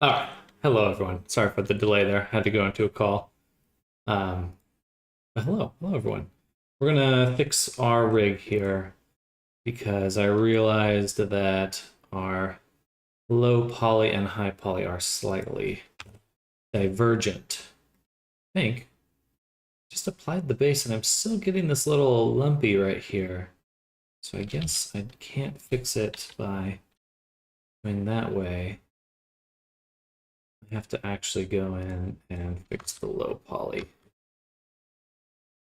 All right. Hello, everyone. Sorry for the delay there. Had to go into a call. Um, but hello, everyone. We're gonna fix our rig here because I realized that our low poly and high poly are slightly divergent. I think just applied the base and I'm still getting this little lumpy right here. So I guess I can't fix it by going that way. I have to actually go in and fix the low poly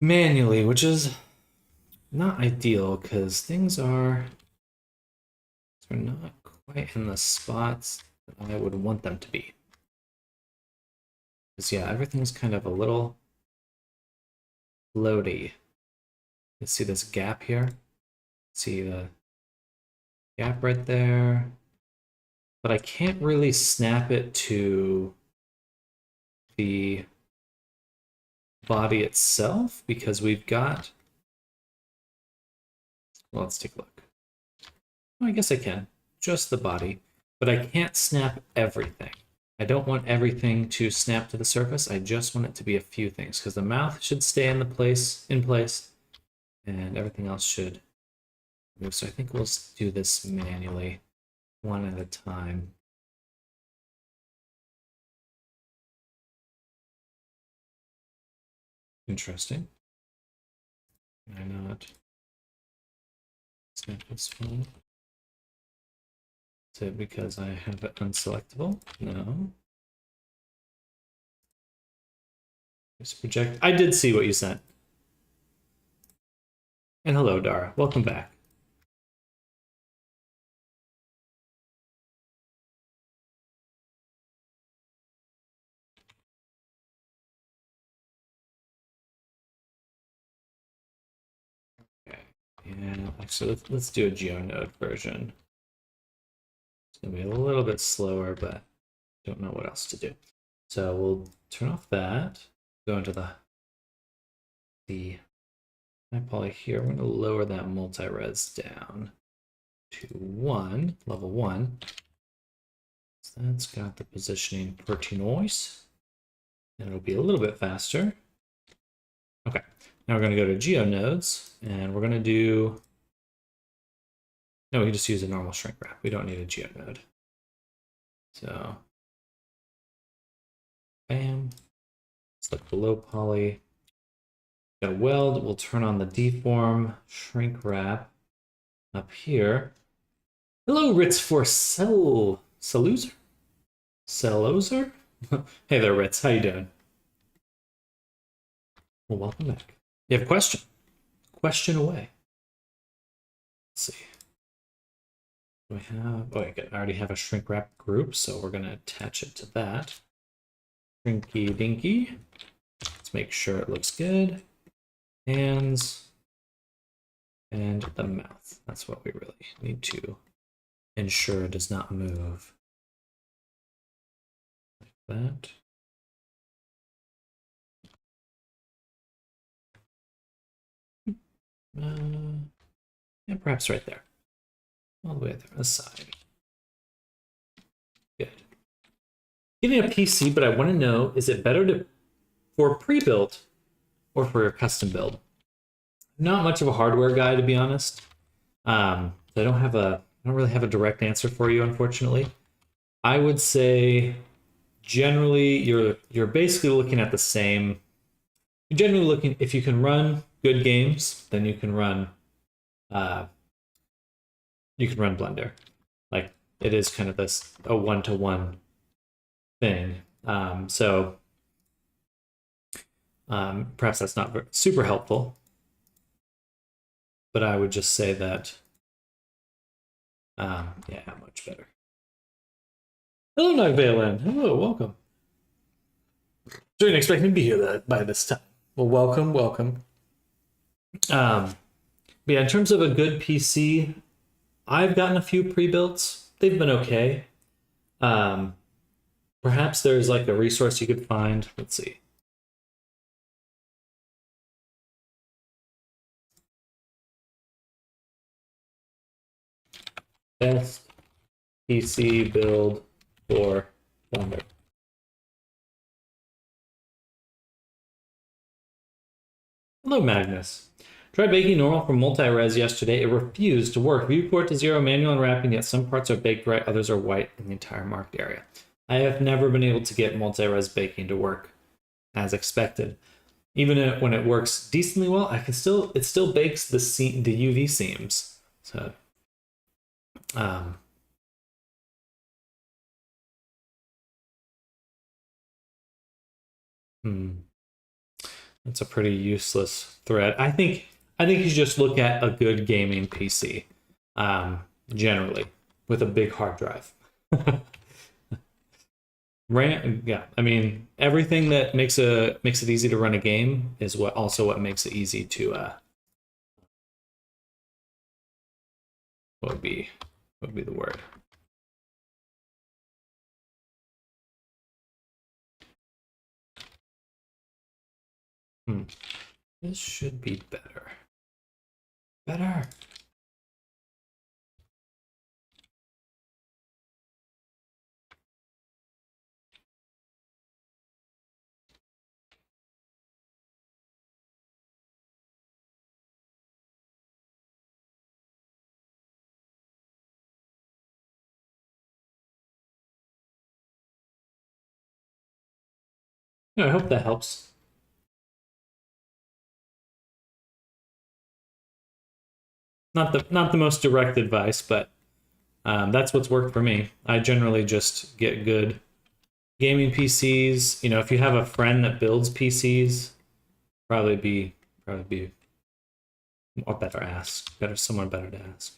manually, which is not ideal because they're not quite in the spots that I would want them to be. Because yeah, everything's kind of a little floaty. You see this gap here? See the gap right there? But I can't really snap it to the body itself because we've got. Well, let's take a look. Well, I guess I can. Just the body. But I can't snap everything. I don't want everything to snap to the surface. I just want it to be a few things because the mouth should stay in place, and everything else should move. So I think we'll do this manually, one at a time. Interesting. Can I not snap this one? Is it because I have it unselectable? No. Just project. I did see what you sent. And hello, Dara. Welcome back. Okay. And actually, let's do a GeoNode version. It's gonna be a little bit slower, but don't know what else to do. So we'll turn off that. Go into the high poly here. I'm going to lower that multi-res down to 1, level 1. So that's got the positioning pretty nice. And it'll be a little bit faster. Okay, now we're going to go to GeoNodes, and we're going to do. No, we can just use a normal shrink wrap. We don't need a GeoNode. So, bam. Select the low poly. Got a weld. We'll turn on the deform shrink wrap up here. Hello, Ritz for Celozer? Hey there, Ritz. How you doing? Well, welcome back. You have a question? Question away. Let's see. Do I have? Oh, I already have a shrink wrap group, so we're gonna attach it to that. Shrinky dinky. Let's make sure it looks good. Hands and the mouth. That's what we really need to ensure does not move. Like that. And perhaps right there. All the way there on the side. Good. Getting a PC, but I want to know, is it better for pre-built or for a custom build? Not much of a hardware guy, to be honest. I don't really have a direct answer for you, unfortunately. I would say generally you're basically looking at the same. You're generally looking, if you can run good games, then uh, you can run Blender. Like it is kind of this a one-to-one thing. Perhaps that's not super helpful, but I would just say that, yeah, much better. Hello, Nagvalen. Hello, welcome. Didn't expect me to be here by this time. Well, welcome. But yeah, in terms of a good PC, I've gotten a few pre-builts. They've been okay. Perhaps there's like a resource you could find. Let's see. Best PC build for Blender. Hello, Magnus. Tried baking normal from multi-res yesterday. It refused to work. Viewport to 0, manual unwrapping, yet some parts are baked right, others are white in the entire marked area. I have never been able to get multi-res baking to work as expected. Even when it works decently well, it still bakes the UV seams. So, that's a pretty useless thread. I think you just look at a good gaming PC, generally, with a big hard drive. RAM, yeah. I mean, everything that makes it easy to run a game is what makes it easy to what would be the word? This should be better. Better. I hope that helps. Not the most direct advice, but that's what's worked for me. I generally just get good gaming PCs. You know, if you have a friend that builds PCs, probably be a someone better to ask.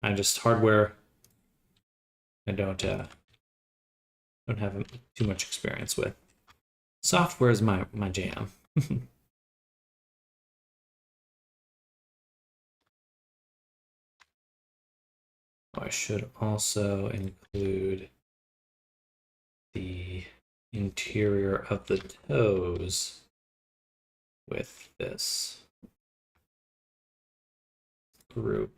I just hardware. I don't have too much experience with. Software is my jam. I should also include the interior of the toes with this group.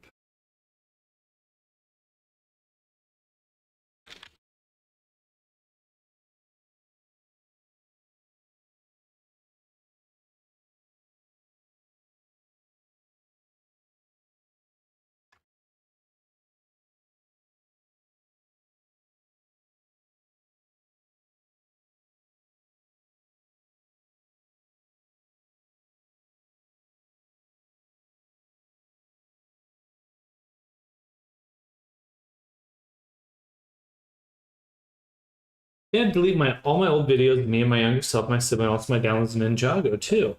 Yeah, delete all my old videos of me and my younger self, my sibling, also my downloads of Ninjago too,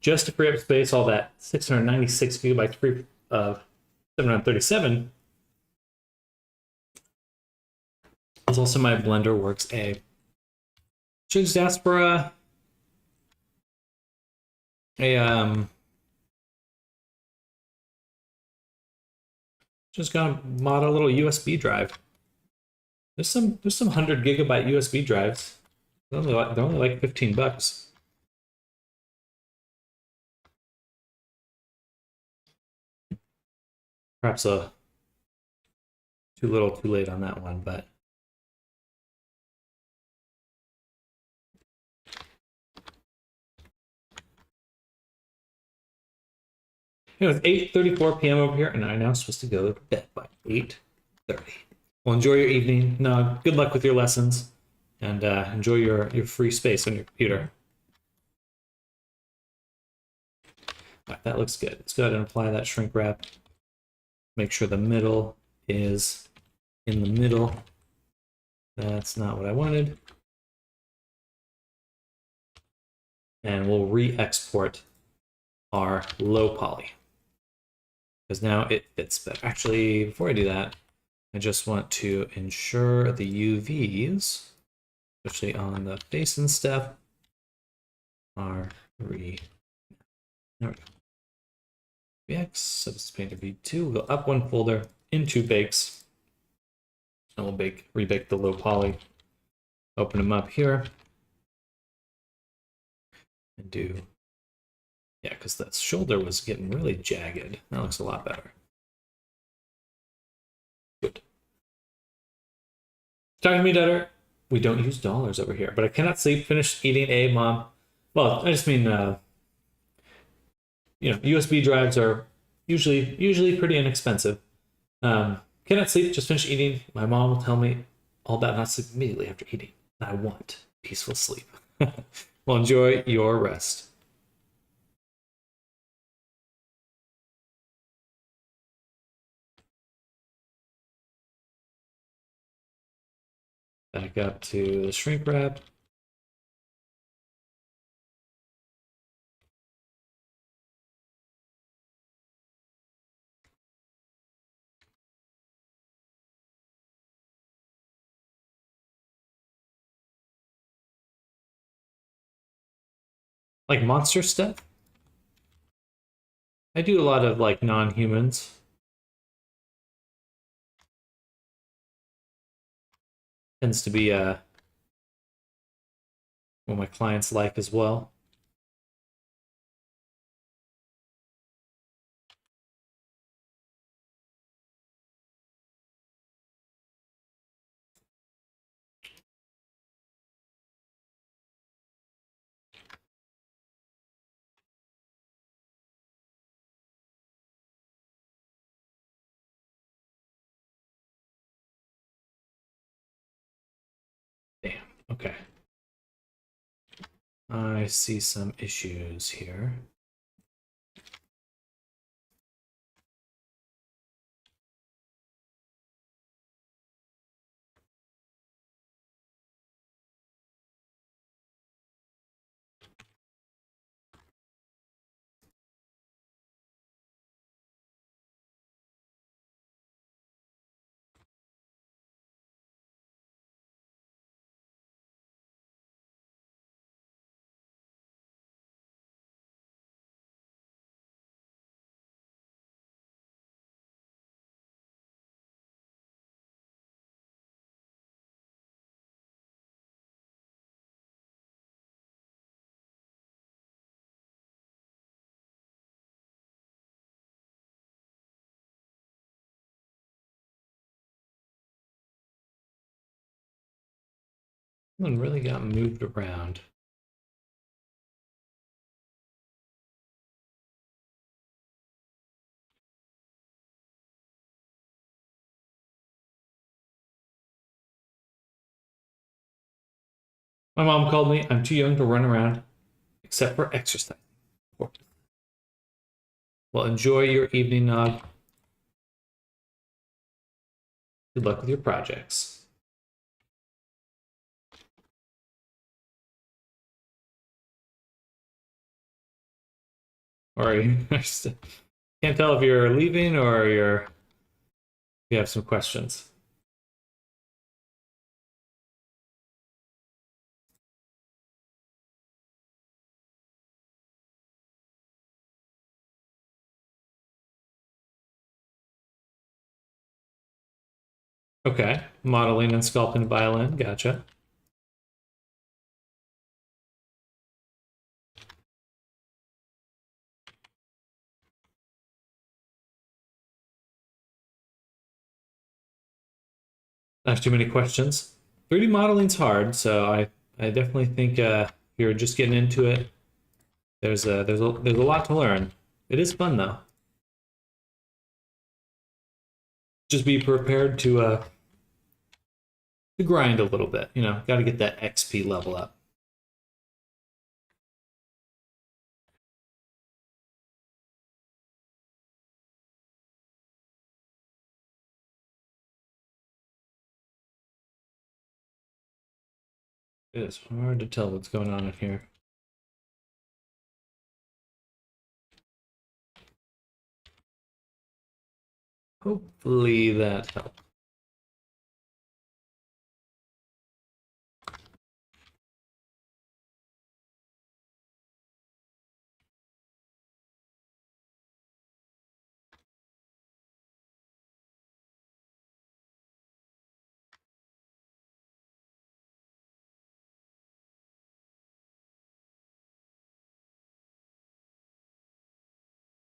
just to free up space. All that 696 gigabytes free of 737. There's also my Blender Works A. Should just ask for just gonna mod a little USB drive. There's some 100 gigabyte USB drives. They're only like $15. Perhaps too little, too late on that one, but it was 8:34 p.m. over here, and I'm now supposed to go to bed by 8:30. Well, enjoy your evening. No, good luck with your lessons, and enjoy your free space on your computer. Right, that looks good. Let's go ahead and apply that shrink wrap. Make sure the middle is in the middle. That's not what I wanted. And we'll re-export our low poly, because now it fits better. Actually, before I do that, I just want to ensure the UVs, especially on the face and stuff, are there we go. VX, Substance Painter V2, we'll go up one folder, into bakes, and we'll rebake the low poly. Open them up here, and do, yeah, because that shoulder was getting really jagged. That looks a lot better. Good. Talking to me, Debtor. We don't use dollars over here, but I cannot sleep. Finish eating a mom. Well, I just mean, USB drives are usually pretty inexpensive. Cannot sleep. Just finish eating. My mom will tell me all about not sleeping immediately after eating. I want peaceful sleep. Well, enjoy your rest. Back up to the shrink wrap. Like monster stuff. I do a lot of like non-humans. Tends to be what my clients like as well. Damn. Okay. I see some issues here. Someone really got moved around. My mom called me. I'm too young to run around, except for exercise. Well, enjoy your evening, Nog. Good luck with your projects. Or you can't tell if you're leaving or you have some questions. Okay, modeling and sculpting violin. Gotcha. I have too many questions. 3D modeling's hard, so I definitely think you're just getting into it. There's a lot to learn. It is fun though. Just be prepared to grind a little bit. Got to get that XP level up. It is hard to tell what's going on in here. Hopefully that helped.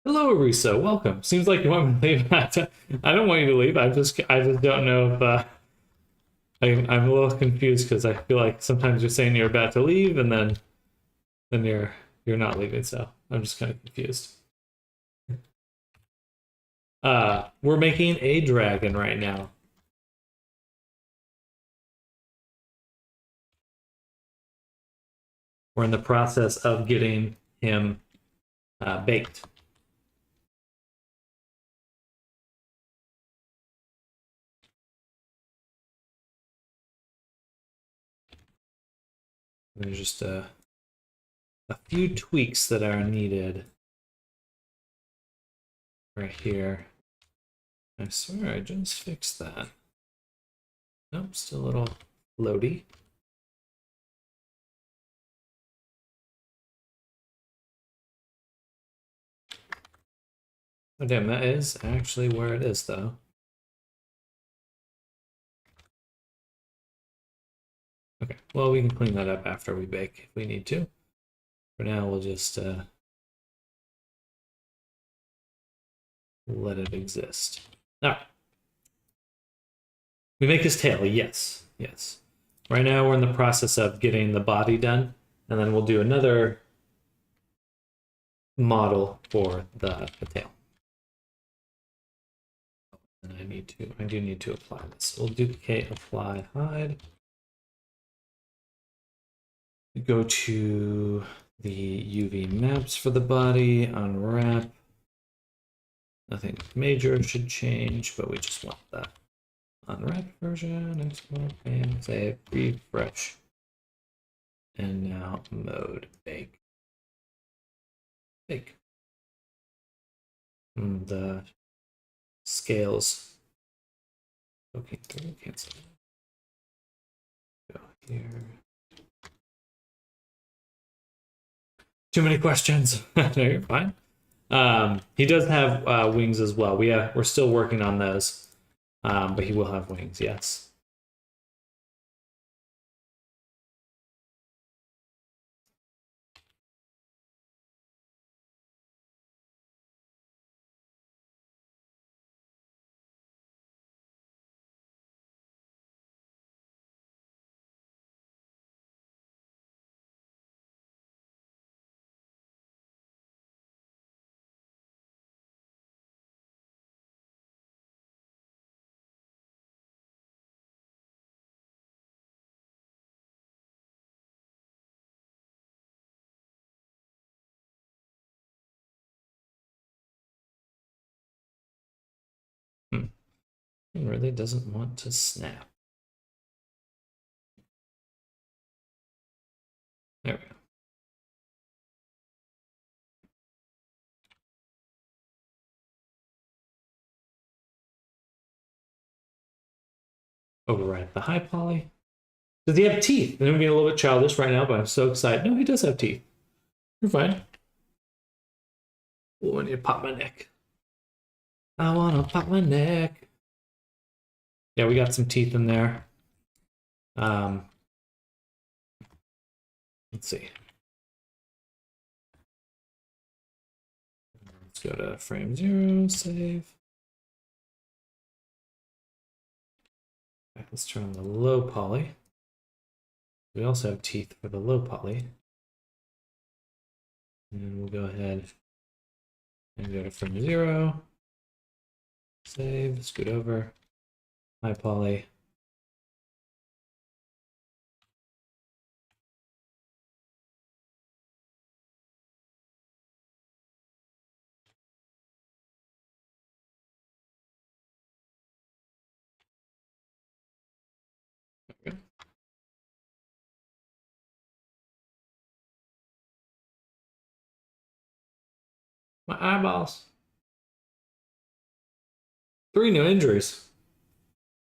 Hello, Arisa. Welcome. Seems like you want me to leave. I don't want you to leave. I just don't know if I'm a little confused because I feel like sometimes you're saying you're about to leave and then you're not leaving, so I'm just kind of confused. We're making a dragon right now. We're in the process of getting him baked. There's just a few tweaks that are needed right here. I swear I just fixed that. Nope, still a little loady. Oh damn, that is actually where it is though. Okay, well we can clean that up after we bake if we need to. For now we'll just let it exist. Alright. We make his tail, yes. Yes. Right now we're in the process of getting the body done, and then we'll do another model for the tail. And I do need to apply this. We'll duplicate, apply, hide. Go to the UV maps for the body, unwrap. Nothing major should change, but we just want that unwrapped version. Export and save, refresh. And now mode bake. Bake. And the scales. Okay, cancel. Go here. Too many questions. No, you're fine. He does have wings as well. We're still working on those, but he will have wings. Yes. It really doesn't want to snap. There we go. Override the high poly. Does he have teeth? I'm being a little bit childish right now, but I'm so excited. No, he does have teeth. You're fine. Oh, I need to pop my neck. I want to pop my neck. Yeah, we got some teeth in there. Let's see. Let's go to frame 0, save. Let's turn on the low poly. We also have teeth for the low poly. And we'll go ahead and go to frame 0. Save, scoot over. High poly. Okay. My eyeballs. 3 new injuries.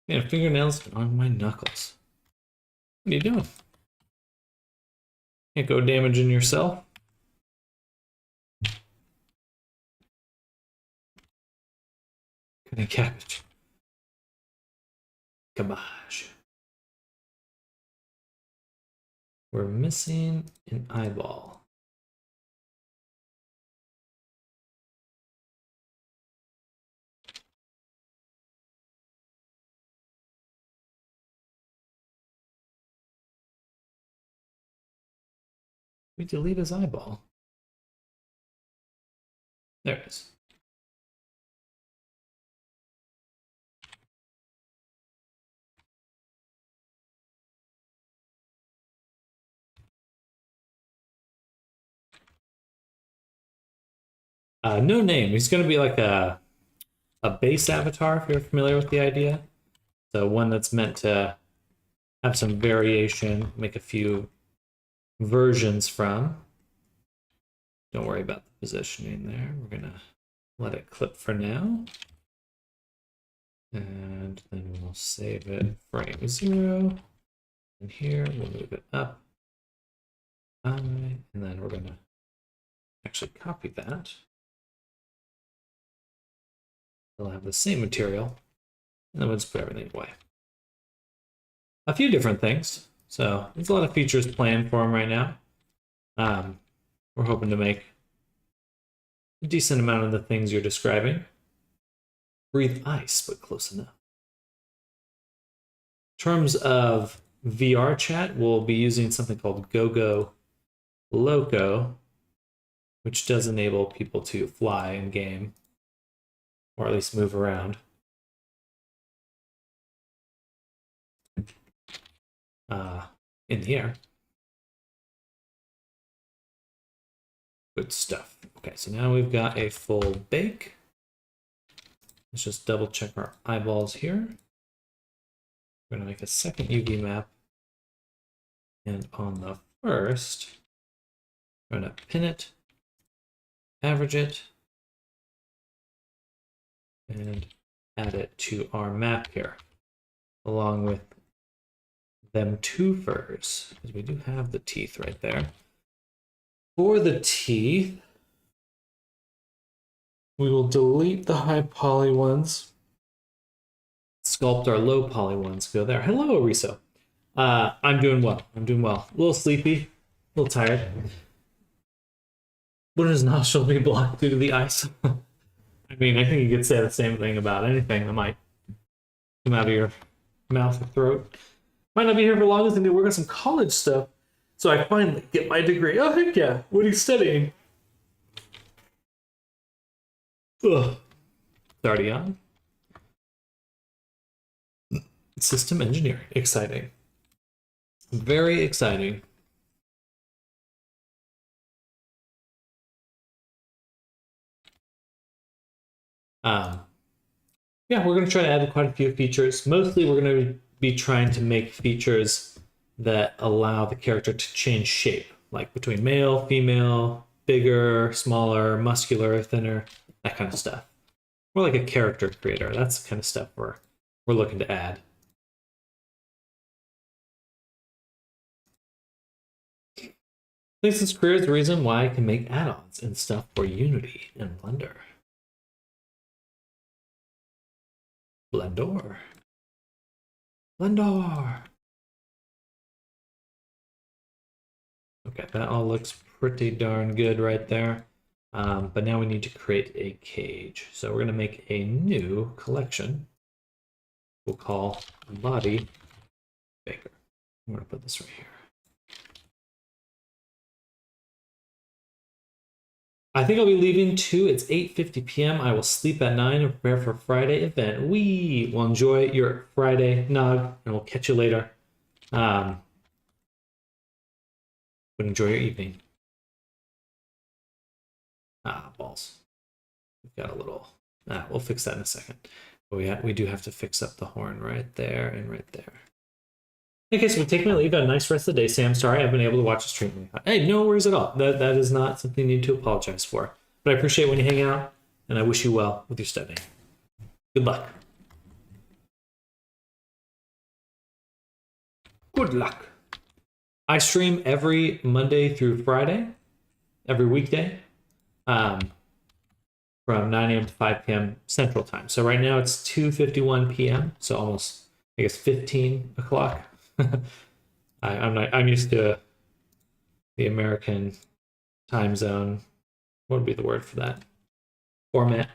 Man, fingernails on my knuckles. What are you doing? Can't go damaging yourself. Cutting cabbage. Cabbage. We're missing an eyeball. We delete his eyeball. There it is. No name. He's going to be like a base avatar, if you're familiar with the idea. So one that's meant to have some variation, make a few versions from. Don't worry about the positioning there. We're going to let it clip for now. And then we'll save it frame 0. And here we'll move it up. And then we're going to actually copy that. We'll have the same material. And then we'll just put everything away. A few different things. So there's a lot of features planned for him right now. We're hoping to make a decent amount of the things you're describing. Breathe ice, but close enough. In terms of VR chat, we'll be using something called GoGo Loco, which does enable people to fly in game, or at least move around. In the air. Good stuff. Okay, so now we've got a full bake. Let's just double check our eyeballs here. We're going to make a second UV map. And on the first, we're going to pin it, average it, and add it to our map here, along with them two furs, because we do have the teeth right there. For the teeth, we will delete the high poly ones, sculpt our low poly ones, go there. Hello, Ariso. I'm doing well. I'm doing well. A little sleepy, a little tired. Wouldn't his nostrils be blocked due to the ice? I mean, I think you could say the same thing about anything that might come out of your mouth or throat. Might not be here for long as I need to work on some college stuff. So I finally get my degree. Oh, heck yeah. What are you studying? Ugh. It's already on. System engineering. Exciting. Very exciting. Yeah, we're going to try to add quite a few features. Mostly we're going to be trying to make features that allow the character to change shape, like between male, female, bigger, smaller, muscular, thinner, that kind of stuff. More like a character creator. That's the kind of stuff we're looking to add. I think this career is the reason why I can make add-ons and stuff for Unity and Blender. Blender. Okay, that all looks pretty darn good right there. But now we need to create a cage. So we're going to make a new collection. We'll call Body Baker. I'm going to put this right here. I think I'll be leaving too. It's 8:50 p.m. I will sleep at 9 and prepare for Friday event. We will enjoy your Friday, Nog, and we'll catch you later. But enjoy your evening. Balls. We've got a little. We'll fix that in a second. But we do have to fix up the horn right there and right there. Okay, so we're taking my leave. Have a nice rest of the day, Sam. Sorry I haven't been able to watch the stream. Hey, no worries at all. That is not something you need to apologize for. But I appreciate when you hang out, and I wish you well with your studying. Good luck. Good luck. I stream every Monday through Friday, every weekday, from 9 a.m. to 5 p.m. Central Time. So right now it's 2:51 p.m., so almost, I guess, 15 o'clock. I'm used to the American time zone. What would be the word for that? Format.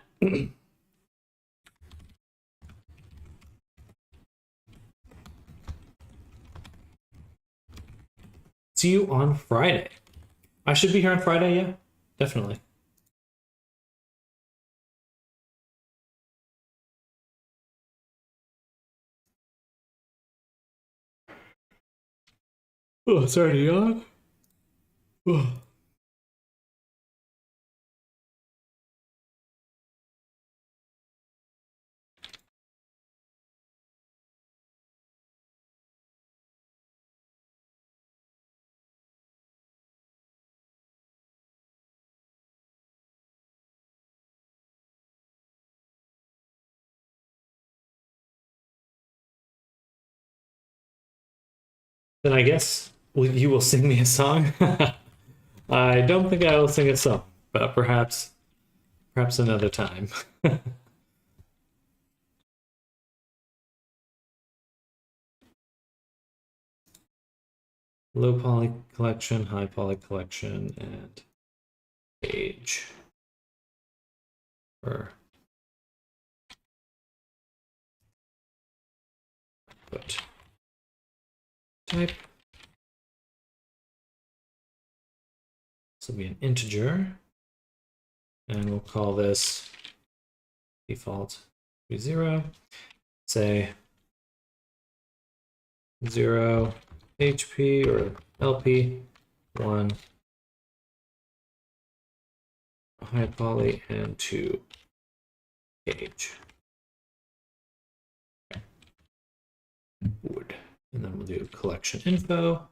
See you on Friday. I should be here on Friday, yeah, definitely. Oh, sorry to yawn. Oh. Then I guess you will sing me a song. I don't think I will sing a song, but perhaps another time. Low poly collection, high poly collection, and age. Or put type. This will be an integer. And we'll call this default be 0. Say 0 HP or LP, 1 high poly, and 2 age. Okay. Wood. And then we'll do collection info.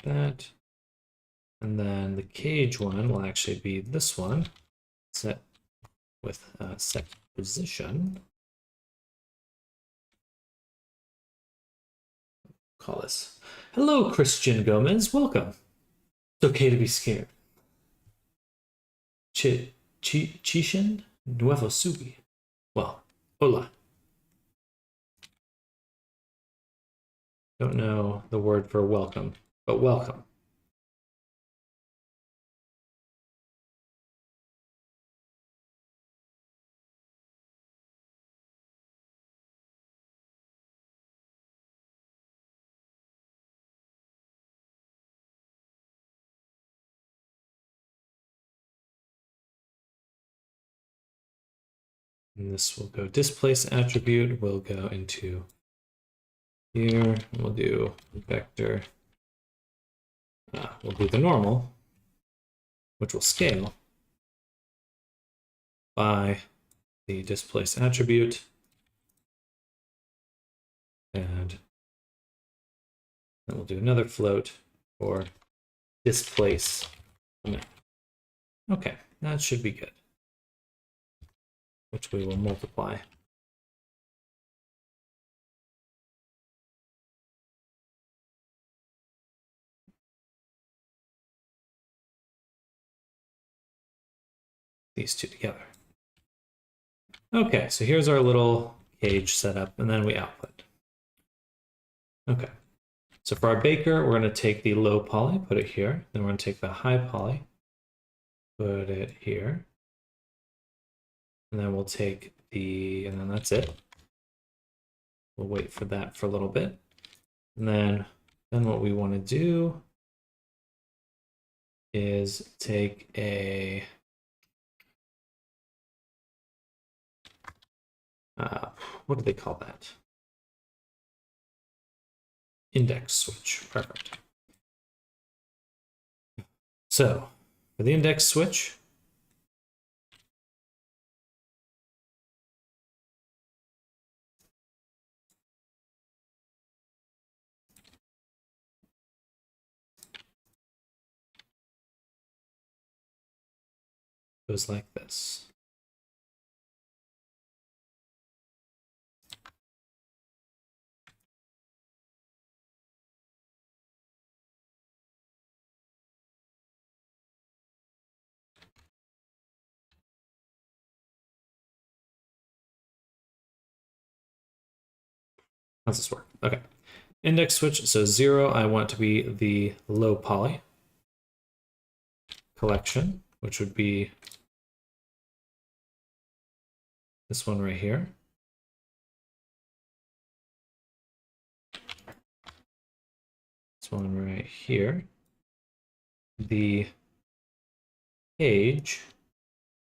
That. And then the cage one will actually be this one, set with set position. Call this. Hello, Christian Gomez. Welcome. It's okay to be scared. Chishin Nuevo Subi. Well, hola. Don't know the word for welcome, but welcome. And this will go displace attribute, will go into here. We'll do vector. We'll do the normal, which will scale by the displace attribute. And then we'll do another float for displace. Okay, that should be good. Which we will multiply. These two together. Okay, so here's our little cage setup, and then we output. Okay, so for our baker, we're going to take the low poly, put it here. Then we're going to take the high poly, put it here. And then we'll take and then that's it. We'll wait for that for a little bit. And then what we want to do is take a what do they call that? Index switch. Perfect. So for the index switch, goes like this. How does this work? Okay. Index switch, so 0, I want to be the low poly collection, which would be this one right here. this one right here. The page,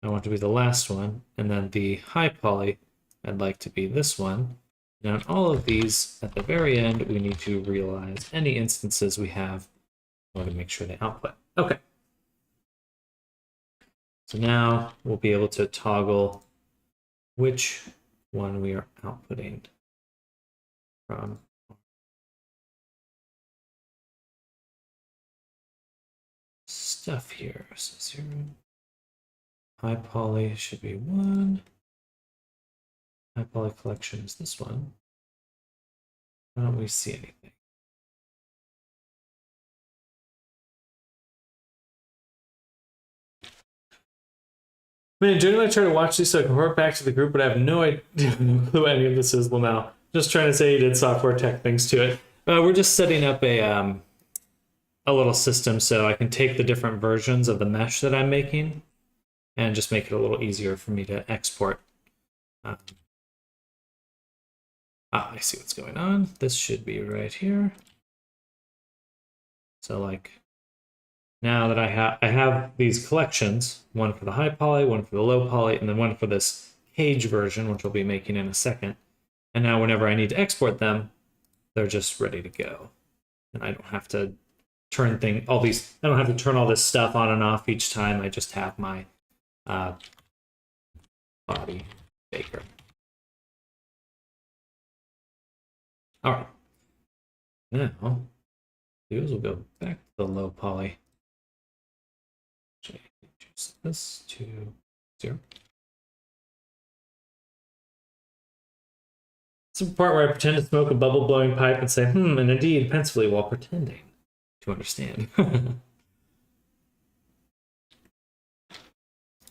I want to be the last one, and then the high poly, I'd like to be this one. Now on all of these, at the very end, we need to realize any instances we have in order to make sure they output. Okay. So now we'll be able to toggle which one we are outputting from. Stuff here. So 0. High poly should be 1. High poly collection is this one. Why don't we see anything? Man, generally I try to watch these so I can report back to the group, but I have no idea, no clue any of this is Lamel. Just trying to say you did software tech things to it. We're just setting up a little system so I can take the different versions of the mesh that I'm making and just make it a little easier for me to export. I see what's going on. This should be right here. So like now that I have these collections, one for the high poly, one for the low poly, and then one for this page version, which we'll be making in a second. And now whenever I need to export them, they're just ready to go. And I don't have to turn I don't have to turn all this stuff on and off each time. I just have my body baker. All right. Now, these will go back to the low poly. Choose this to 0. It's the part where I pretend to smoke a bubble blowing pipe and say, and indeed, pensively while pretending to understand. And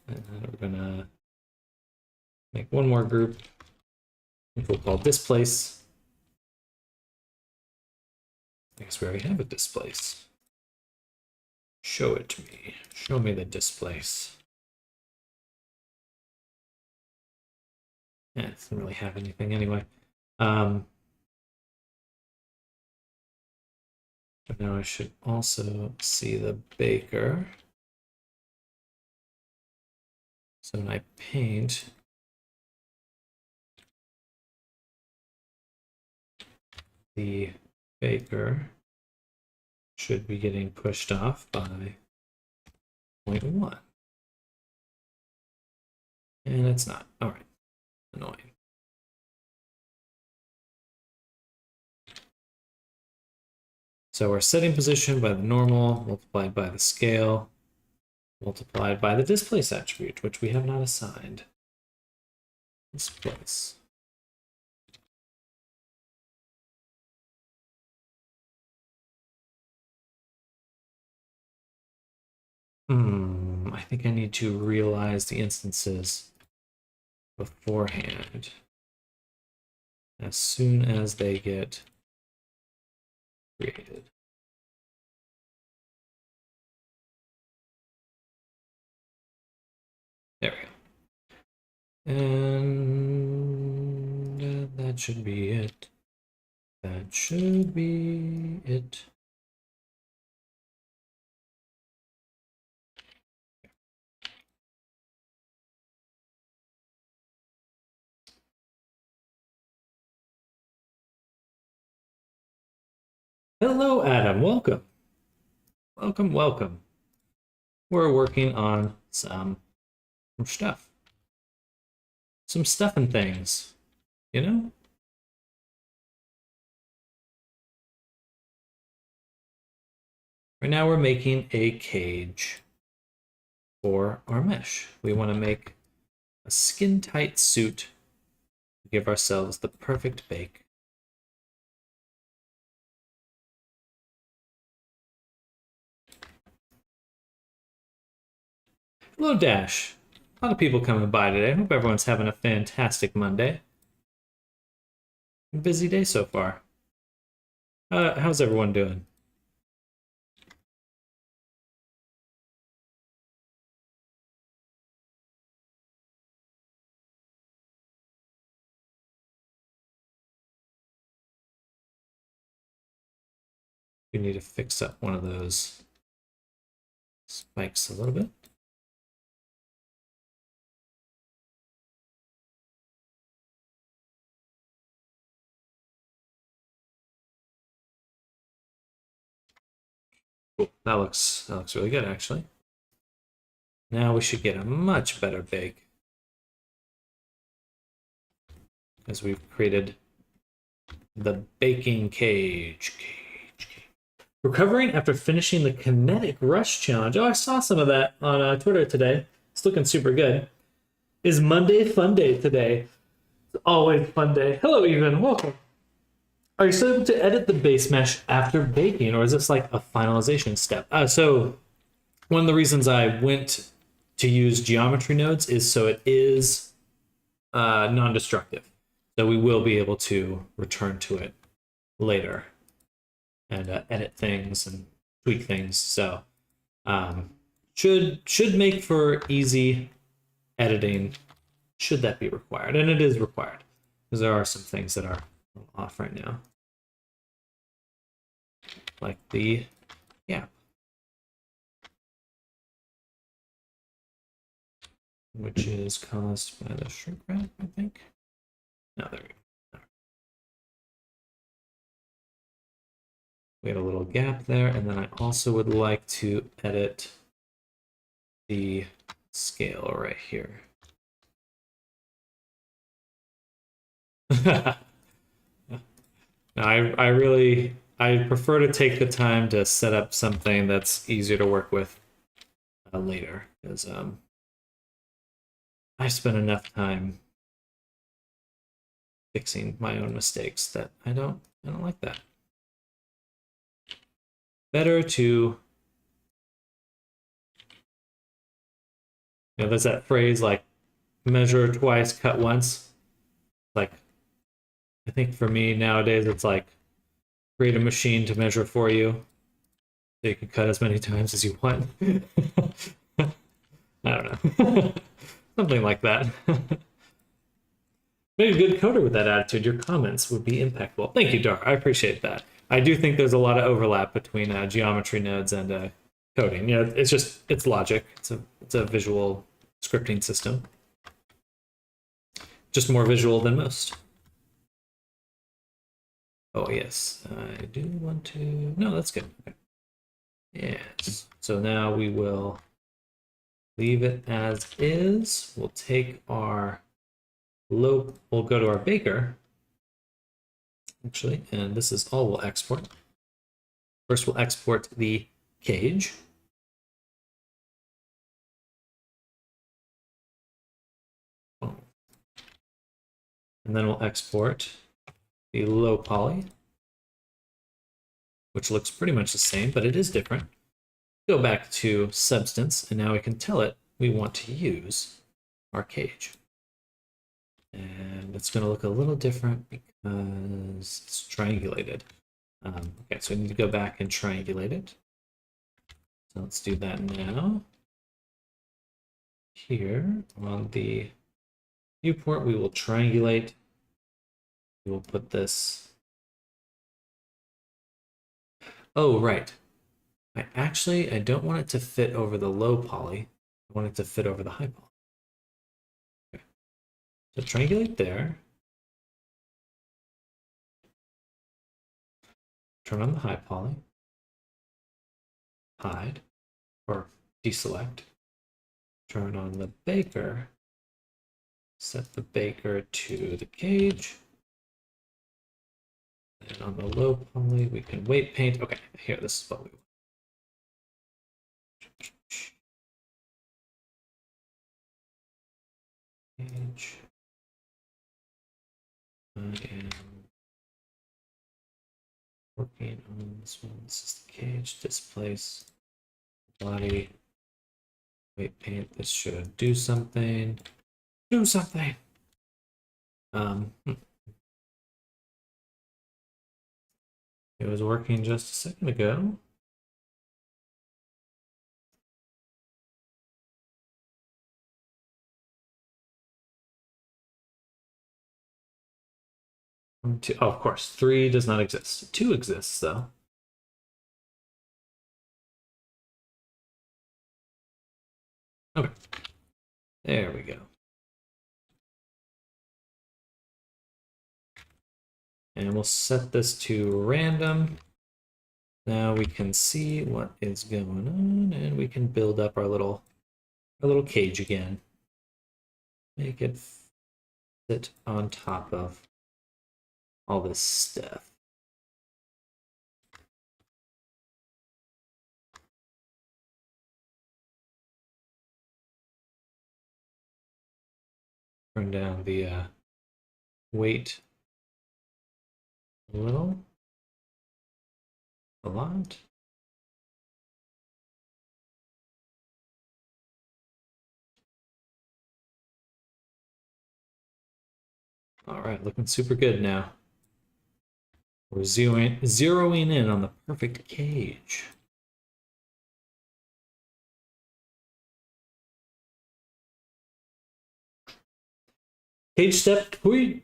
we're gonna make one more group, which we'll call displace. I guess we already have a displace. Show it to me. Show me the displace. Yeah, it doesn't really have anything anyway. But now I should also see the baker. So when I paint, the baker should be getting pushed off by 0.1. And it's not. All right. Annoying. So our setting position by the normal multiplied by the scale multiplied by the displace attribute, which we have not assigned. Displace. I think I need to realize the instances beforehand. As soon as they get created. There we go. And that should be it. That should be it. Hello, Adam. Welcome. Welcome, welcome. We're working on some stuff. Some stuff and things, you know? Right now we're making a cage for our mesh. We want to make a skin-tight suit to give ourselves the perfect bake. Hello, Dash. A lot of people coming by today. I hope everyone's having a fantastic Monday. Busy day so far. How's everyone doing? We need to fix up one of those spikes a little bit. Cool. That looks really good, actually. Now we should get a much better bake, as we've created the baking cage. Recovering after finishing the Kinetic Rush Challenge. Oh, I saw some of that on Twitter today. It's looking super good. Is Monday fun day today? It's always fun day. Hello, Even. Welcome. Are you still able to edit the base mesh after baking, or is this like a finalization step? So one of the reasons I went to use geometry nodes is so it is non-destructive. So we will be able to return to it later and edit things and tweak things. So should make for easy editing, should that be required. And it is required, because there are some things that are off right now. Like the gap, which is caused by the shrink wrap, I think. No, there we go. We had a little gap there, and then I also would like to edit the scale right here. No, I prefer to take the time to set up something that's easier to work with later, because I spend enough time fixing my own mistakes that I don't like that. Better to, there's that phrase like measure twice, cut once. Like, I think for me nowadays it's like create a machine to measure for you, so you can cut as many times as you want. I don't know. Something like that. Maybe a good coder with that attitude. Your comments would be impeccable. Thank you, Dar. I appreciate that. I do think there's a lot of overlap between geometry nodes and coding. It's logic. It's a visual scripting system. Just more visual than most. Oh yes, I do want to. No, that's good. Okay. Yes. So now we will leave it as is. We'll take our we'll go to our baker, actually, and this is all we'll export. First, we'll export the cage. And then we'll export the low poly, which looks pretty much the same, but it is different. Go back to substance, and now we can tell it we want to use our cage. And it's going to look a little different because it's triangulated. Okay, so we need to go back and triangulate it. So let's do that now. Here on the viewport, we will triangulate. We will put this. Oh, right. I don't want it to fit over the low poly. I want it to fit over the high poly. Okay. So triangulate there. Turn on the high poly. Hide or deselect. Turn on the baker. Set the baker to the cage. And on the low poly, we can weight paint. Okay, here, this is what we want. Cage. I am working on this one. This is the cage. Displace body. Weight paint. This should do something. Do something. It was working just a second ago. Two, oh, of course, 3 does not exist. 2 exists, though. There we go. And we'll set this to random. Now we can see what is going on, and we can build up our little cage again. Make it sit on top of all this stuff. Turn down the weight a little, a lot. All right, looking super good now. We're zeroing in on the perfect cage. Cage step, who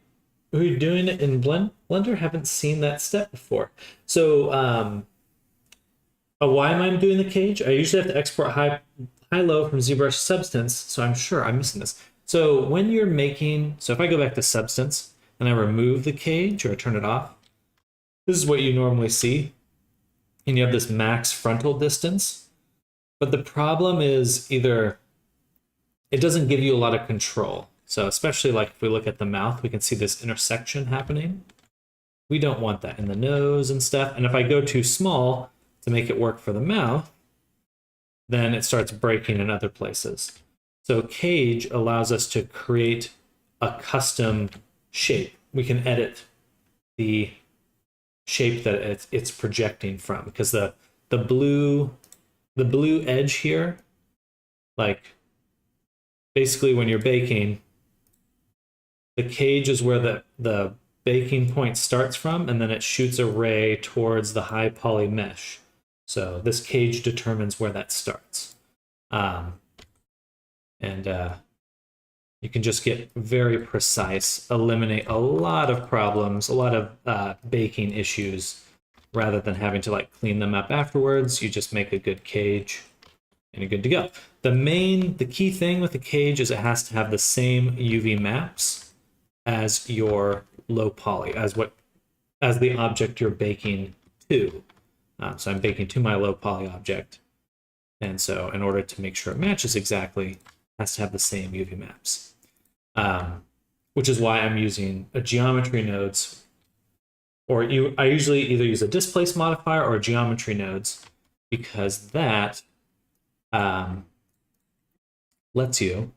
are you doing it in Blender? Haven't seen that step before. So why am I doing the cage? I usually have to export high-low from ZBrush Substance, so I'm sure I'm missing this. So when you're making, so if I go back to Substance and I remove the cage or I turn it off, this is what you normally see. And you have this max frontal distance. But the problem is either it doesn't give you a lot of control. So especially like if we look at the mouth, we can see this intersection happening. We don't want that in the nose and stuff. And if I go too small to make it work for the mouth, then it starts breaking in other places. So cage allows us to create a custom shape. We can edit the shape that it's projecting from, because the blue edge here, like basically when you're baking, the cage is where the baking point starts from, and then it shoots a ray towards the high poly mesh. So this cage determines where that starts. You can just get very precise, eliminate a lot of problems, a lot of baking issues, rather than having to like clean them up afterwards. You just make a good cage and you're good to go. The key thing with the cage is it has to have the same UV maps as your low poly, as the object you're baking to. So I'm baking to my low poly object. And so in order to make sure it matches exactly, it has to have the same UV maps. Which is why I'm using a geometry nodes, I usually either use a displace modifier or geometry nodes, because that lets you,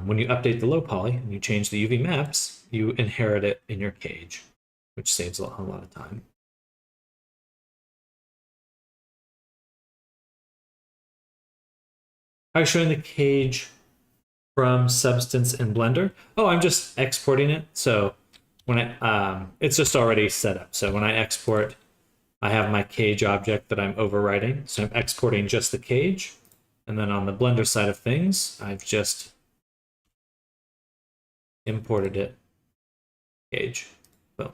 when you update the low poly and you change the UV maps, you inherit it in your cage, which saves a lot of time. I'm showing the cage from Substance in Blender. Oh, I'm just exporting it. So when it's just already set up. So when I export, I have my cage object that I'm overwriting. So I'm exporting just the cage. And then on the Blender side of things, I've just imported it, cage. Boom.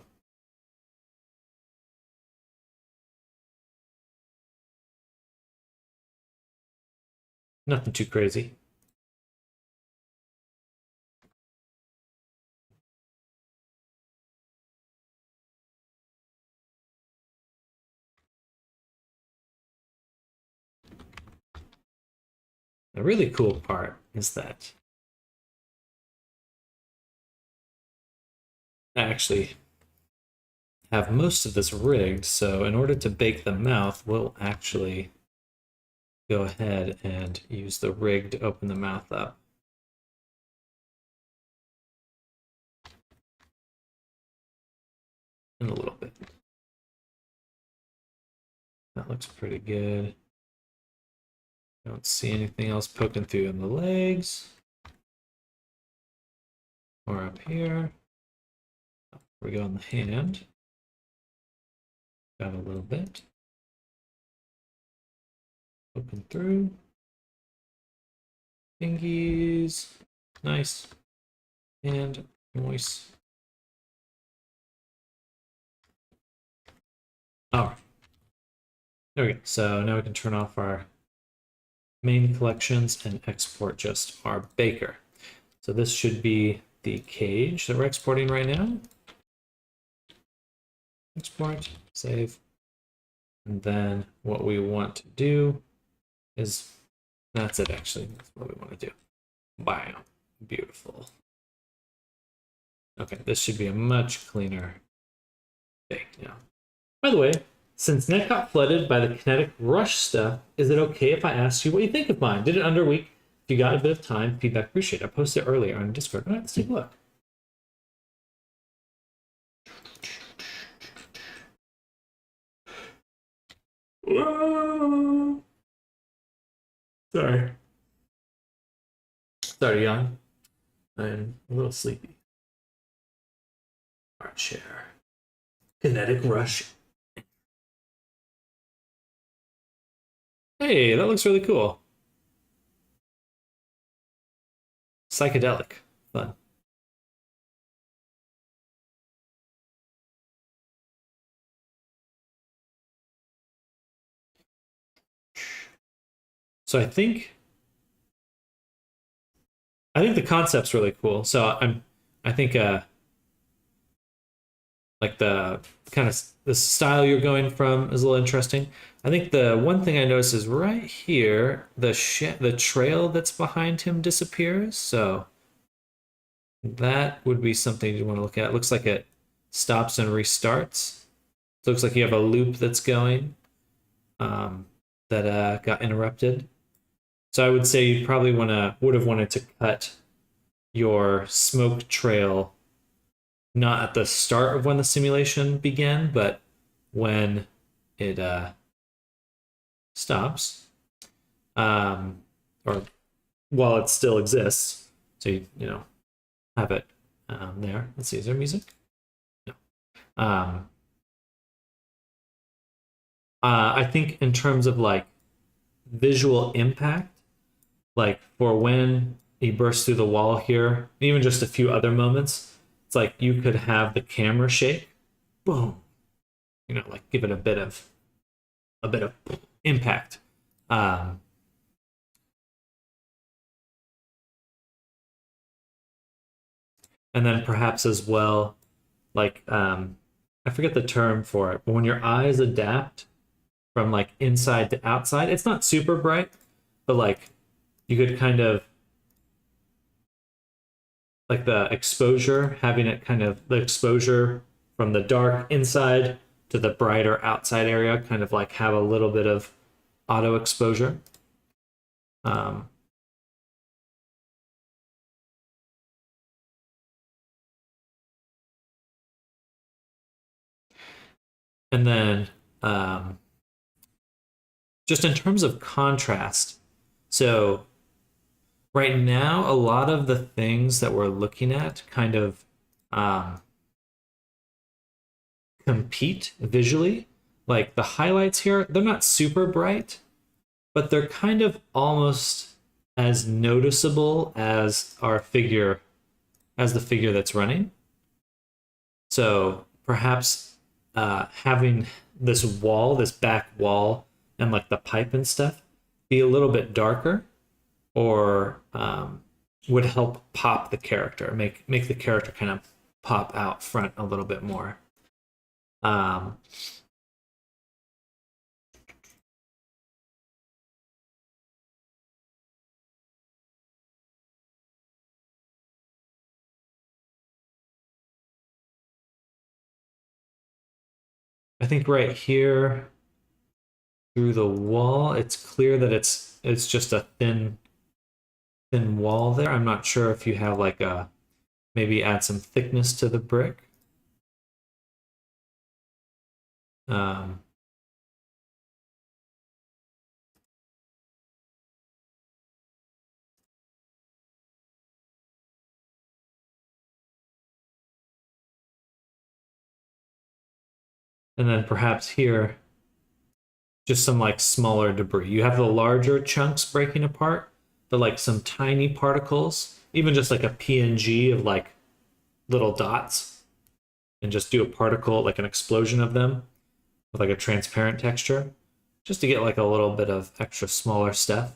Nothing too crazy. The really cool part is that I actually have most of this rigged, so in order to bake the mouth, we'll actually go ahead and use the rig to open the mouth up. In a little bit. That looks pretty good. Don't see anything else poking through in the legs. Or up here. Here we go on the hand. Got a little bit. Open through. Fingies. Nice. And moist. All right. There we go. So now we can turn off our main collections and export just our Baker. So this should be the cage that we're exporting right now. Export, save. And then what we want to do is, that's it actually, that's what we want to do. Bam, beautiful. Okay, this should be a much cleaner thing now. By the way, since Net got flooded by the Kinetic Rush stuff, is it okay if I ask you what you think of mine? Did it under a week. If you got a bit of time, feedback appreciate. I posted it earlier on Discord. All right, let's take a look. Whoa. Sorry. Sorry, yawn. I'm a little sleepy. Art share. Kinetic Rush. Hey, that looks really cool. Psychedelic. Fun. So I think the concept's really cool. So I think like the kind of the style you're going from is a little interesting. I think the one thing I noticed is right here, the trail that's behind him disappears. So that would be something you want to look at. It looks like it stops and restarts. It looks like you have a loop that's going that got interrupted. So I would say you probably would have wanted to cut your smoke trail not at the start of when the simulation began, but when it stops, or while it still exists. So you know have it there. Let's see, is there music? No. I think in terms of like visual impact, like for when he bursts through the wall here, even just a few other moments, it's like you could have the camera shake, boom, you know, like give it a bit of impact. And then perhaps as well, like I forget the term for it, but when your eyes adapt from like inside to outside, it's not super bright, but like you could kind of like the exposure, having it kind of the exposure from the dark inside to the brighter outside area, kind of like have a little bit of auto exposure. And then just in terms of contrast, so right now, a lot of the things that we're looking at kind of compete visually. Like the highlights here, they're not super bright, but they're kind of almost as noticeable as our figure, as the figure that's running. So perhaps having this wall, this back wall, and like the pipe and stuff be a little bit darker, or would help pop the character, make the character kind of pop out front a little bit more. I think right here through the wall, it's clear that it's just a thin wall there. I'm not sure if you have like a maybe add some thickness to the brick. And then perhaps here, just some like smaller debris. You have the larger chunks breaking apart, but like some tiny particles, even just like a PNG of like little dots, and just do a particle, like an explosion of them with like a transparent texture, just to get like a little bit of extra smaller stuff.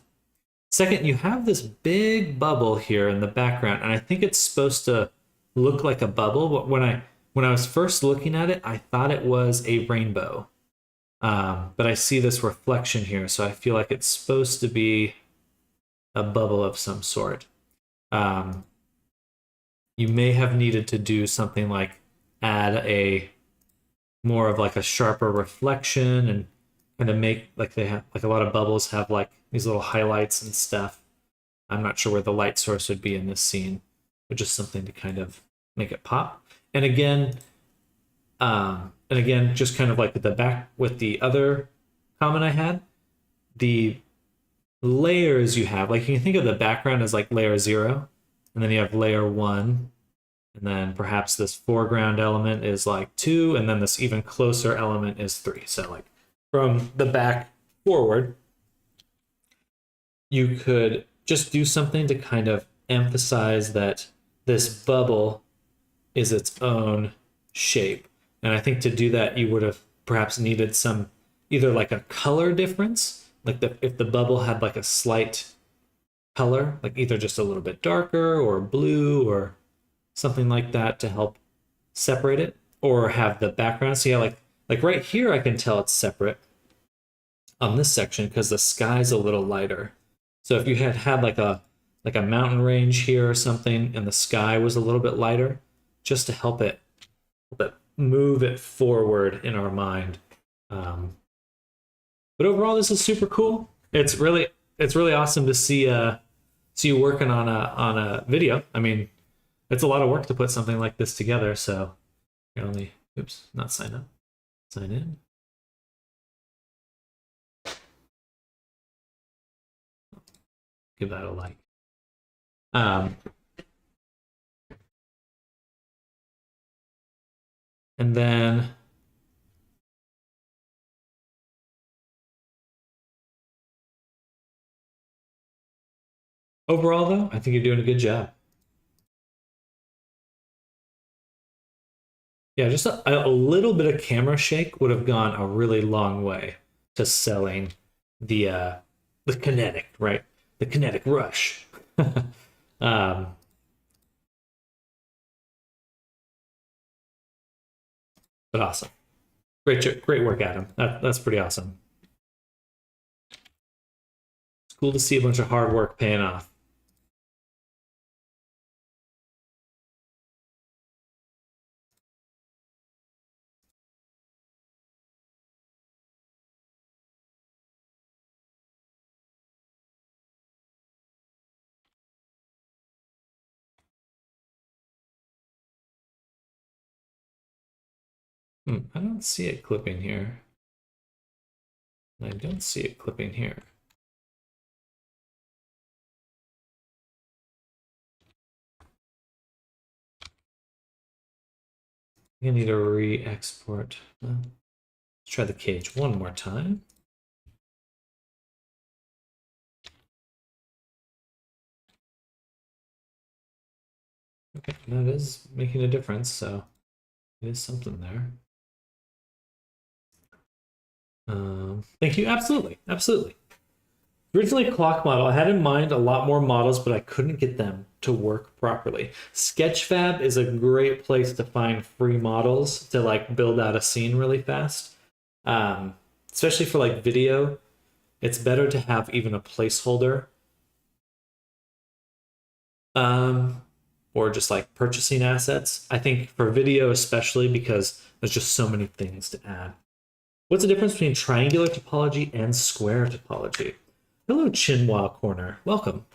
Second, you have this big bubble here in the background, and I think it's supposed to look like a bubble, but when I was first looking at it, I thought it was a rainbow. But I see this reflection here, so I feel like it's supposed to be a bubble of some sort. You may have needed to do something like add a more of like a sharper reflection and kind of make like they have like a lot of bubbles have like these little highlights and stuff. I'm not sure where the light source would be in this scene, but just something to kind of make it pop. And again, just kind of like with the back with the other comment I had, the layers you have, like you can think of the background as like layer 0, and then you have layer 1, and then perhaps this foreground element is like 2, and then this even closer element is 3. So like from the back forward, you could just do something to kind of emphasize that this bubble is its own shape. And I think to do that, you would have perhaps needed some either like a color difference, like if the bubble had like a slight color, like either just a little bit darker or blue or something like that to help separate it, or have the background. So yeah, like right here, I can tell it's separate on this section because the sky's a little lighter. So if you had like a mountain range here or something, and the sky was a little bit lighter, just to help it move it forward in our mind. But overall, this is super cool. It's really awesome to see you working on a video. I mean, it's a lot of work to put something like this together. So you're only not sign up, sign in. Give that a like. And then overall, though, I think you're doing a good job. Yeah, just a little bit of camera shake would have gone a really long way to selling the kinetic, right? The kinetic rush. But awesome. Great work, Adam. That's pretty awesome. It's cool to see a bunch of hard work paying off. I don't see it clipping here. I don't see it clipping here. You need to re-export. Let's try the cage one more time. Okay, that is making a difference, so it is something there. Thank you. Absolutely. Originally a clock model, I had in mind a lot more models, but I couldn't get them to work properly. Sketchfab is a great place to find free models to like build out a scene really fast. Especially for like video, it's better to have even a placeholder. Or just like purchasing assets. I think for video especially, because there's just so many things to add. What's the difference between triangular topology and square topology? Hello, Chinwa Corner. Welcome.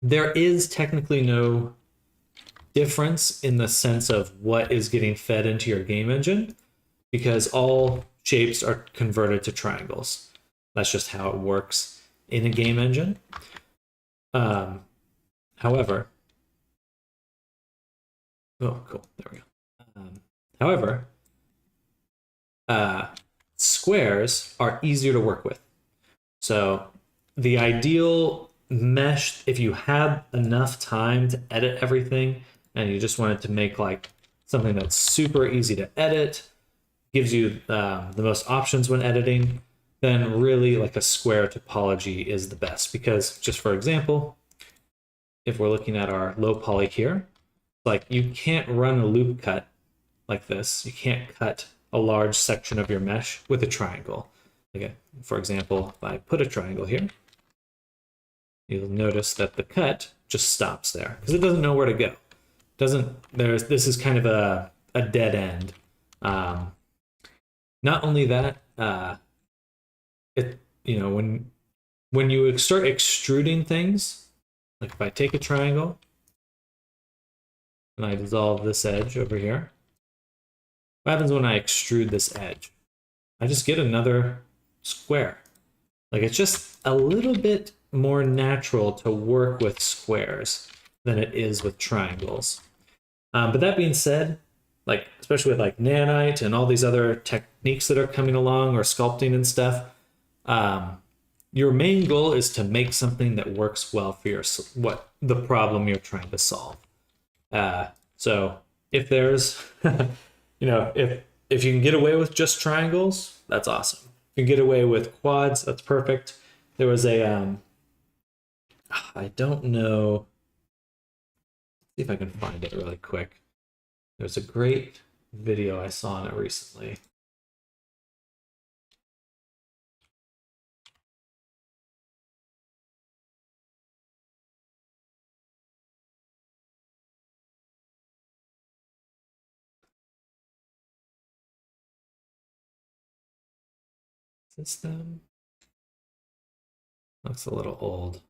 There is technically no difference in the sense of what is getting fed into your game engine, because all shapes are converted to triangles. That's just how it works in a game engine. However, oh, cool. There we go. However, squares are easier to work with. So the ideal mesh, if you have enough time to edit everything and you just wanted to make like something that's super easy to edit, gives you the most options when editing, then really like a square topology is the best. Because just for example, if we're looking at our low poly here, like you can't run a loop cut like this. You can't cut a large section of your mesh with a triangle. Okay, for example, if I put a triangle here, you'll notice that the cut just stops there because it doesn't know where to go. This is kind of a dead end. Not only that, when you start extruding things, like if I take a triangle and I dissolve this edge over here, what happens when I extrude this edge? I just get another square. Like it's just a little bit more natural to work with squares than it is with triangles. But that being said, like especially with like nanite and all these other techniques that are coming along or sculpting and stuff, your main goal is to make something that works well for the problem you're trying to solve. So if there's, if you can get away with just triangles, that's awesome. If you can get away with quads, that's perfect. There was a, I don't know. Let's see if I can find it really quick. There's a great video I saw on it recently. Is this them? Looks a little old.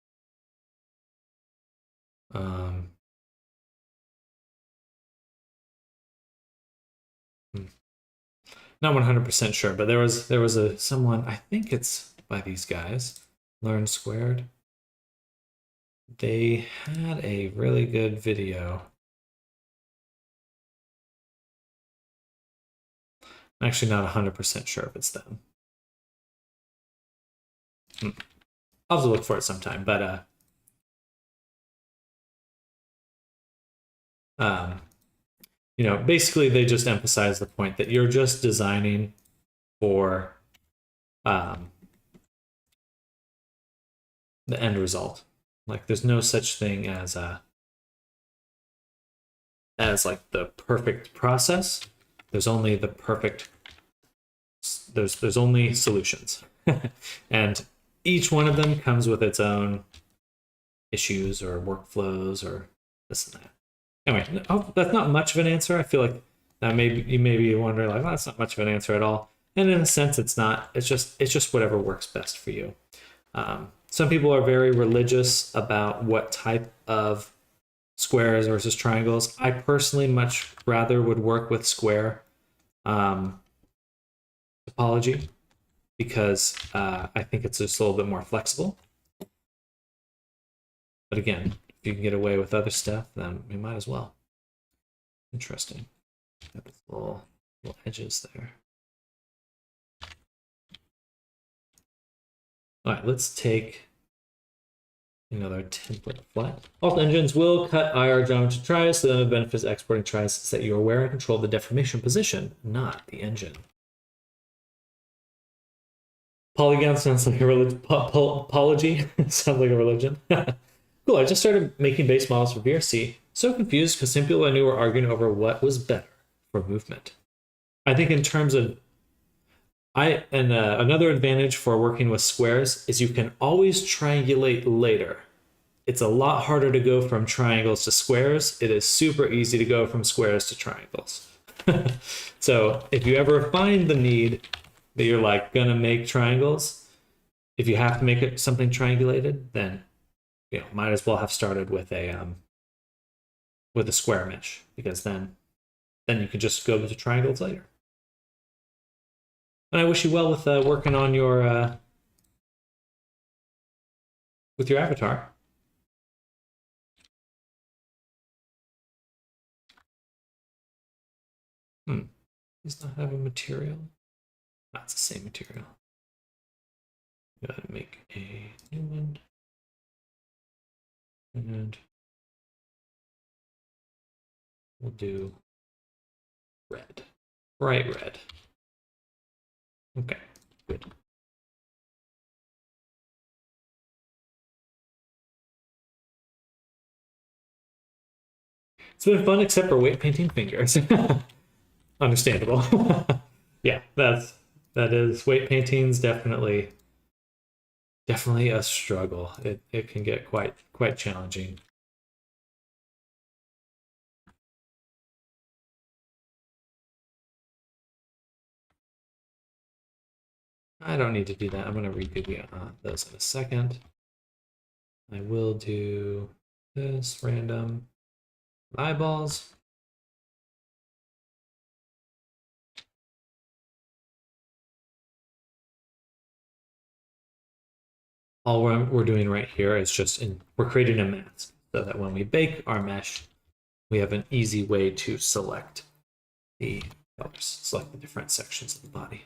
Not 100% sure, but there was someone, I think it's by these guys, Learn Squared. They had a really good video. I'm actually not 100% sure if it's them. I'll have to look for it sometime, but basically they just emphasize the point that you're just designing for the end result. Like there's no such thing as like the perfect process. There's only the perfect. There's only solutions, and each one of them comes with its own issues or workflows or this and that. Anyway, that's not much of an answer. I feel like that you may be wondering like, well, that's not much of an answer at all. And in a sense, it's not. It's just whatever works best for you. Some people are very religious about what type of squares versus triangles. I personally much rather would work with square topology because I think it's just a little bit more flexible. But again, if you can get away with other stuff, then we might as well. Interesting. Got these little edges there. All right, let's take another template flat. Alt engines will cut IR geometry tries, so then the benefit of exporting tries is that you're aware and control the deformation position, not the engine. Polygon sounds like a religion. Apology sounds like a religion. Cool, I just started making base models for VRC. So confused because some people I knew were arguing over what was better for movement. I think in terms of another advantage for working with squares is you can always triangulate later. It's a lot harder to go from triangles to squares. It is super easy to go from squares to triangles. So if you ever find the need that you're like gonna make triangles, if you have to make it something triangulated, then might as well have started with a square mesh, because then you can just go to triangles later. And I wish you well with working on your with your avatar. Does not have a material. That's the same material. Go ahead and make a new one. And we'll do red, bright red. Okay, good. It's been fun except for weight painting fingers. Understandable. Yeah, that is weight painting's definitely a struggle. It can get quite challenging. I don't need to do that. I'm going to redo those in a second. I will do this random eyeballs. All we're doing right here is we're creating a mask so that when we bake our mesh, we have an easy way to select the colors, select the different sections of the body.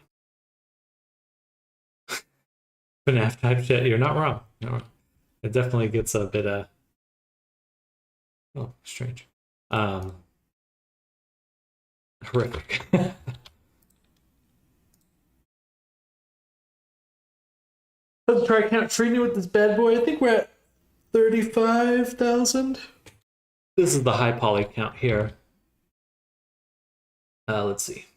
FNAF type shit, you're not wrong. It definitely gets a bit oh, strange. Horrific. Let's try count Trini with this bad boy. I think we're at 35,000. This is the high poly count here. Let's see.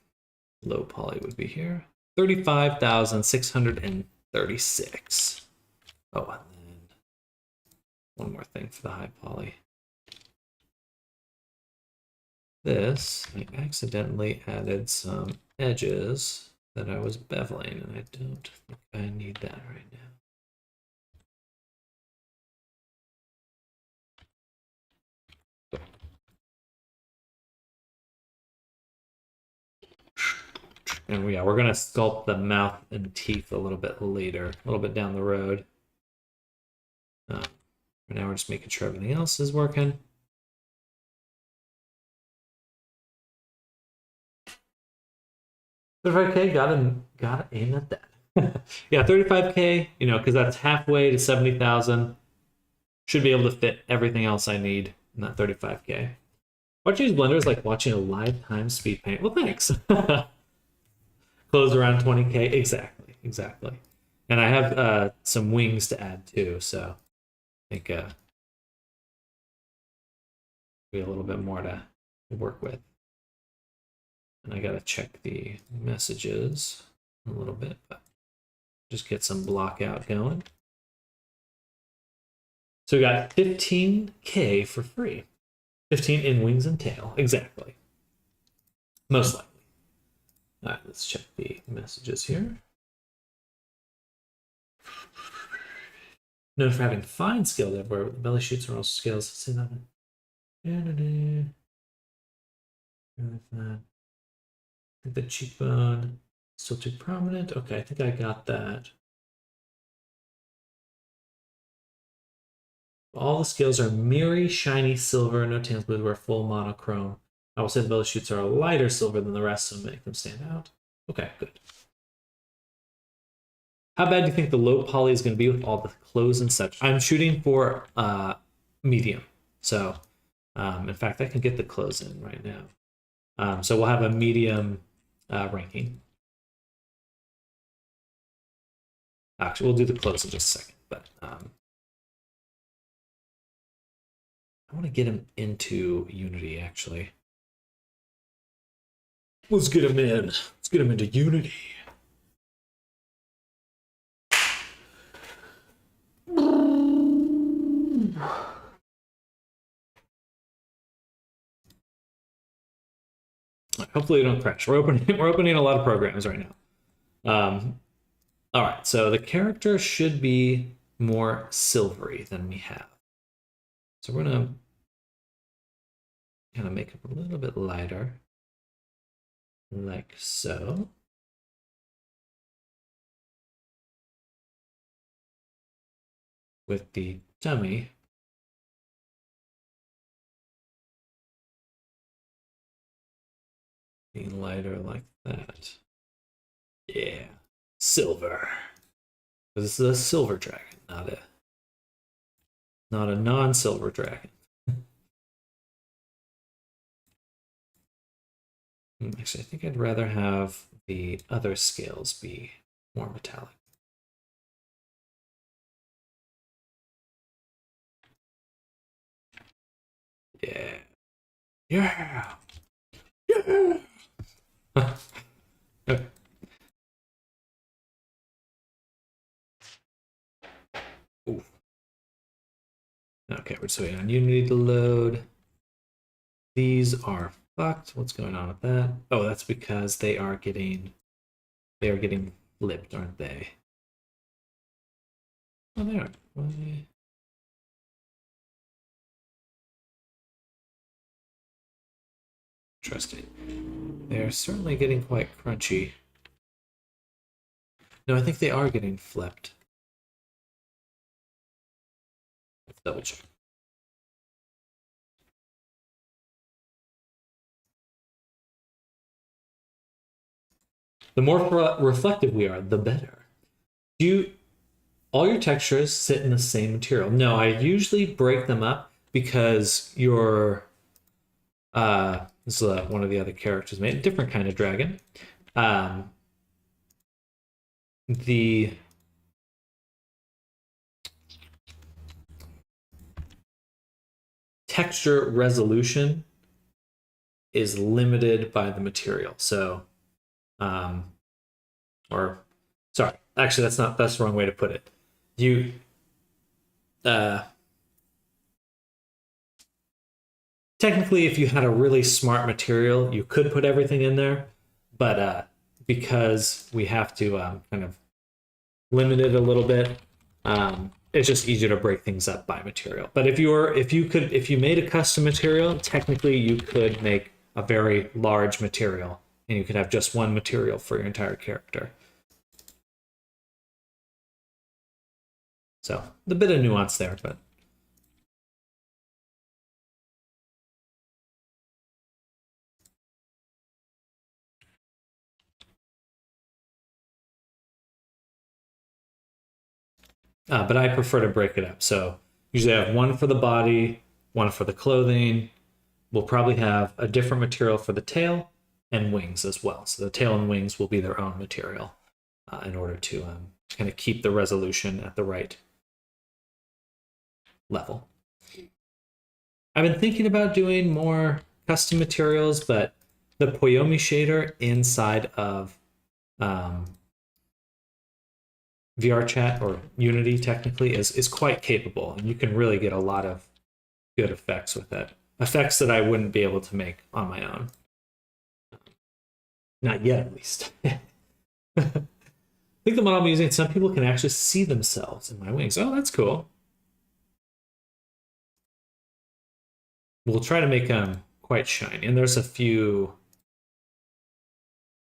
Low poly would be here. 35,636. Oh, and then one more thing for the high poly. This, I accidentally added some edges that I was beveling, and I don't think I need that right now. And yeah, we're gonna sculpt the mouth and teeth a little bit later, a little bit down the road. For now, we're just making sure everything else is working. $35K, gotta aim at that. Yeah, 35K, because that's halfway to 70,000. Should be able to fit everything else I need in that 35K. Watching Blender is like watching a live time speed paint. Well, thanks. Close around 20K. Exactly. And I have some wings to add too, so I think be a little bit more to work with. And I gotta check the messages a little bit, but just get some block out going. So we got 15K for free. 15 in wings and tail. Exactly. Most likely. All right, let's check the messages here. Known for having fine skill there, where the belly shoots are also scales. See that? I think the cheekbone still too prominent. Okay, I think I got that. All the scales are mirrory, shiny silver, no tans blue, where full monochrome. I will say the belly shoots are a lighter silver than the rest, so make them stand out. Okay, good. How bad do you think the low poly is going to be with all the clothes and such? I'm shooting for medium. So, in fact, I can get the clothes in right now. So we'll have a medium ranking. Actually, we'll do the clothes in just a second. But I want to get him into Unity, actually. Let's get him in. Let's get him into Unity. Hopefully, they don't crash. We're opening a lot of programs right now. All right, so the character should be more silvery than we have. So we're gonna kind of make it a little bit lighter, like so. With the dummy being lighter like that. Yeah, silver. This is a silver dragon, not a non-silver dragon. Actually, I think I'd rather have the other scales be more metallic. Yeah. Yeah. Yeah. Okay. Ooh. Okay, we're just waiting on Unity to load. These are fucked. What's going on with that? Oh, that's because they are getting flipped, aren't they? Oh, they are. Why? Interesting. They're certainly getting quite crunchy. No, I think they are getting flipped. Let's double check. The more reflective we are, the better. All your textures sit in the same material? No, I usually break them up because this is one of the other characters made a different kind of dragon. The texture resolution is limited by the material. So, or sorry, actually, that's the wrong way to put it. You, technically, if you had a really smart material, you could put everything in there, but because we have to kind of limit it a little bit, it's just easier to break things up by material. But if you made a custom material, technically you could make a very large material, and you could have just one material for your entire character. So a bit of nuance there, but but I prefer to break it up. So usually I have one for the body, one for the clothing. We'll probably have a different material for the tail and wings as well. So the tail and wings will be their own material in order to kind of keep the resolution at the right level. I've been thinking about doing more custom materials, but the Poyomi shader inside of VRChat or Unity technically is quite capable, and you can really get a lot of good effects with it. Effects that I wouldn't be able to make on my own. Not yet, at least. I think the model I'm using, some people can actually see themselves in my wings. Oh, that's cool. We'll try to make them quite shiny, and there's a few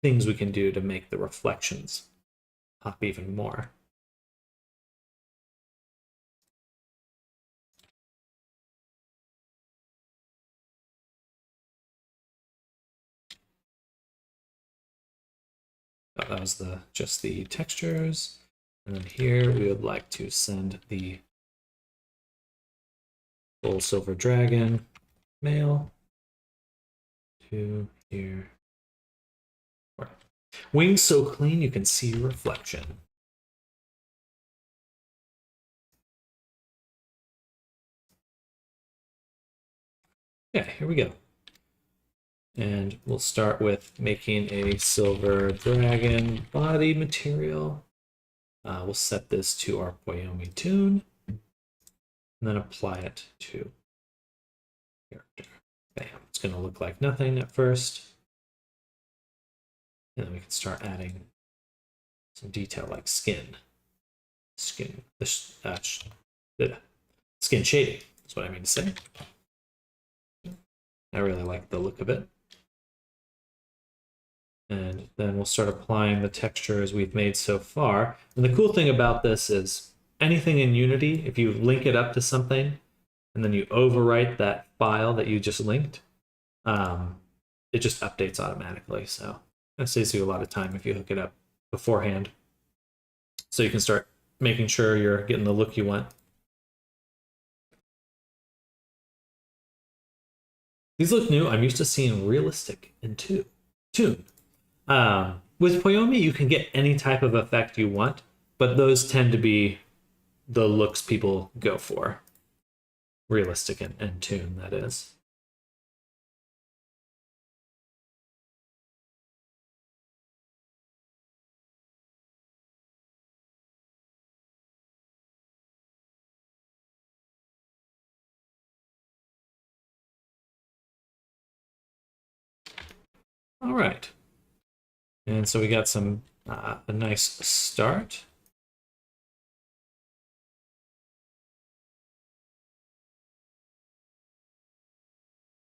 things we can do to make the reflections pop even more. Oh, that was just the textures. And then here we would like to send the full silver dragon male to here. Wings so clean you can see reflection. Yeah, here we go. And we'll start with making a silver dragon body material. We'll set this to our Poyomi toon, and then apply it to character. Bam. It's going to look like nothing at first. And then we can start adding some detail like skin. Skin shading is what I mean to say. I really like the look of it. And then we'll start applying the textures we've made so far. And the cool thing about this is anything in Unity, if you link it up to something and then you overwrite that file that you just linked, it just updates automatically. So that saves you a lot of time if you hook it up beforehand. So you can start making sure you're getting the look you want. These look new. I'm used to seeing realistic in Toon. With Poyomi, you can get any type of effect you want, but those tend to be the looks people go for. Realistic and Toon, that is. All right. And so we got some a nice start.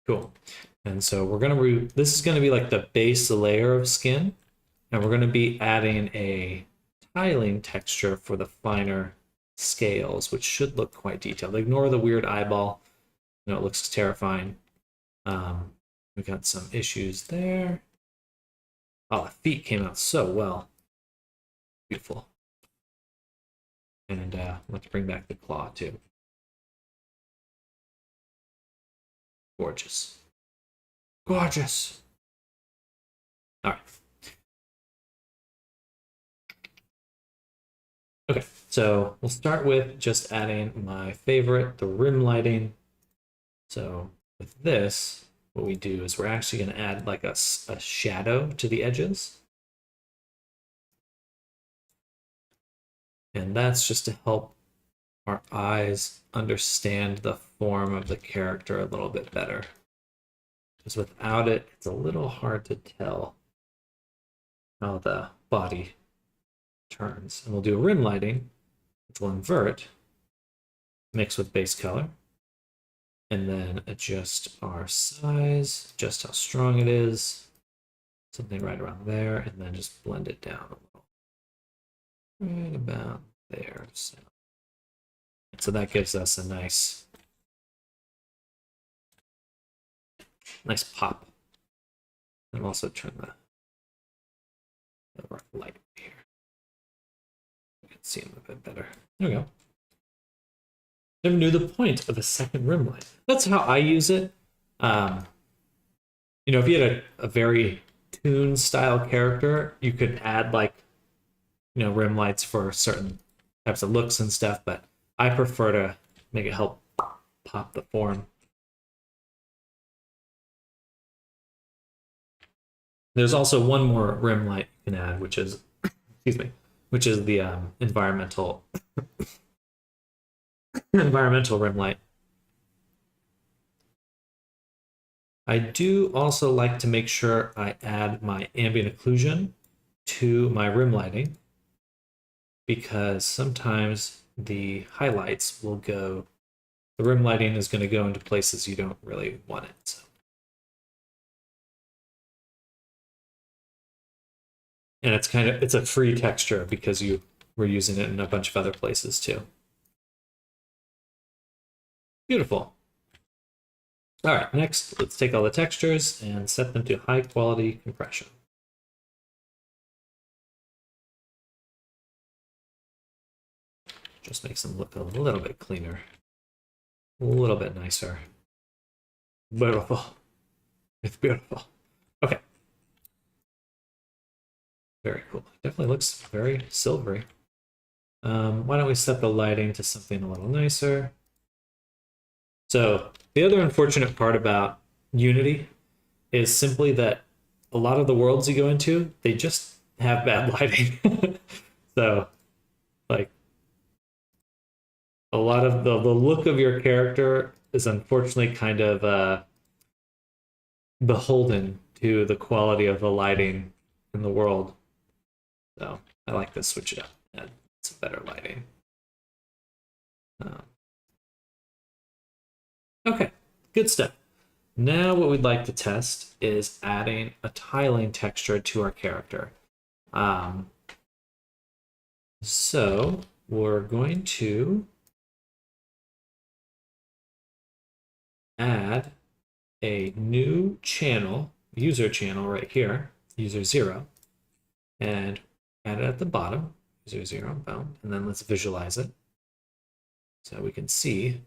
Cool. And so we're gonna this is gonna be like the base layer of skin, and we're gonna be adding a tiling texture for the finer scales, which should look quite detailed. Ignore the weird eyeball. You know, it looks terrifying. We got some issues there. Oh, the feet came out so well. Beautiful. And let's bring back the claw too. Gorgeous. Gorgeous. All right. Okay, so we'll start with just adding my favorite, the rim lighting. So with this, what we do is we're actually going to add like a shadow to the edges. And that's just to help our eyes understand the form of the character a little bit better. Because without it, it's a little hard to tell how the body turns. And we'll do a rim lighting, which will invert, mix with base color, and then adjust our size, adjust how strong it is, something right around there, and then just blend it down a little. Right about there. So that gives us a nice pop. And also turn the light here. You can see them a bit better. There we go. Never knew the point of a second rim light. That's how I use it. You know, if you had a very Toon style character, you could add like, you know, rim lights for certain types of looks and stuff, but I prefer to make it help pop the form. There's also one more rim light you can add, which is, excuse me, which is the environmental rim light. I do also like to make sure I add my ambient occlusion to my rim lighting, because sometimes the highlights will go, the rim lighting is going to go into places you don't really want it. So. And it's a free texture because we're using it in a bunch of other places too. Beautiful. All right, next, let's take all the textures and set them to high quality compression. Just makes them look a little bit cleaner, a little bit nicer. Beautiful. It's beautiful. Okay. Very cool. Definitely looks very silvery. Why don't we set the lighting to something a little nicer? So the other unfortunate part about Unity is simply that a lot of the worlds you go into, they just have bad lighting. So like a lot of the look of your character is unfortunately kind of beholden to the quality of the lighting in the world. So I like to switch it up, add some better lighting. Okay, good stuff. Now what we'd like to test is adding a tiling texture to our character. So we're going to add a new channel, user channel right here, user 0, and add it at the bottom, user 0, boom, and then let's visualize it. So we can see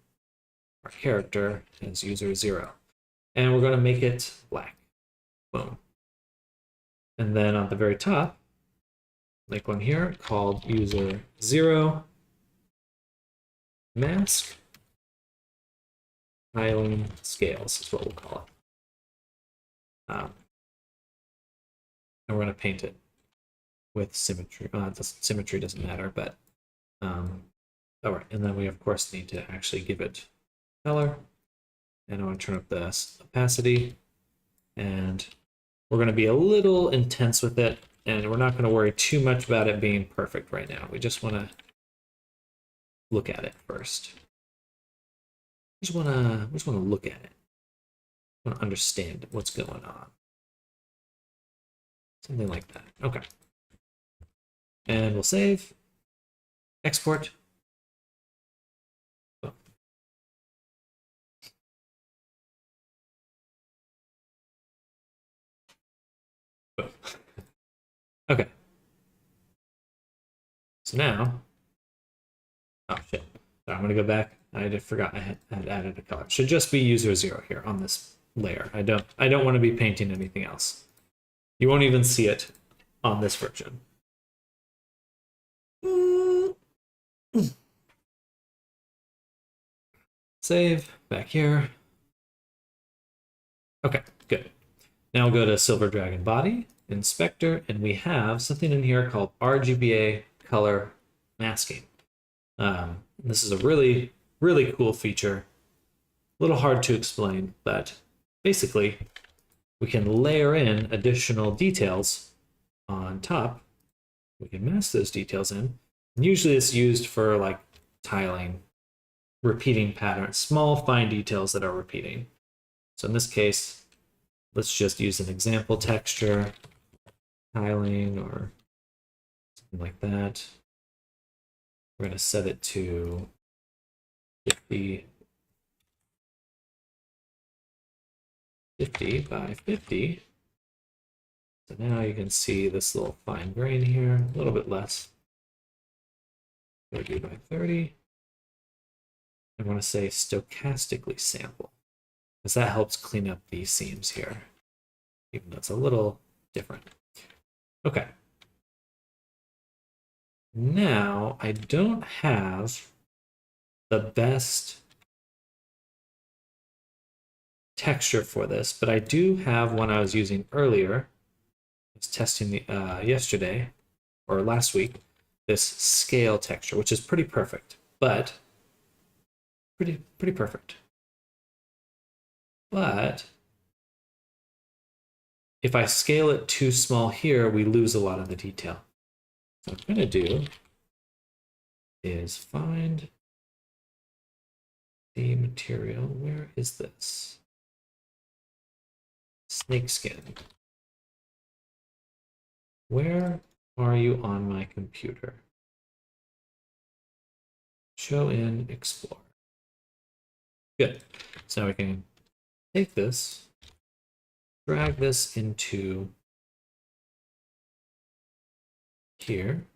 our character as user 0. And we're going to make it black. Boom. And then on the very top, make one here called user 0 mask tiling scales is what we'll call it. And we're going to paint it with symmetry. Symmetry doesn't matter, but all right. And then we of course need to actually give it color. And I want to turn up the opacity, and we're going to be a little intense with it, and we're not going to worry too much about it being perfect right now. We just want to look at it first. We just want to look at it. Want to understand what's going on. Something like that. Okay. And we'll save. Export. Oh. Oh. Okay. So now, oh shit. So I'm gonna go back. I forgot I had added a color. Should just be user 0 here on this layer. I don't want to be painting anything else. You won't even see it on this version. Save, back here. Okay, good. Now we'll go to Silver Dragon Body, Inspector, and we have something in here called RGBA color masking. This is a really, really cool feature. A little hard to explain, but basically we can layer in additional details on top. We can mask those details in. And usually it's used for like tiling, repeating patterns, small fine details that are repeating. So in this case, let's just use an example texture, tiling or something like that. We're going to set it to 50 by 50. So now you can see this little fine grain here, a little bit less. 30 by 30. I want to say stochastically sample, because that helps clean up these seams here, even though it's a little different. Okay. Now, I don't have the best texture for this, but I do have one I was using earlier. I was testing the yesterday or last week, this scale texture, which is pretty perfect, but pretty perfect. But if I scale it too small here, we lose a lot of the detail. So what I'm going to do is find the material. Where is this? Snakeskin. Where are you on my computer? Show in Explorer. Good. So now we can take this, drag this into here.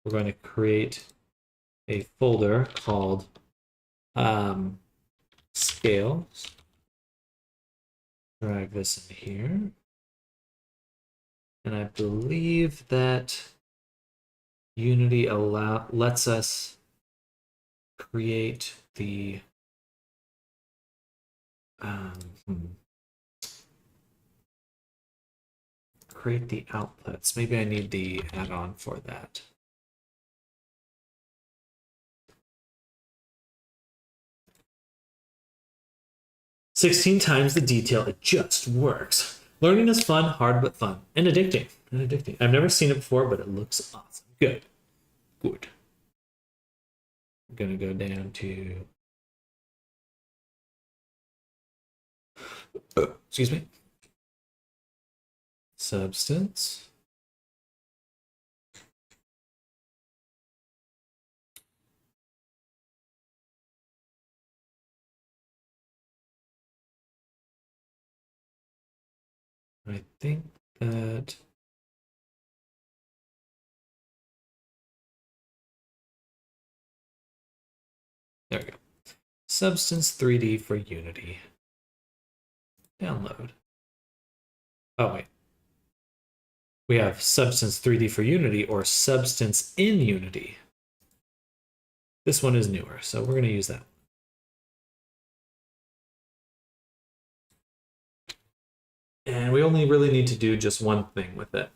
We're going to create a folder called scales. Drag this in here. And I believe that Unity lets us create the create the outputs. Maybe I need the add-on for that. "16 times the detail, it just works. Learning is fun, hard but fun, and addicting. I've never seen it before, but it looks awesome. Good. Good. I'm gonna go down to excuse me. Substance. I think that there we go. Substance 3D for Unity. Download. Oh, wait. We have Substance 3D for Unity or Substance in Unity. This one is newer, so we're going to use that. And we only really need to do just one thing with it.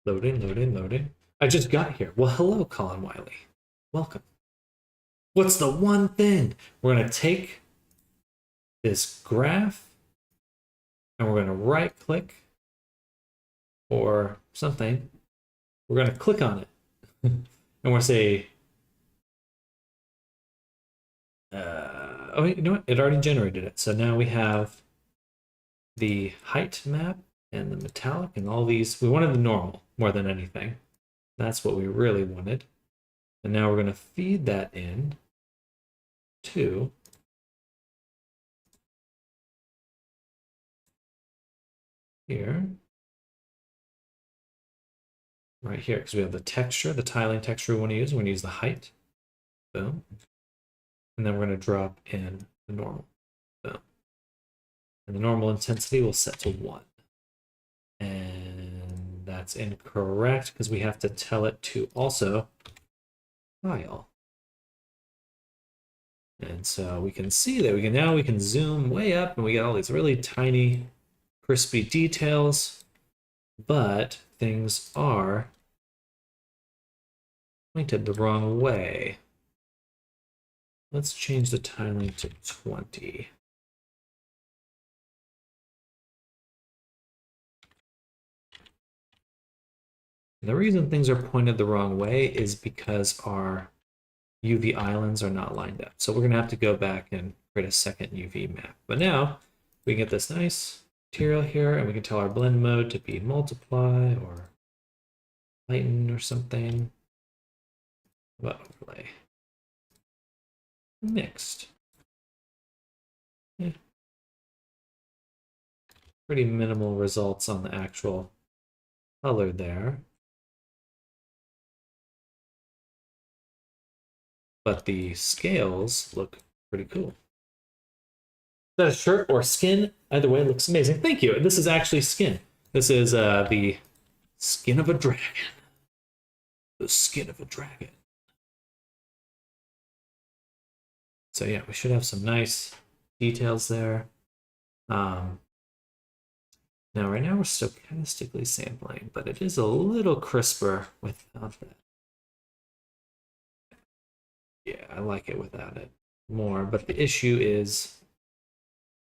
Loading, loading, loading. I just got here. Well, hello, Colin Wiley. Welcome. What's the one thing? We're going to take this graph and we're going to right click or something. We're going to click on it. And we're going to say, oh, you know what? It already generated it. So now we have the height map and the metallic and all these. We wanted the normal more than anything. That's what we really wanted. And now we're going to feed that in to here. Right here, because we have the texture, the tiling texture we want to use. We're going to use the height. Boom. And then we're going to drop in the normal. Boom. And the normal intensity will set to 1. And that's incorrect because we have to tell it to also tile. And so we can see that we can zoom way up and we get all these really tiny, crispy details, but things are pointed the wrong way. Let's change the tiling to 20. And the reason things are pointed the wrong way is because our UV islands are not lined up. So we're going to have to go back and create a second UV map. But now we get this nice material here, and we can tell our blend mode to be multiply or lighten or something. What overlay? Mixed. Yeah. Pretty minimal results on the actual color there. But the scales look pretty cool. Is that a shirt or skin? Either way, it looks amazing. Thank you. This is actually skin. This is the skin of a dragon. The skin of a dragon. So yeah, we should have some nice details there. Now, right now we're stochastically sampling, but it is a little crisper without that. Yeah, I like it without it more, but the issue is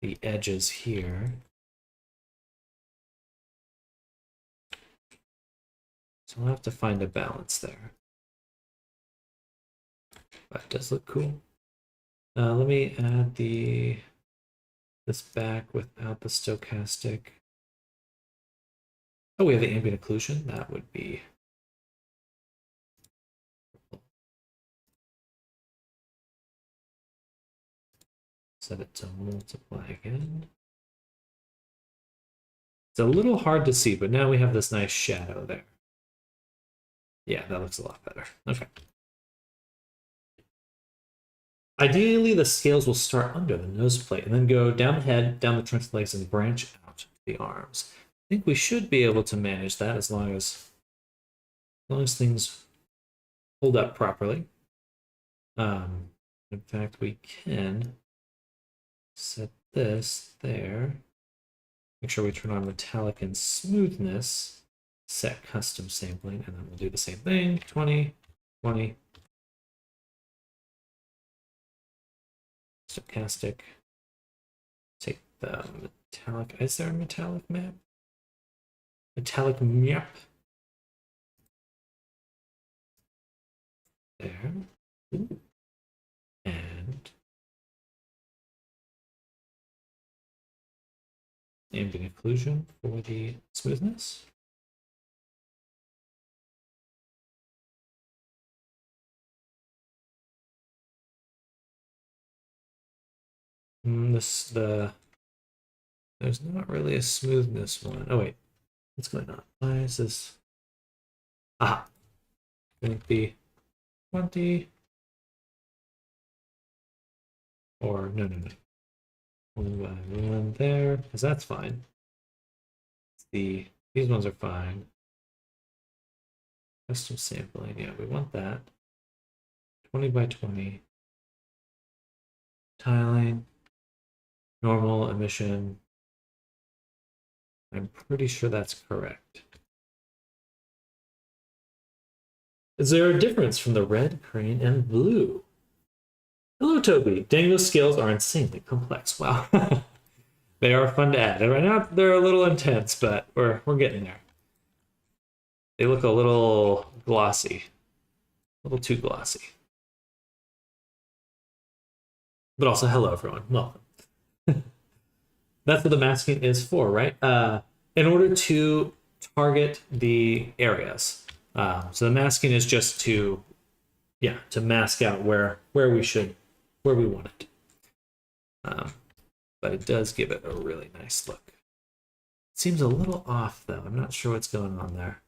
the edges here. So we'll have to find a balance there. But it does look cool. Let me add this back without the stochastic. Oh, we have the ambient occlusion. That would be set it to multiply again. It's a little hard to see, but now we have this nice shadow there. Yeah, that looks a lot better. Okay. Ideally, the scales will start under the nose plate and then go down the head, down the trunk of the legs, and branch out the arms. I think we should be able to manage that as long as things hold up properly. In fact, we can set this there. Make sure we turn on metallic and smoothness, set custom sampling, and then we'll do the same thing, 20, 20. Stochastic. Take the metallic. Is there a metallic map? Metallic map. There. Ooh. And ambient occlusion for the smoothness. There's not really a smoothness one. Oh wait, what's going on? Why is this? Ah, going to be 20 or no. 1 there, because that's fine. These ones are fine. Custom sampling, yeah, we want that. 20 by 20. Tiling. Normal emission. I'm pretty sure that's correct. Is there a difference from the red, green, and blue? Hello, Toby. Dang, those scales are insanely complex. Wow. They are fun to add. And right now, they're a little intense, but we're getting there. They look a little glossy. A little too glossy. But also, hello, everyone. Welcome. That's what the masking is for, right? In order to target the areas. So the masking is just to, yeah, to mask out where we want it. But it does give it a really nice look. It seems a little off, though. I'm not sure what's going on there.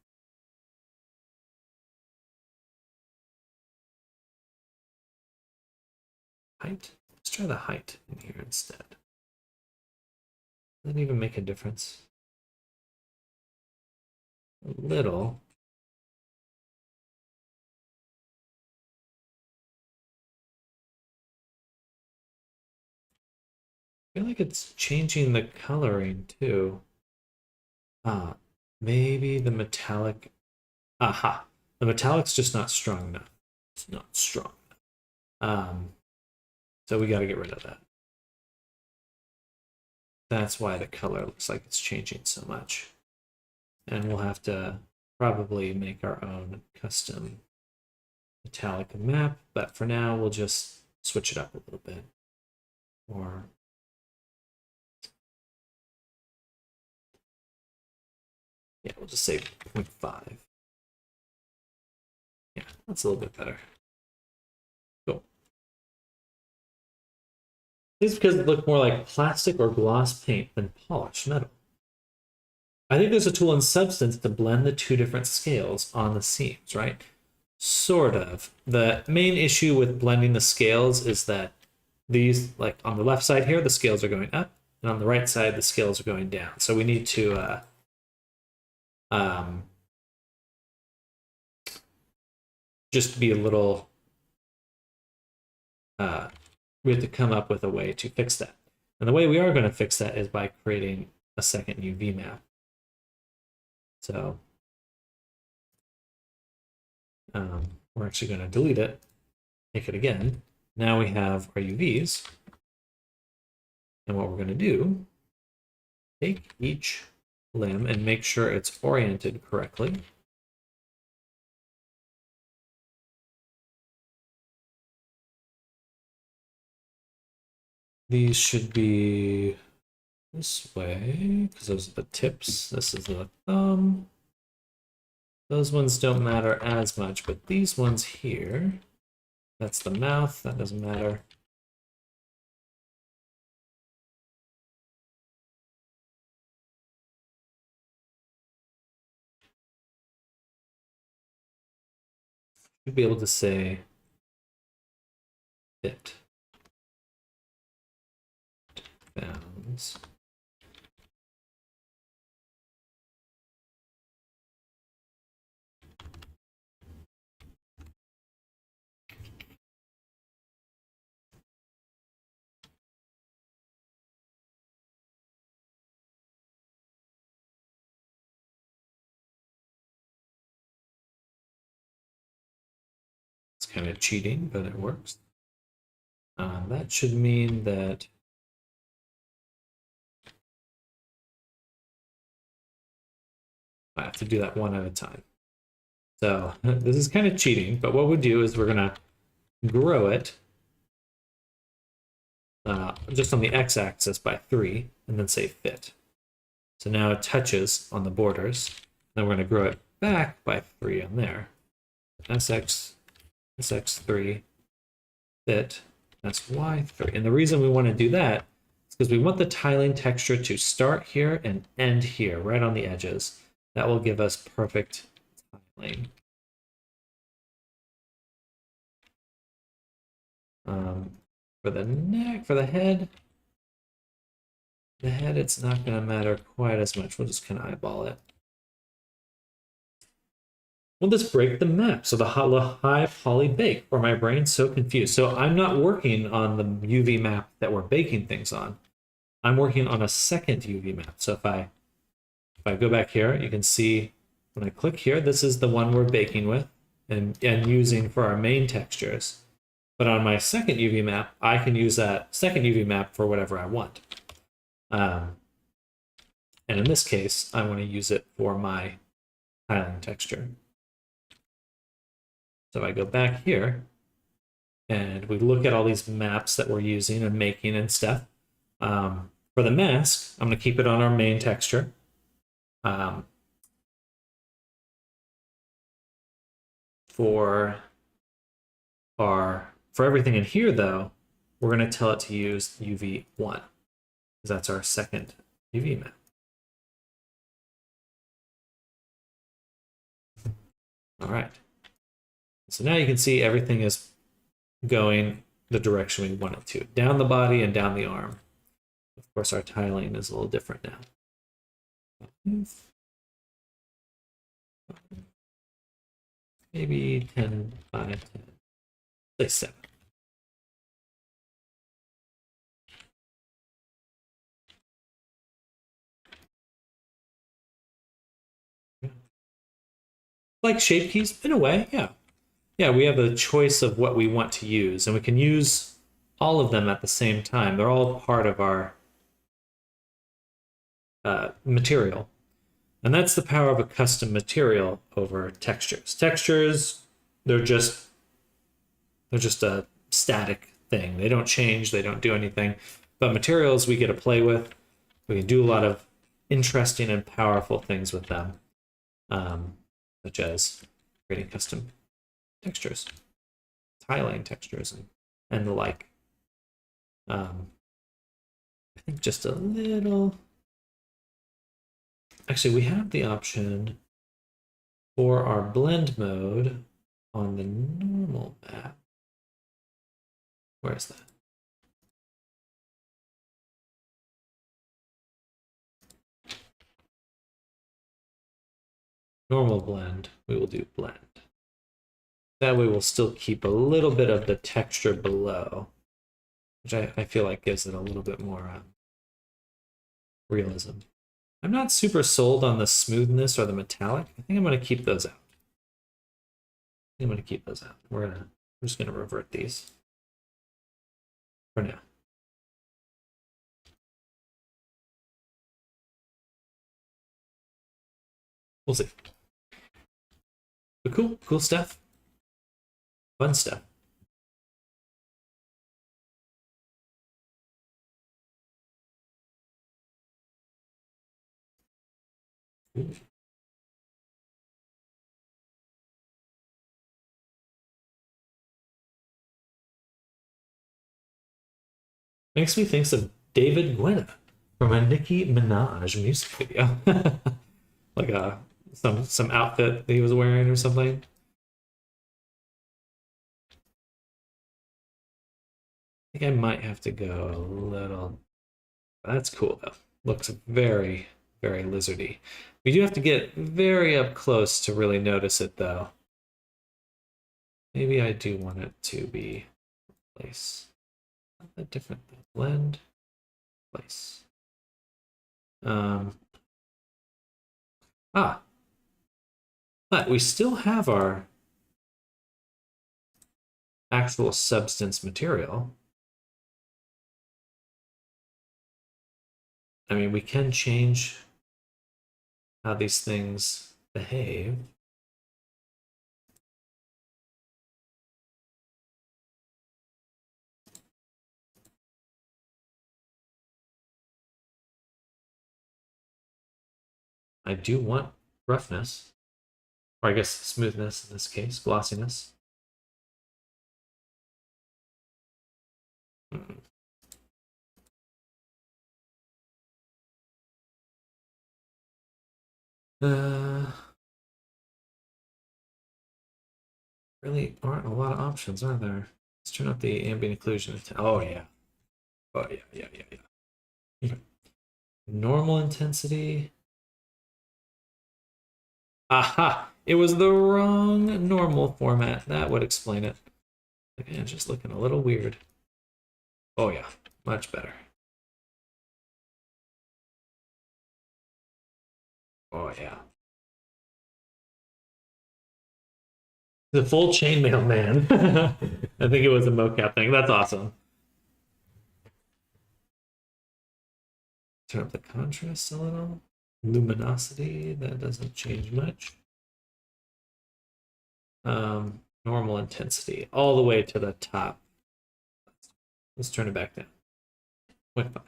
Height? Let's try the height in here instead. Doesn't even make a difference. A little. I feel like it's changing the coloring too. Maybe the metallic. Aha. The metallic's just not strong enough. It's not strong enough. So we got to get rid of that. That's why the color looks like it's changing so much. And we'll have to probably make our own custom metallic map, but for now we'll just switch it up a little bit. Or yeah, we'll just say 0.5. Yeah, that's a little bit better. Cool. This is because it looked more like plastic or gloss paint than polished metal. I think there's a tool in Substance to blend the two different scales on the seams, right? Sort of. The main issue with blending the scales is that these, like on the left side here, the scales are going up, and on the right side, the scales are going down. So we need to just be a little, we have to come up with a way to fix that. And the way we are going to fix that is by creating a second UV map. So we're actually going to delete it, make it again. Now we have our UVs. And what we're going to do, take each limb and make sure it's oriented correctly. These should be this way, because those are the tips. This is the thumb. Those ones don't matter as much, but these ones here, that's the mouth, that doesn't matter. Should be able to say fit. Bounds. It's kind of cheating, but it works. That should mean that I have to do that one at a time. So this is kind of cheating, but what we'll do is we're going to grow it just on the x-axis by 3, and then say fit. So now it touches on the borders. Then we're going to grow it back by 3 on there. SX3, fit, SY3. And the reason we want to do that is because we want the tiling texture to start here and end here, right on the edges. That will give us perfect tiling. For the neck, for the head, it's not going to matter quite as much. We'll just kind of eyeball it. We'll just break the map. So the high poly bake, or my brain's so confused. So I'm not working on the UV map that we're baking things on. I'm working on a second UV map. So if I go back here, you can see when I click here, this is the one we're baking with. and using for our main textures. But on my second UV map, I can use that second UV map for whatever I want. And in this case, I want to use it for my tiling texture. So if I go back here, and we look at all these maps that we're using and making and stuff. For the mask, I'm going to keep it on our main texture. For everything in here, though, we're going to tell it to use UV1, because that's our second UV map. All right. So now you can see everything is going the direction we want it to, down the body and down the arm. Of course, our tiling is a little different now. Maybe 10, 5, 10, say 7. Like shape keys, in a way, yeah. Yeah, we have a choice of what we want to use, and we can use all of them at the same time. They're all part of our material. And that's the power of a custom material over textures. Textures, they're just a static thing. They don't change, they don't do anything. But materials we get to play with. We can do a lot of interesting and powerful things with them, such as creating custom textures, tiling textures, and the like. I think just a little. Actually, we have the option for our blend mode on the normal map. Where is that? Normal blend, we will do blend. That way we'll still keep a little bit of the texture below, which I feel like gives it a little bit more realism. I'm not super sold on the smoothness or the metallic. I think I'm going to keep those out. We're just going to revert these for now. We'll see. But cool stuff. Fun stuff. Ooh. Makes me think of David Guetta from a Nicki Minaj music video. Like some outfit that he was wearing or something. I think I might have to go a little. That's cool though. Looks very, very lizardy. We do have to get very up close to really notice it though. Maybe I do want it to be place. Not that different. Blend, place. But we still have our actual substance material. I mean, we can change how these things behave. I do want roughness, or I guess smoothness in this case, glossiness. Really aren't a lot of options, are there? Let's turn up the ambient occlusion. Oh yeah. Oh yeah. Okay. Normal intensity. Aha! It was the wrong normal format. That would explain it. Again, just looking a little weird. Oh yeah, much better. Oh yeah. The full chainmail man. I think it was a mocap thing. That's awesome. Turn up the contrast a little. Luminosity, that doesn't change much. Normal intensity, all the way to the top. Let's turn it back down. 0.5.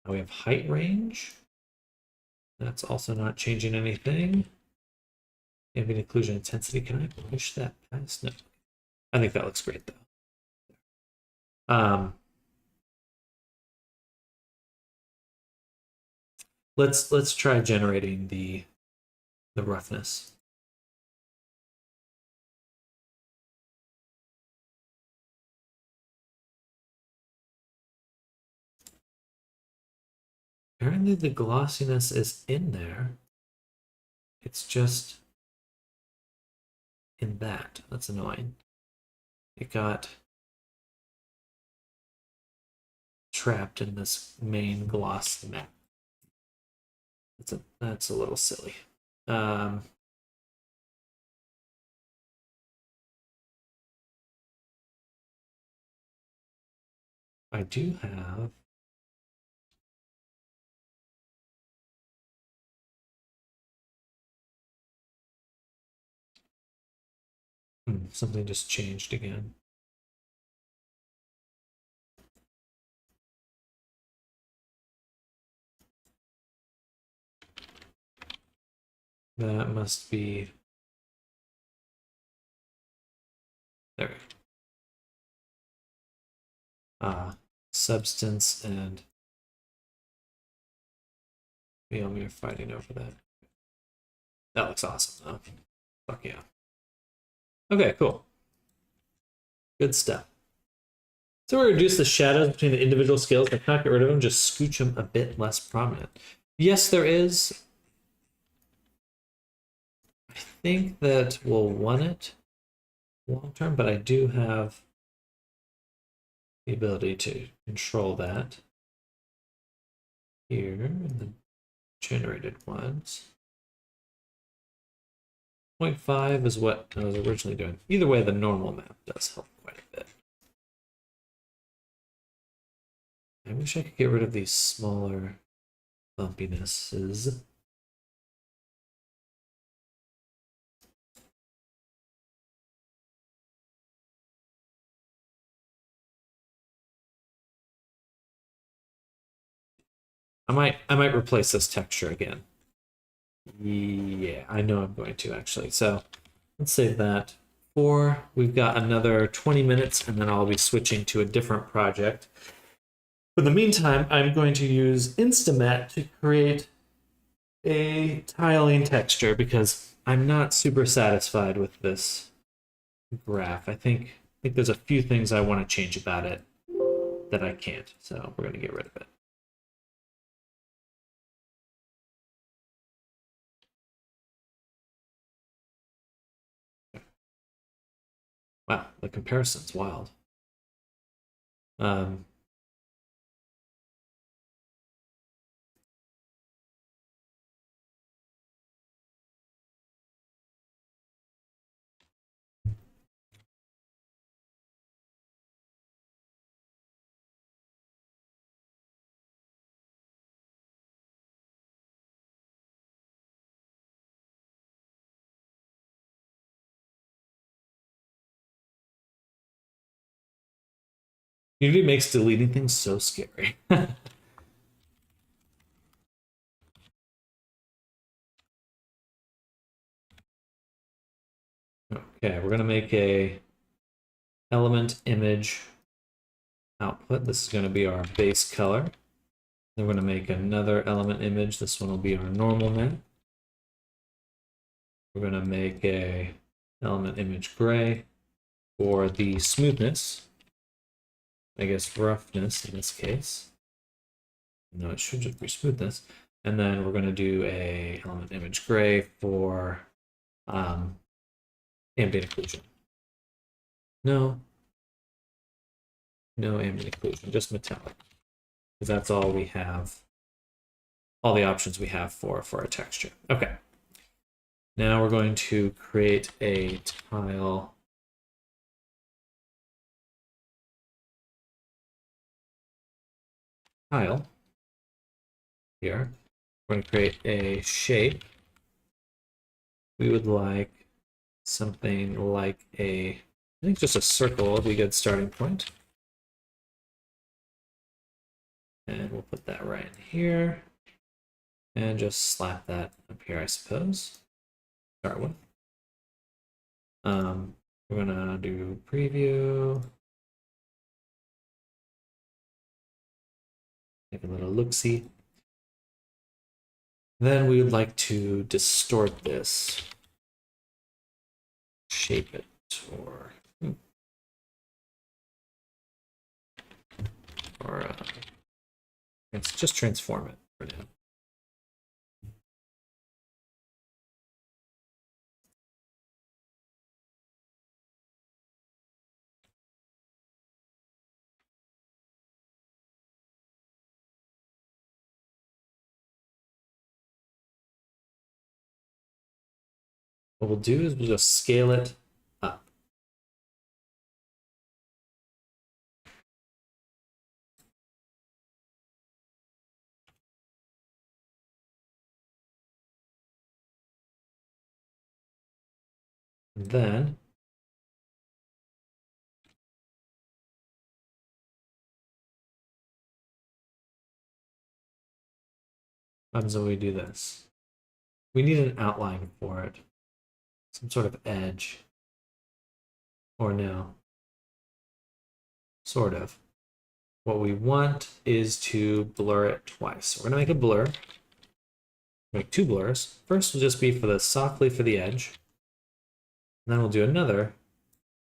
Now we have height range. That's also not changing anything. Ambient occlusion intensity. Can I push that past? No. I think that looks great though. Let's try generating the roughness. Apparently the glossiness is in there. It's just in that. That's annoying. It got trapped in this main gloss map. That's a little silly. I do have something just changed again. That must be there. Substance and Meomi are fighting over that. That looks awesome though. Fuck yeah. Okay, cool. Good stuff. So we reduce the shadows between the individual scales, but not get rid of them, just scooch them a bit less prominent. Yes, there is. I think that we'll want it long term, but I do have the ability to control that here in the generated ones. 0.5 is what I was originally doing. Either way, the normal map does help quite a bit. I wish I could get rid of these smaller bumpinesses. I might replace this texture again. Yeah, I know I'm going to actually. So let's save that. We've got another 20 minutes and then I'll be switching to a different project. In the meantime, I'm going to use Instamat to create a tiling texture because I'm not super satisfied with this graph. I think there's a few things I want to change about it that I can't. So we're going to get rid of it. Wow, the comparison's wild. Unity makes deleting things so scary. Okay, we're gonna make a element image output. This is gonna be our base color. Then we're gonna make another element image. This one will be our normal map. We're gonna make a element image gray for the smoothness. I guess roughness in this case. No, it should just be smoothness. And then we're going to do a element image gray for ambient occlusion. No ambient occlusion, just metallic. Because that's all we have, all the options we have for our texture. Okay. Now we're going to create a tile here. We're going to create a shape. We would like something like I think just a circle would be a good starting point. And we'll put that right in here. And just slap that up here, I suppose. Start with. We're gonna do preview. Take a little look-see. Then we would like to distort this. Shape it, or let's just transform it for now. What we'll do is we'll just scale it up. And then what happens when we do this? We need an outline for it. Some sort of edge. Or no. Sort of. What we want is to blur it twice. So we're gonna make a blur. Make two blurs. First will just be for the softly for the edge. And then we'll do another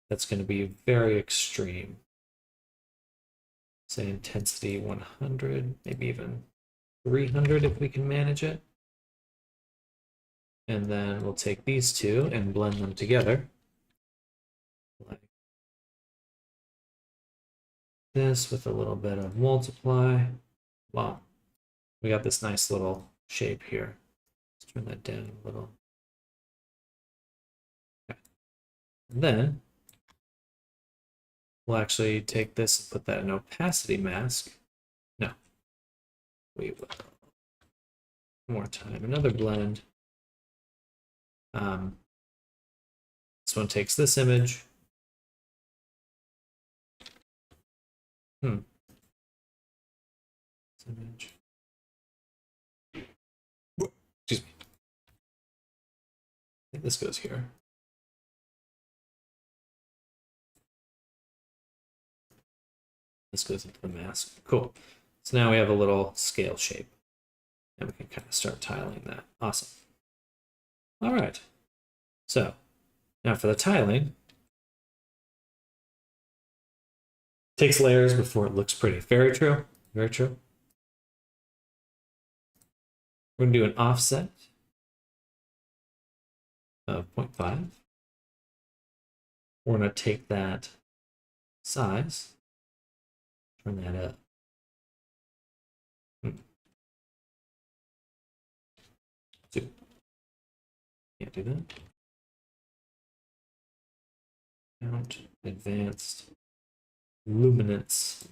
that's going to be very extreme. Say intensity 100, maybe even 300 if we can manage it. And then we'll take these two and blend them together. Like this with a little bit of multiply. Wow. We got this nice little shape here. Let's turn that down a little. Okay. And then we'll actually take this and put that in opacity mask. No. We will. One more time. Another blend. This one takes this image. This image. Excuse me. I think this goes here. This goes into the mask. Cool. So now we have a little scale shape. And we can kind of start tiling that. Awesome. All right. So now for the tiling. Takes layers before it looks pretty. Very true. Very true. We're going to do an offset of 0.5. We're going to take that size, turn that up. Can't do that. Count, advanced, luminance.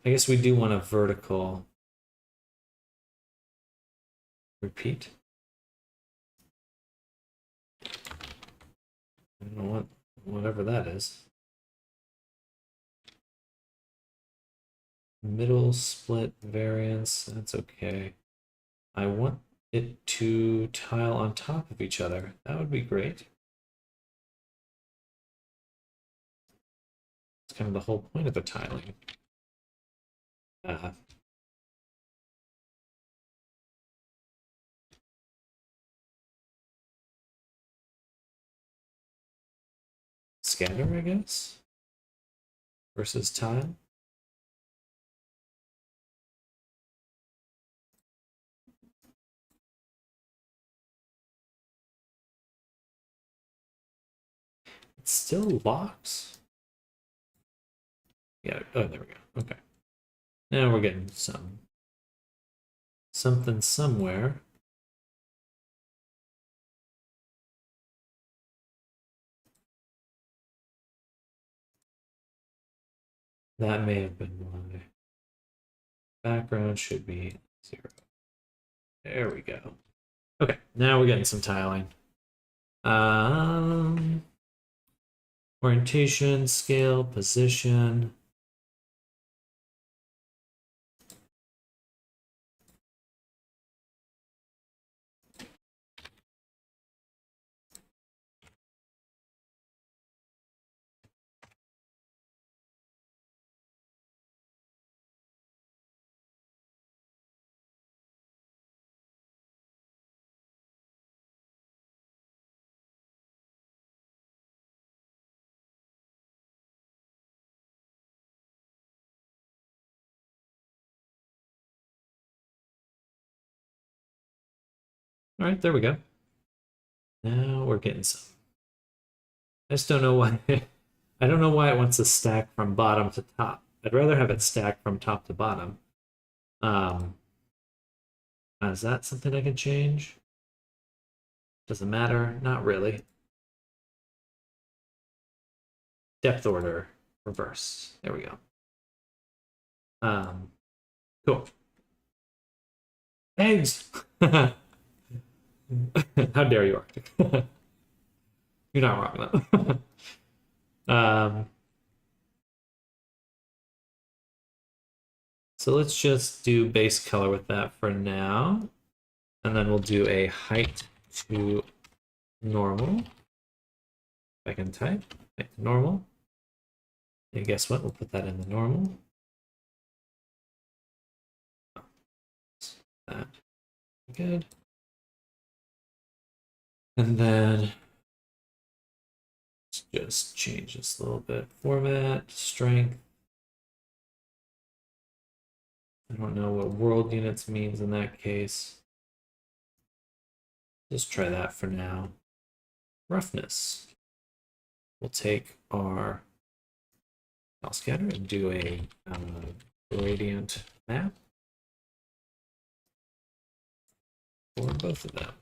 I guess we do want a vertical repeat. I don't know whatever that is. Middle split variance, that's okay. I want it to tile on top of each other. That would be great. It's kind of the whole point of the tiling. Scatter, I guess, versus tile. It still locks? Yeah, oh, there we go. Okay. Now we're getting something somewhere. That may have been why. Background should be 0. There we go. Okay, now we're getting some tiling. Orientation, scale, position. All right, there we go. Now we're getting some. I just don't know why. I don't know why it wants to stack from bottom to top. I'd rather have it stack from top to bottom. Is that something I can change? Doesn't matter. Not really. Depth order reverse. There we go. Cool. Eggs. How dare you, Arctic? You're not wrong though. So let's just do base color with that for now. And then we'll do a height to normal. If I can type, height to normal. And guess what? We'll put that in the normal. That. Good. And then let's just change this a little bit. Format, strength. I don't know what world units means in that case. Just try that for now. Roughness. We'll take our tile scatter and do a gradient map for both of them.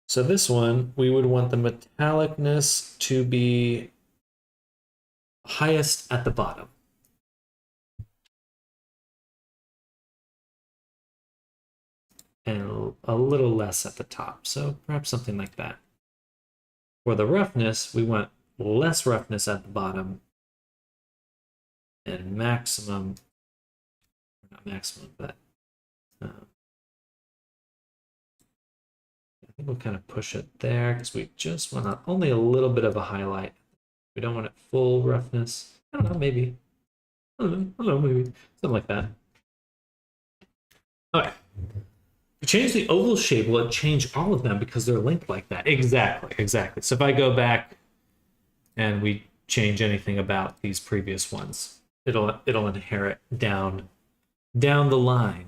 So this one, we would want the metallicness to be highest at the bottom. And a little less at the top. So perhaps something like that. For the roughness, we want less roughness at the bottom and maximum, not maximum, but I think we'll kind of push it there because we just want only a little bit of a highlight. We don't want it full roughness. I don't know, maybe. I don't know, maybe. Something like that. Okay. If we change the oval shape, will it change all of them because they're linked like that? Exactly, exactly. So if I go back and we change anything about these previous ones, it'll inherit down the line.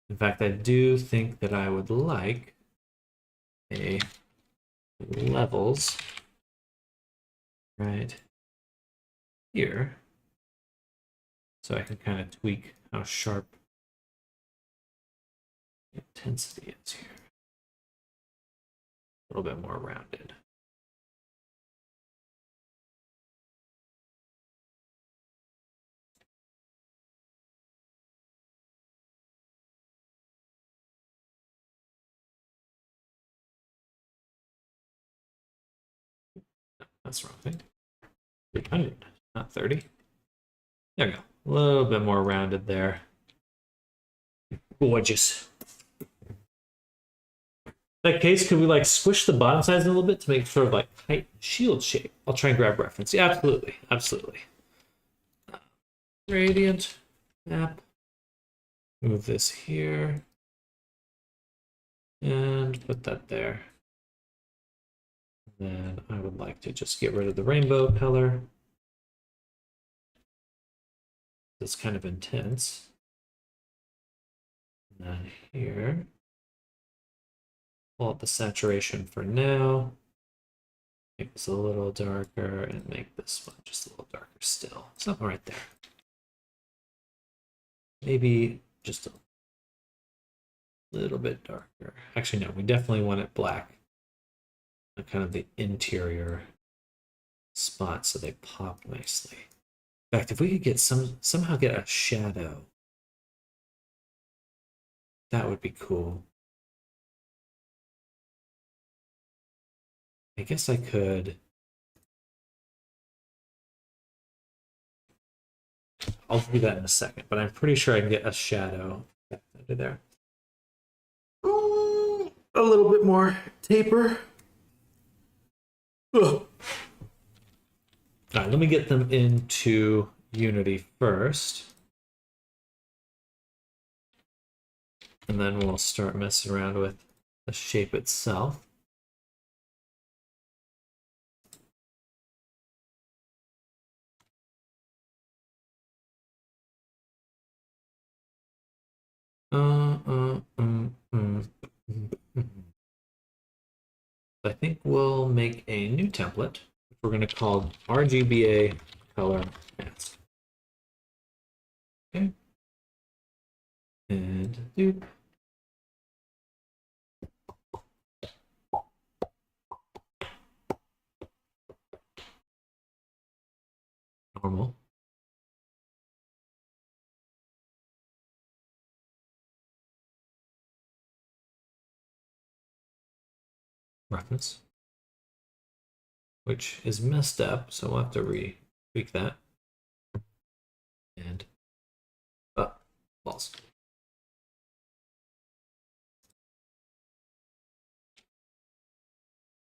In fact, I do think that I would like a levels right here, so I can kind of tweak how sharp the intensity is here. A little bit more rounded. That's the wrong thing. 300, not 30. There we go. A little bit more rounded there. Gorgeous. In that case, could we like squish the bottom sides a little bit to make sort of like tight shield shape? I'll try and grab reference. Yeah, absolutely. Absolutely. Gradient map. Move this here. And put that there. Then I would like to just get rid of the rainbow color. It's kind of intense. And then here, pull up the saturation for now. Make this a little darker and make this one just a little darker still. Something right there. Maybe just a little bit darker. Actually, no, we definitely want it black. Kind of the interior spots so they pop nicely. In fact, if we could get somehow get a shadow, that would be cool. I guess I could. I'll do that in a second, but I'm pretty sure I can get a shadow under there. A little bit more taper. Ugh. All right, let me get them into Unity first. And then we'll start messing around with the shape itself. I think we'll make a new template, which we're going to call RGBA color mask. Okay. And do. Normal. Roughness. Which is messed up, so we'll have to retweak that. And balls.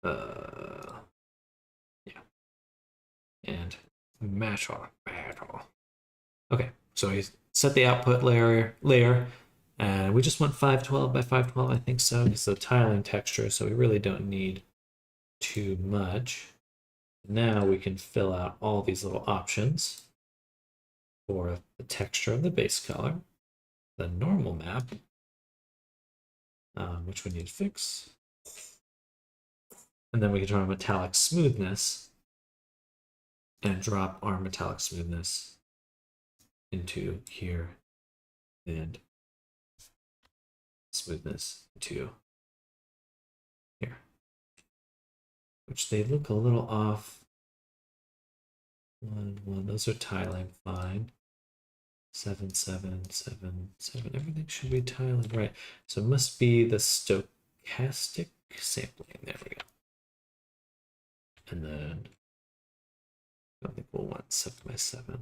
Yeah. And match all. Okay, so we set the output layer, and we just want 512 by 512, I think so. It's the tiling texture, so we really don't need too much. Now we can fill out all these little options for the texture of the base color, the normal map, which we need to fix. And then we can turn on metallic smoothness and drop our metallic smoothness into here and smoothness into here, which they look a little off. 1, 1, those are tiling fine. 7, 7, 7, 7, everything should be tiling right. So it must be the stochastic sampling. There we go. And then I don't think we'll want 7 by 7.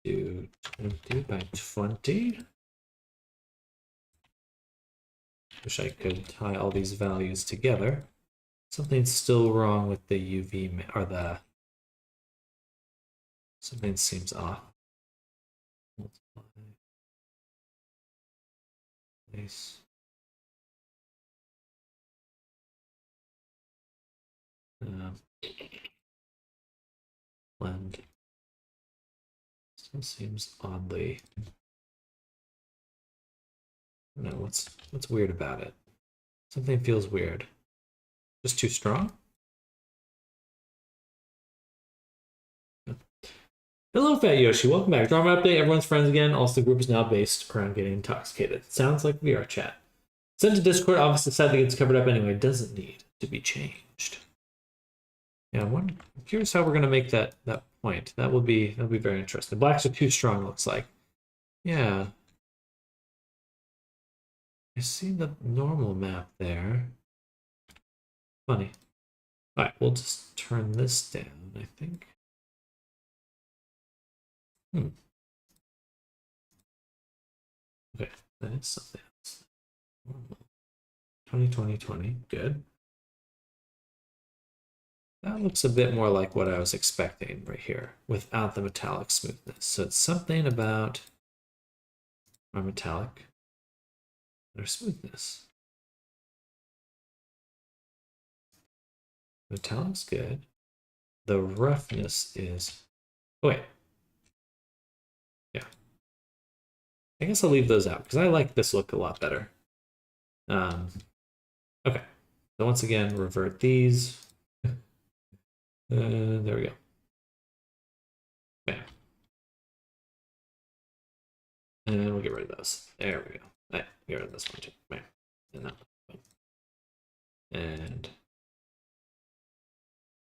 Do 20 by 20. Wish I could tie all these values together. Something's still wrong with the UV or the. Something seems off. Multiply. Nice. Blend. Still seems oddly. No, what's weird about it? Something feels weird. Just too strong? Hello, Fat Yoshi. Welcome back. Drama update. Everyone's friends again. Also, the group is now based around getting intoxicated. Sounds like VR chat. Sent to Discord. Obviously, sadly, it's covered up anyway. Doesn't need to be changed. Yeah, I'm curious how we're gonna make that point. That'll be very interesting. Blacks are too strong. Looks like. Yeah. I see the normal map there. Funny. All right, we'll just turn this down, I think. Okay, that is something else. 20, good. That looks a bit more like what I was expecting right here without the metallic smoothness. So it's something about our metallic and our smoothness. Metallic's good. The roughness is, oh wait. Yeah. I guess I'll leave those out because I like this look a lot better. Okay, so once again, revert these. There we go. Bam. And we'll get rid of those. There we go. Right, get rid of this one too. Bam. And that one. And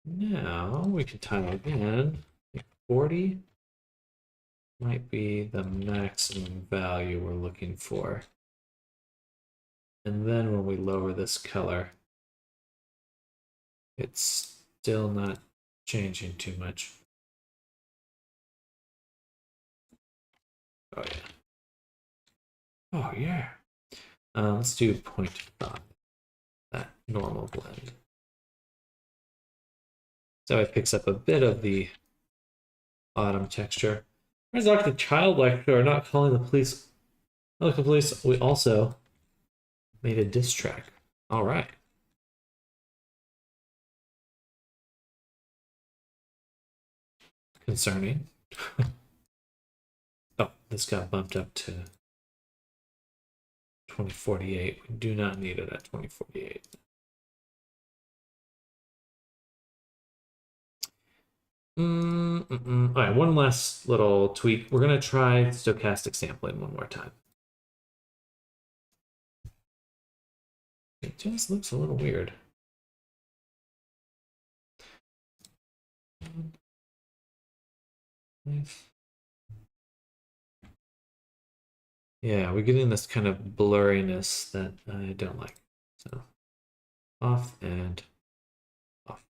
now we can tile again. 40 might be the maximum value we're looking for. And then when we lower this color, it's still not changing too much. Oh yeah. Oh yeah. Let's do 0.5. That normal blend. So it picks up a bit of the autumn texture. Where's Dr. Child Lecturer not calling the police? Oh, the police. We also made a diss track. All right. Concerning. Oh, this got bumped up to 2048. We do not need it at 2048. All right, one last little tweak. We're going to try stochastic sampling one more time. It just looks a little weird. Yeah, we're getting this kind of blurriness that I don't like. So off and off.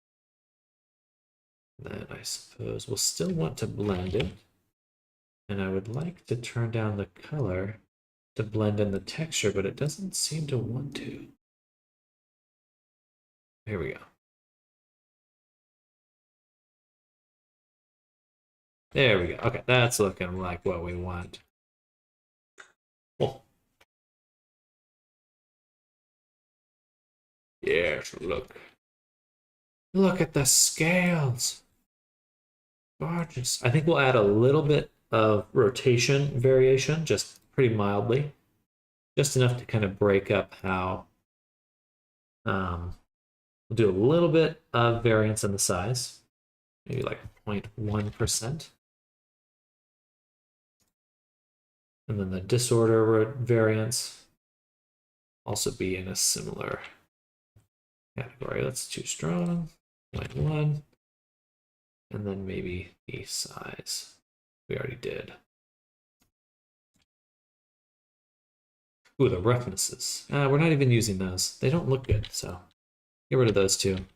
Then I suppose we'll still want to blend it. And I would like to turn down the color to blend in the texture, but it doesn't seem to want to. Here we go. There we go. Okay, that's looking like what we want. Oh. Yes, look. Look at the scales. Gorgeous. I think we'll add a little bit of rotation variation, just pretty mildly. Just enough to kind of break up how we'll do a little bit of variance in the size, maybe like 0.1%. And then the disorder variance also be in a similar category. That's too strong, 0.1. And then maybe the size we already did. Ooh, the roughnesses. We're not even using those. They don't look good, so get rid of those two.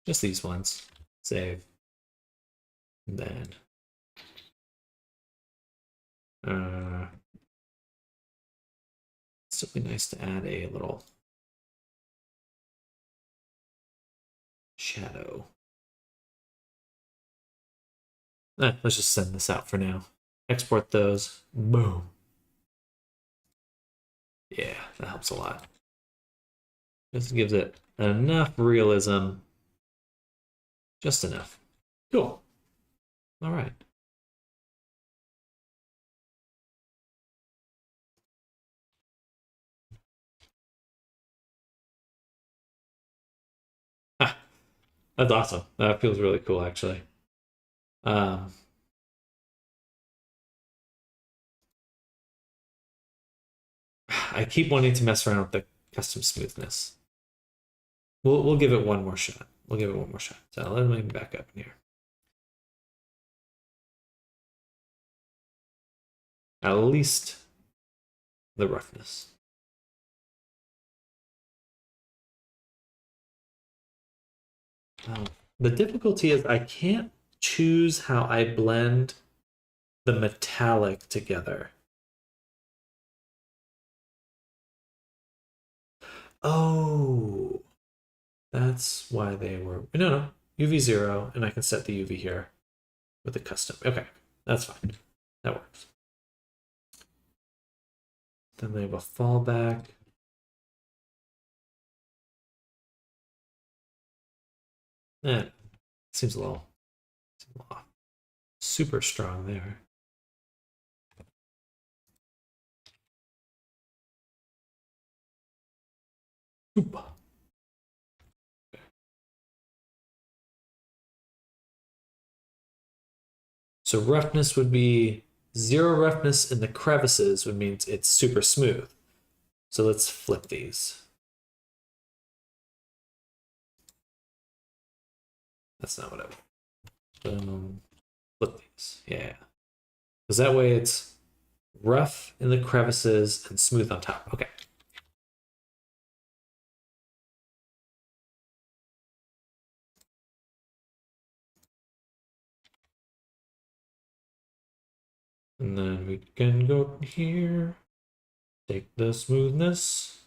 Just these ones. Save. And then it's still be nice to add a little shadow. Let's just send this out for now. Export those. Boom. Yeah, that helps a lot. This gives it enough realism. Just enough. Cool. All right. Ah, that's awesome. That feels really cool, actually. I keep wanting to mess around with the custom smoothness. We'll give it one more shot. We'll give it one more shot. So let me back up in here. At least the roughness. The difficulty is I can't choose how I blend the metallic together. Oh, that's why they were. No, UV 0, and I can set the UV here with a custom. Okay, that's fine. That works. Then they have a fallback. Seems a little off. Super strong there. Oop. So roughness would be 0 roughness in the crevices, which means it's super smooth. So let's flip these. That's not what I want. Flip these. Yeah. Because that way it's rough in the crevices and smooth on top. Okay. And then we can go here, take the smoothness.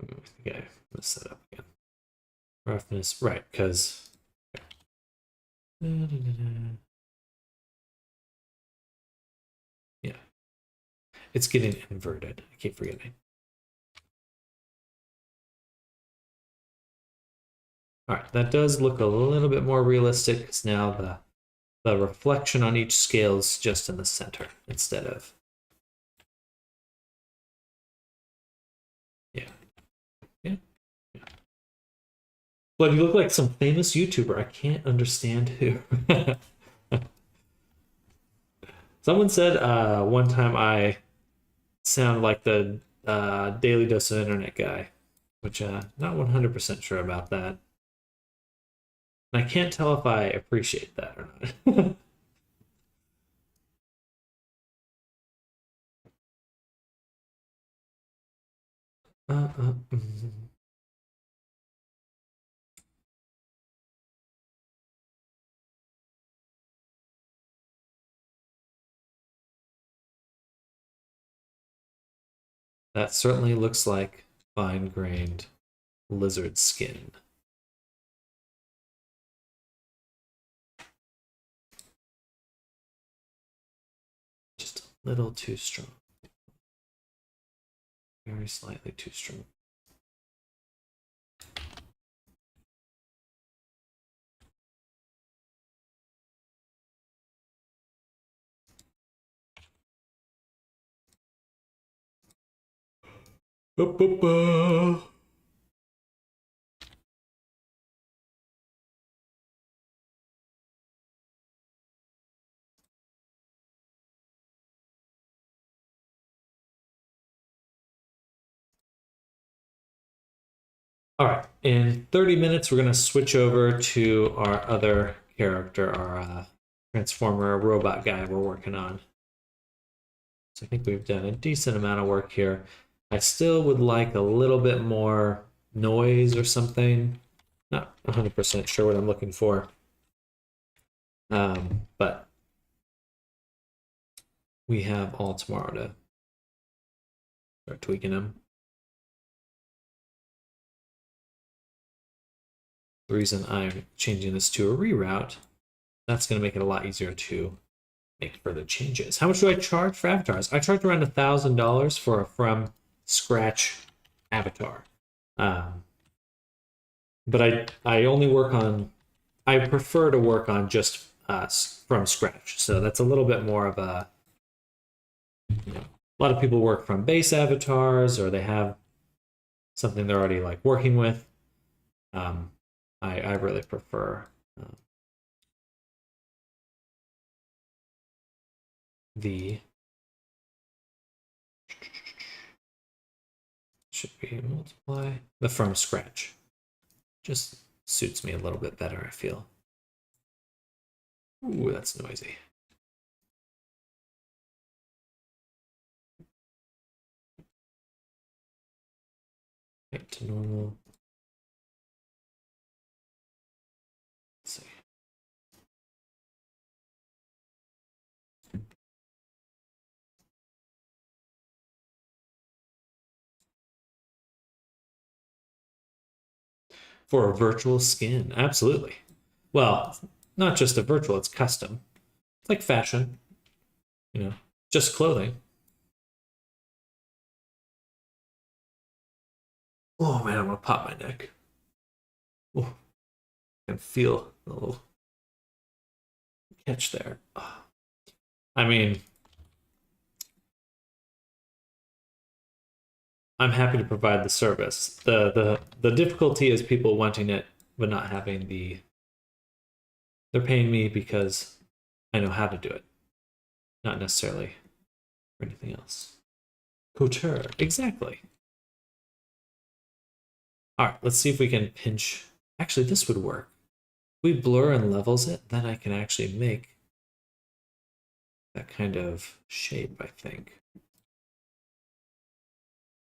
I think I messed that up again. Roughness, right, because yeah, it's getting inverted. I keep forgetting. All right, that does look a little bit more realistic because now the reflection on each scale is just in the center instead of, yeah. Yeah. Yeah. But you look like some famous YouTuber. I can't understand who. Someone said one time I sound like the Daily Dose of Internet guy, which not 100% sure about that. And I can't tell if I appreciate that or not. Mm. That certainly looks like fine-grained lizard skin. Just a little too strong. Very slightly too strong. All right, in 30 minutes, we're going to switch over to our other character, our Transformer robot guy we're working on. So I think we've done a decent amount of work here. I still would like a little bit more noise or something. Not 100% sure what I'm looking for. But we have all tomorrow to start tweaking them. The reason I'm changing this to a reroute, that's going to make it a lot easier to make further changes. How much do I charge for avatars? I charge around $1,000 for a from scratch avatar. But I only work on, I prefer to work on just from scratch. So that's a little bit more of a, a lot of people work from base avatars or they have something they're already like working with. I really prefer the should be multiply the from scratch. Just suits me a little bit better, I feel. Ooh, that's noisy. Back to normal. Let's see. For a virtual skin, absolutely. Well, not just a virtual, it's custom. It's like fashion, just clothing. Oh man, I'm gonna pop my neck. Oh, I can feel a little catch there. Oh. I mean, I'm happy to provide the service. The difficulty is people wanting it but not having the. They're paying me because I know how to do it, not necessarily for anything else. Couture, exactly. All right, let's see if we can pinch. Actually, this would work. If we blur and levels it, then I can actually make that kind of shape, I think.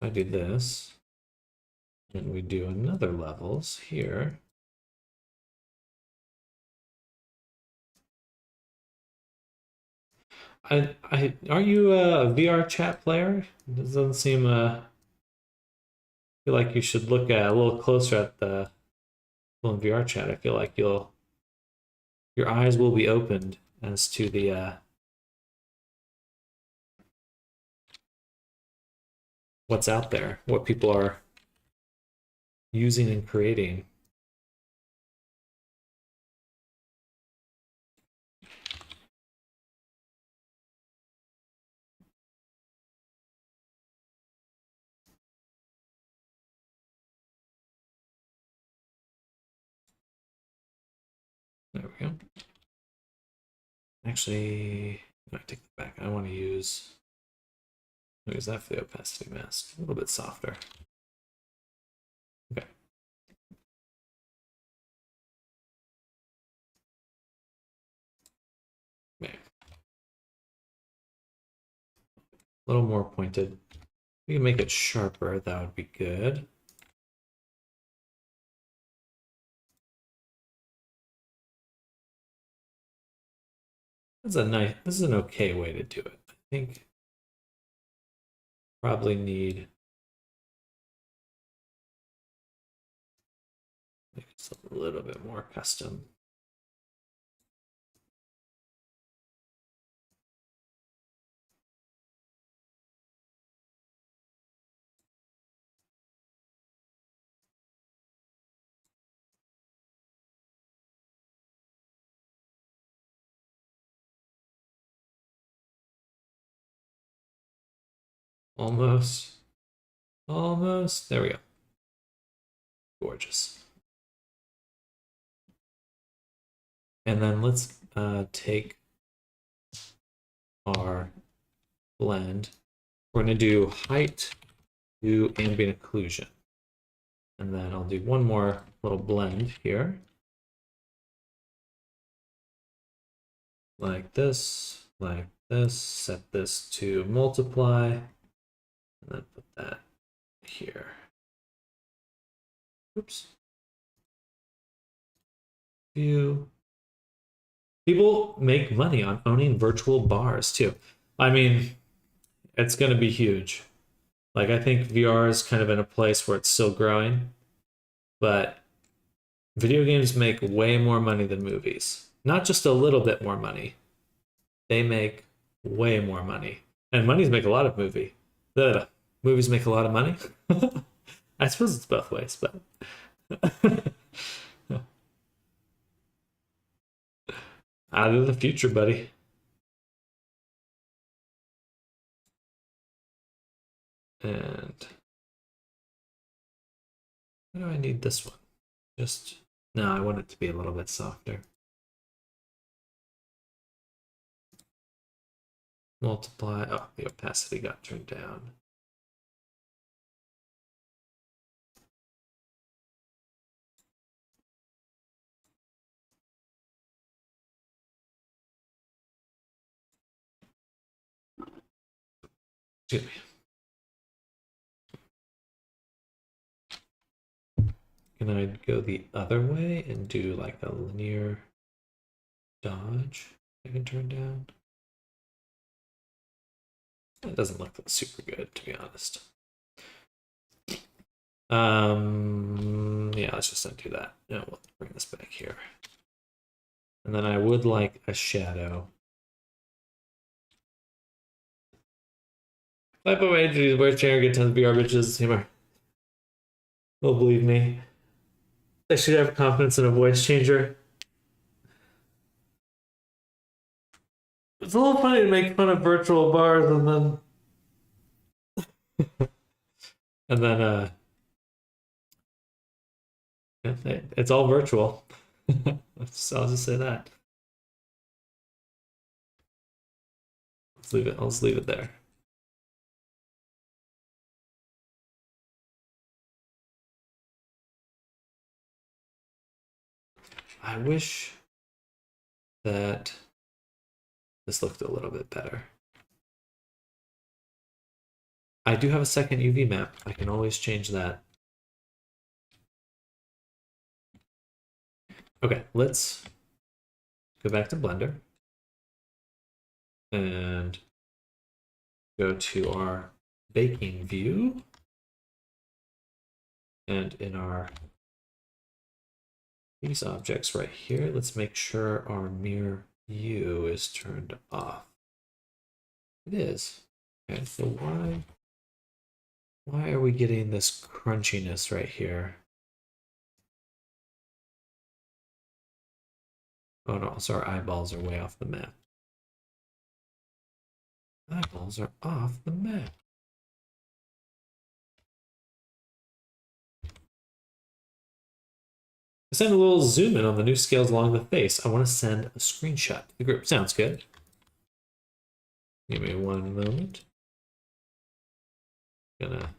I do this, and we do another levels here. Are you a VR chat player? It doesn't seem, feel like you should look at a little closer at the little VR chat. I feel like your eyes will be opened as to the, what's out there, what people are using and creating. There we go. Actually, I take that back. I want to use that for the opacity mask. A little bit softer. Okay. Okay. A little more pointed. We can make it sharper. That would be good. This is an okay way to do it. I think probably need just a little bit more custom. Almost. Almost. There we go. Gorgeous. And then let's take our blend. We're going to do height, do ambient occlusion. And then I'll do one more little blend here. Like this, set this to multiply, and then put that here. Oops. View. People make money on owning virtual bars too. I mean, it's going to be huge. Like, I think VR is kind of in a place where it's still growing, but video games make way more money than movies. Not just a little bit more money. They make way more money. And movies make a lot of movie. The movies make a lot of money. I suppose it's both ways, but out of the future, buddy. And why do I need this one? Just no, I want it to be a little bit softer. Multiply. Oh, the opacity got turned down. Excuse me. Can I go the other way and do like a linear dodge? I can turn down. It doesn't look super good, to be honest. Yeah, let's just undo that. No, we'll bring this back here. And then I would like a shadow. Lipo Age, where's sharing good tons of VR bitches? Humor. They'll believe me. I should have confidence in a voice changer. It's a little funny to make fun of virtual bars and then it's all virtual. I'll just say that. Let's leave it. I'll just leave it there. I wish that this looked a little bit better. I do have a second UV map. I can always change that. Okay, let's go back to Blender and go to our baking view. And in these objects right here, let's make sure our mirror U is turned off. It is. Okay, so why are we getting this crunchiness right here? Oh no, so our eyeballs are way off the map. Eyeballs are off the map. I send a little zoom in on the new scales along the face. I want to send a screenshot to the group. Sounds good. Give me one moment. Gonna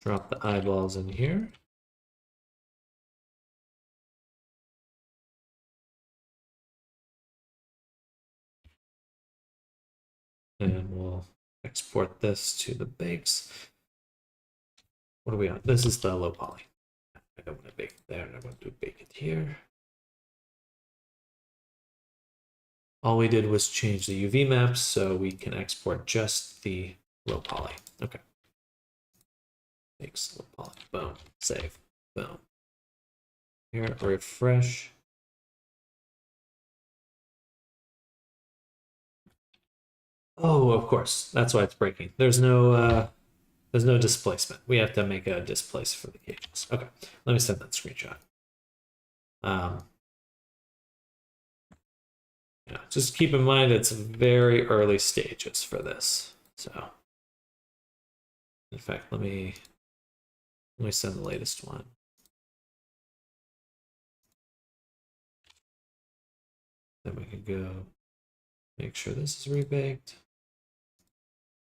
drop the eyeballs in here. And we'll export this to the bakes. What are we on? This is the low poly. I don't want to bake it there, and I want to bake it here. All we did was change the UV maps so we can export just the low poly. Okay. Bakes low poly. Boom. Save. Boom. Here, refresh. Oh, of course. That's why it's breaking. There's no displacement. We have to make a displace for the cages. Okay, let me send that screenshot. Yeah, just keep in mind it's very early stages for this. So, in fact, let me send the latest one. Then we can go make sure this is rebaked.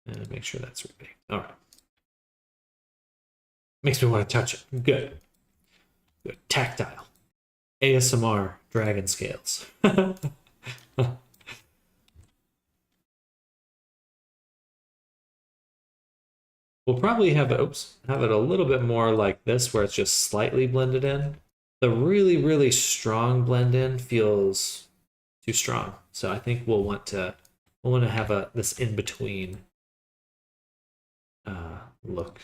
And make sure that's rebaked. All right. Makes me want to touch it. Good. Good. Tactile. ASMR dragon scales. We'll probably have it, have it a little bit more like this, where it's just slightly blended in. The really, really strong blend in feels too strong. So I think we'll want to have this in between look.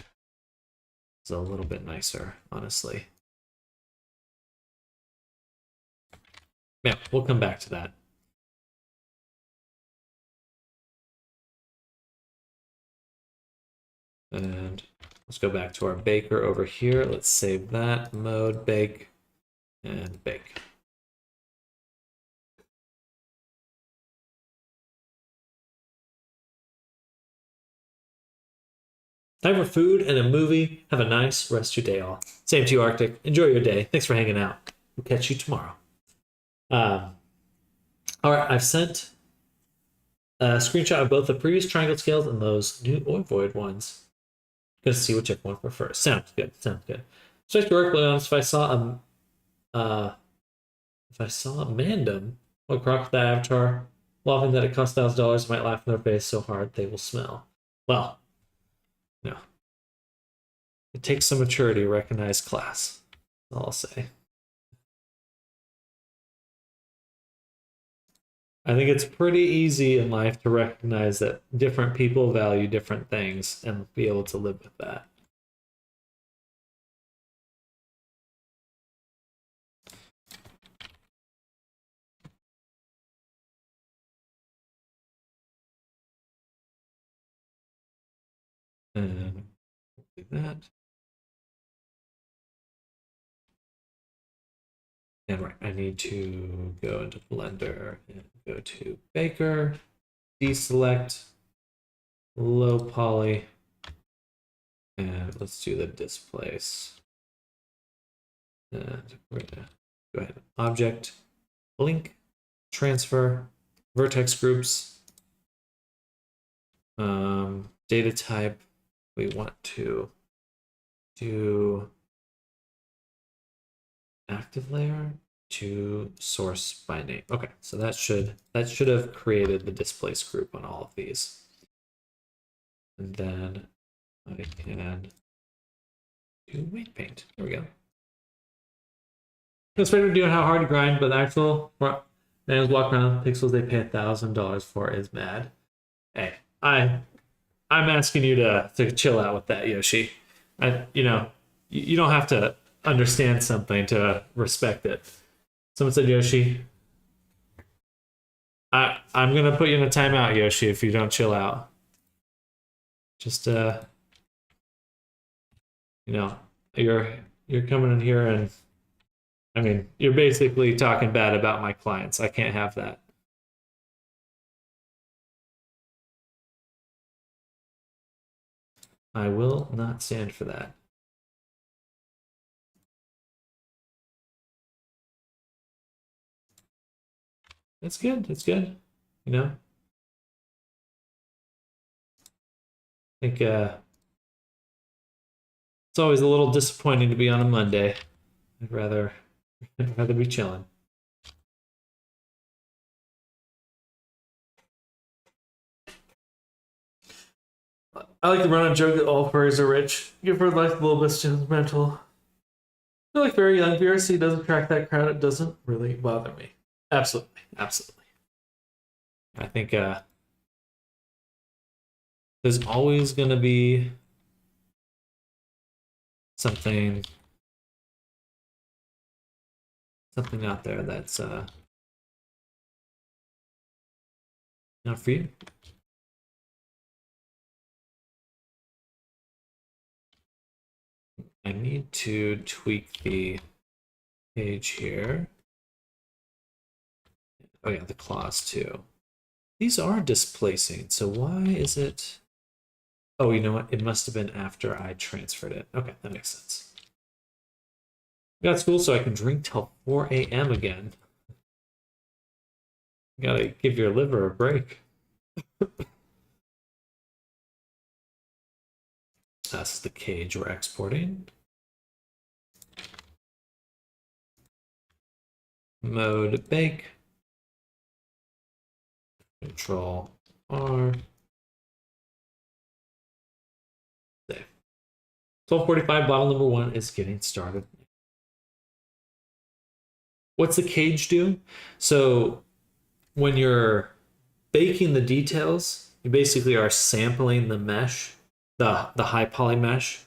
It's a little bit nicer, honestly. Yeah, we'll come back to that. And let's go back to our baker over here. Let's save that mode, bake, and bake. Time for food and a movie. Have a nice rest of your day, all. Same to you, Arctic. Enjoy your day. Thanks for hanging out. We'll catch you tomorrow. All right, I've sent a screenshot of both the previous triangle scales and those new ovoid ones. Gonna see whichever one prefers. Sounds good. Sounds good. So to work, honest, if I saw a Mandem or crop the avatar, laughing that it costs $1,000, might laugh in their face so hard they will smell. Well, no. It takes some maturity to recognize class. That's all I'll say. I think it's pretty easy in life to recognize that different people value different things and be able to live with that. And do that. And right, I need to go into Blender and go to Baker, deselect, low poly, and let's do the displace. And we're gonna go ahead, object, blink, transfer, vertex groups, data type. We want to do active layer to source by name. Okay, so that should have created the displace group on all of these. And then I can do weight paint. There we go. It's better doing how hard to grind, but the actual fans walk around pixels they pay $1,000 for is mad. Hey, I'm asking you to chill out with that, Yoshi. You don't have to understand something to respect it. Someone said, Yoshi, I'm gonna put you in a timeout, Yoshi, if you don't chill out. Just you're coming in here and I mean, you're basically talking bad about my clients. I can't have that. I will not stand for that. It's good. It's good. You know? I think it's always a little disappointing to be on a Monday. I'd rather be chilling. I like to run a joke that all furries are rich. Give her life a little bit sentimental. I feel like very young VRC doesn't attract that crowd. It doesn't really bother me. Absolutely. Absolutely. I think there's always going to be something out there that's not for you. I need to tweak the page here. Oh yeah, the claws too. These are displacing, so why is it? Oh, you know what? It must have been after I transferred it. Okay, that makes sense. Got school so I can drink till 4 a.m. again. You gotta give your liver a break. That's the cage we're exporting. Mode bake. Control R. Save. 12:45, bottle number 1 is getting started. What's the cage do? So when you're baking the details, you basically are sampling the mesh, the high poly mesh,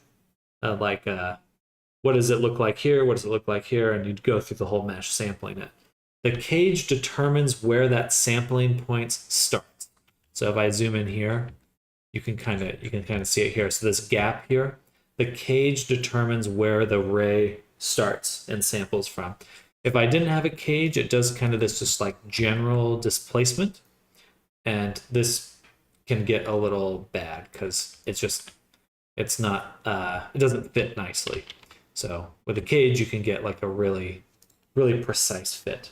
what does it look like here? What does it look like here? And you'd go through the whole mesh sampling it. The cage determines where that sampling points starts. So if I zoom in here, you can kind of see it here. So this gap here, the cage determines where the ray starts and samples from. If I didn't have a cage, it does kind of this just like general displacement. And this can get a little bad because it doesn't fit nicely. So with a cage, you can get like a really, really precise fit.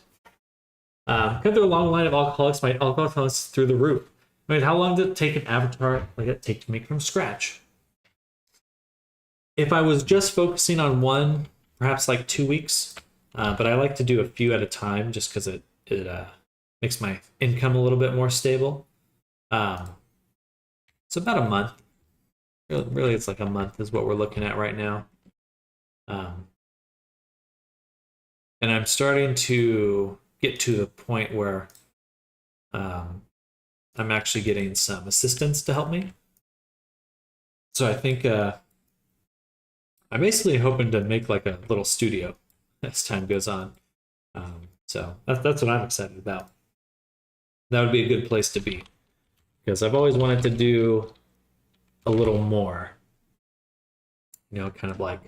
Cut through a long line of alcoholics. My alcoholic tolerance through the roof. I mean, how long did it take an avatar like it take to make from scratch? If I was just focusing on one, perhaps like 2 weeks. But I like to do a few at a time just because it makes my income a little bit more stable. It's about a month. Really, it's like a month is what we're looking at right now. And I'm starting to get to the point where I'm actually getting some assistants to help me. So I think I'm basically hoping to make like a little studio as time goes on. So that's what I'm excited about. That would be a good place to be because I've always wanted to do a little more, kind of like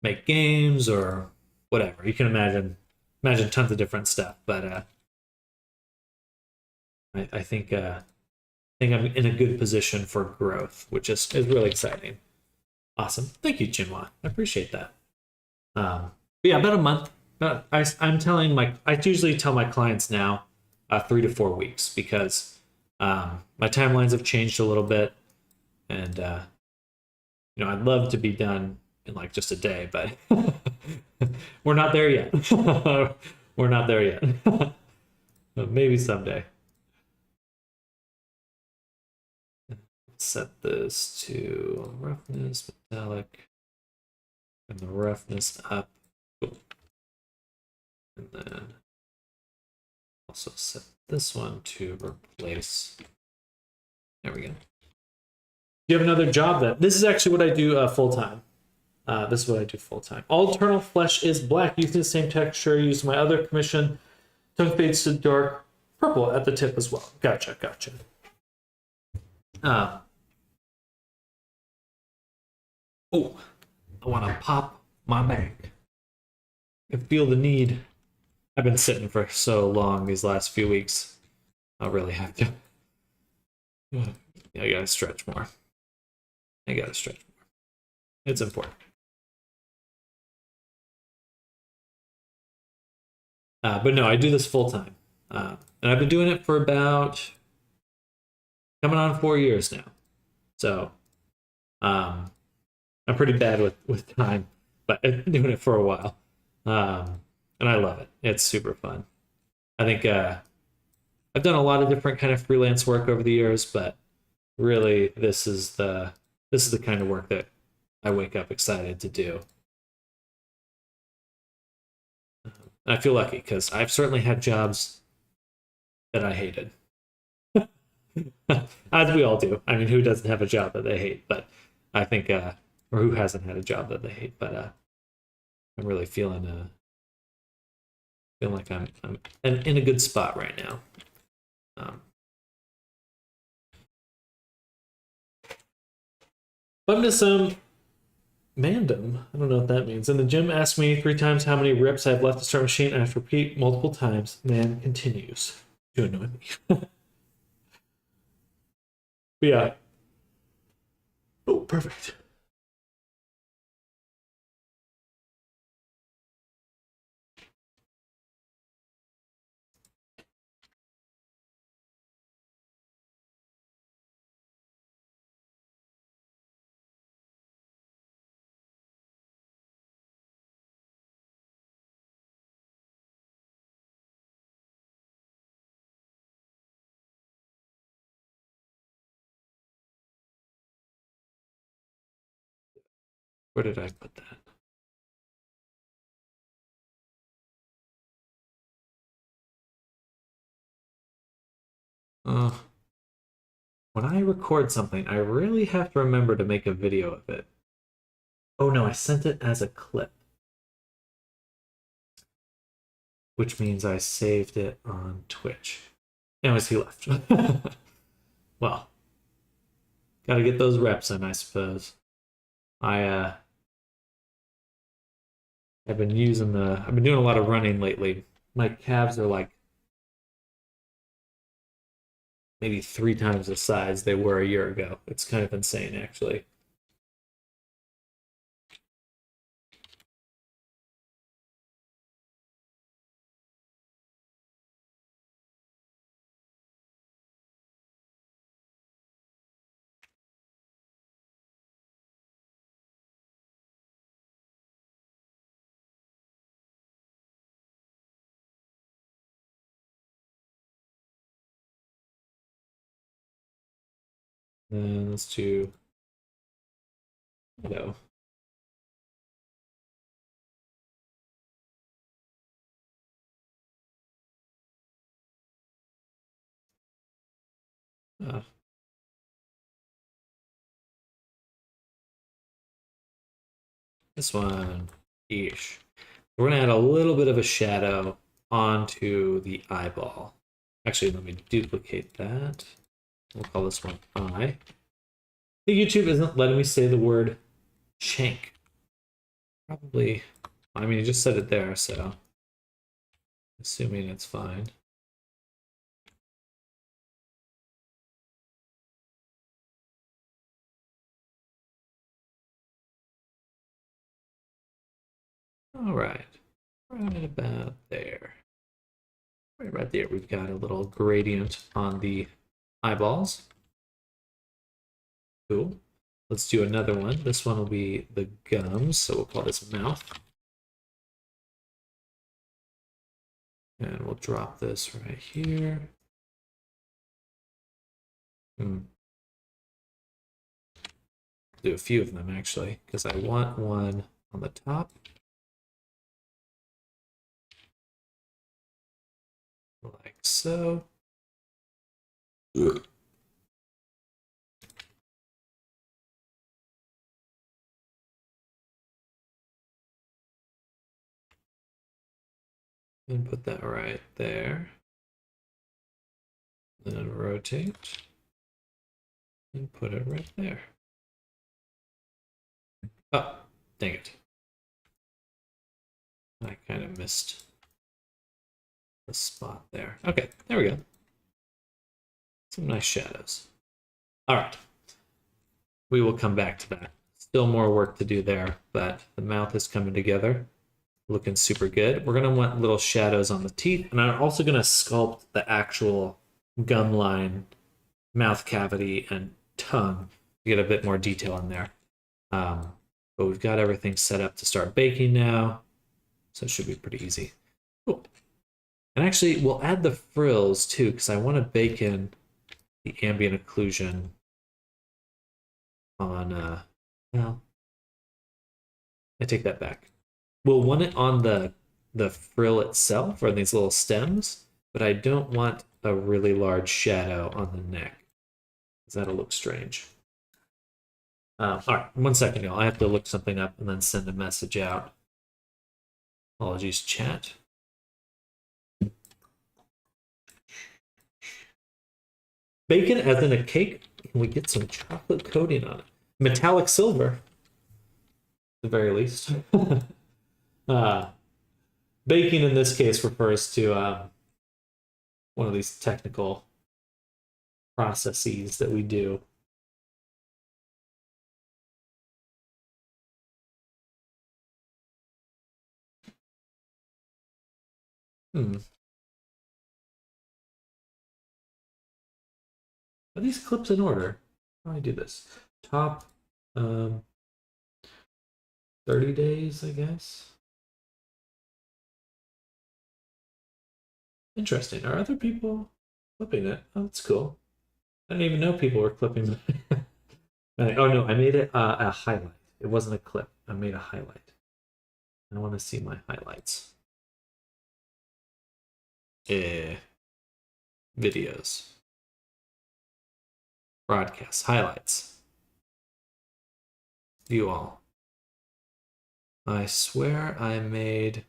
make games or whatever. You can imagine tons of different stuff, but I think I'm in a good position for growth, which is really exciting. Awesome. Thank you, Jinwa. I appreciate that. But yeah, about a month. I usually tell my clients now 3 to 4 weeks because my timelines have changed a little bit, and I'd love to be done in like just a day, but we're not there yet. We're not there yet. But maybe someday. Set this to roughness, metallic, and the roughness up. Cool. And then also set this one to replace. There we go. You have another job that this is actually what I do full time. This is what I do full time. All eternal flesh is black, using the same texture. Use my other commission. Tongue fades to dark purple at the tip as well. Gotcha. Oh, I want to pop my back. I feel the need. I've been sitting for so long these last few weeks. I'll really have to. I gotta stretch more. It's important. But no, I do this full time. And I've been doing it for about coming on 4 years now. So I'm pretty bad with time, but I've been doing it for a while. And I love it. It's super fun. I think I've done a lot of different kind of freelance work over the years, but really this is the kind of work that I wake up excited to do. And I feel lucky because I've certainly had jobs that I hated. As we all do. I mean, who doesn't have a job that they hate? But I think, or who hasn't had a job that they hate? But I'm really feeling like I'm in a good spot right now. Welcome to some Mandem. I don't know what that means. And the gym asked me 3 times how many reps I've left the start machine, and I have to repeat multiple times. Man continues to annoy me. But yeah. Oh, perfect. Where did I put that? When I record something, I really have to remember to make a video of it. Oh no, I sent it as a clip. Which means I saved it on Twitch. Anyways, he left. Well, gotta get those reps in, I suppose. I've been doing a lot of running lately. My calves are like maybe 3 times the size they were a year ago. It's kind of insane, actually. And let's do, no. This one, ish. We're gonna add a little bit of a shadow onto the eyeball. Actually, let me duplicate that. We'll call this one eye. The YouTube isn't letting me say the word shank. Probably I mean, you just set it there, so assuming it's fine. All right, right about there. Right about there, we've got a little gradient on the eyeballs. Cool. Let's do another one. This one will be the gums, so we'll call this mouth. And we'll drop this right here. Do a few of them actually, because I want one on the top. Like so. And put that right there. Then rotate. And put it right there. Oh, dang it. I kind of missed the spot there. Okay, there we go. Some nice shadows. All right. We will come back to that. Still more work to do there, but the mouth is coming together. Looking super good. We're going to want little shadows on the teeth, and I'm also going to sculpt the actual gum line, mouth cavity, and tongue to get a bit more detail in there. But we've got everything set up to start baking now, so it should be pretty easy. Cool. And actually, we'll add the frills too, because I want to bake in the ambient occlusion on, well, I take that back. We'll want it on the frill itself, or these little stems, but I don't want a really large shadow on the neck, because that'll look strange. All right, 1 second, y'all. I have to look something up and then send a message out. Apologies, chat. Bacon as in a cake, and we get some chocolate coating on it. Metallic silver, at the very least. Baking in this case refers to one of these technical processes that we do. Are these clips in order? How do I do this? Top 30 days, I guess. Interesting. Are other people clipping it? Oh, that's cool. I didn't even know people were clipping it. Oh no, I made it a highlight. It wasn't a clip. I made a highlight. I want to see my highlights. Videos. Broadcasts. Highlights. View all. I swear I made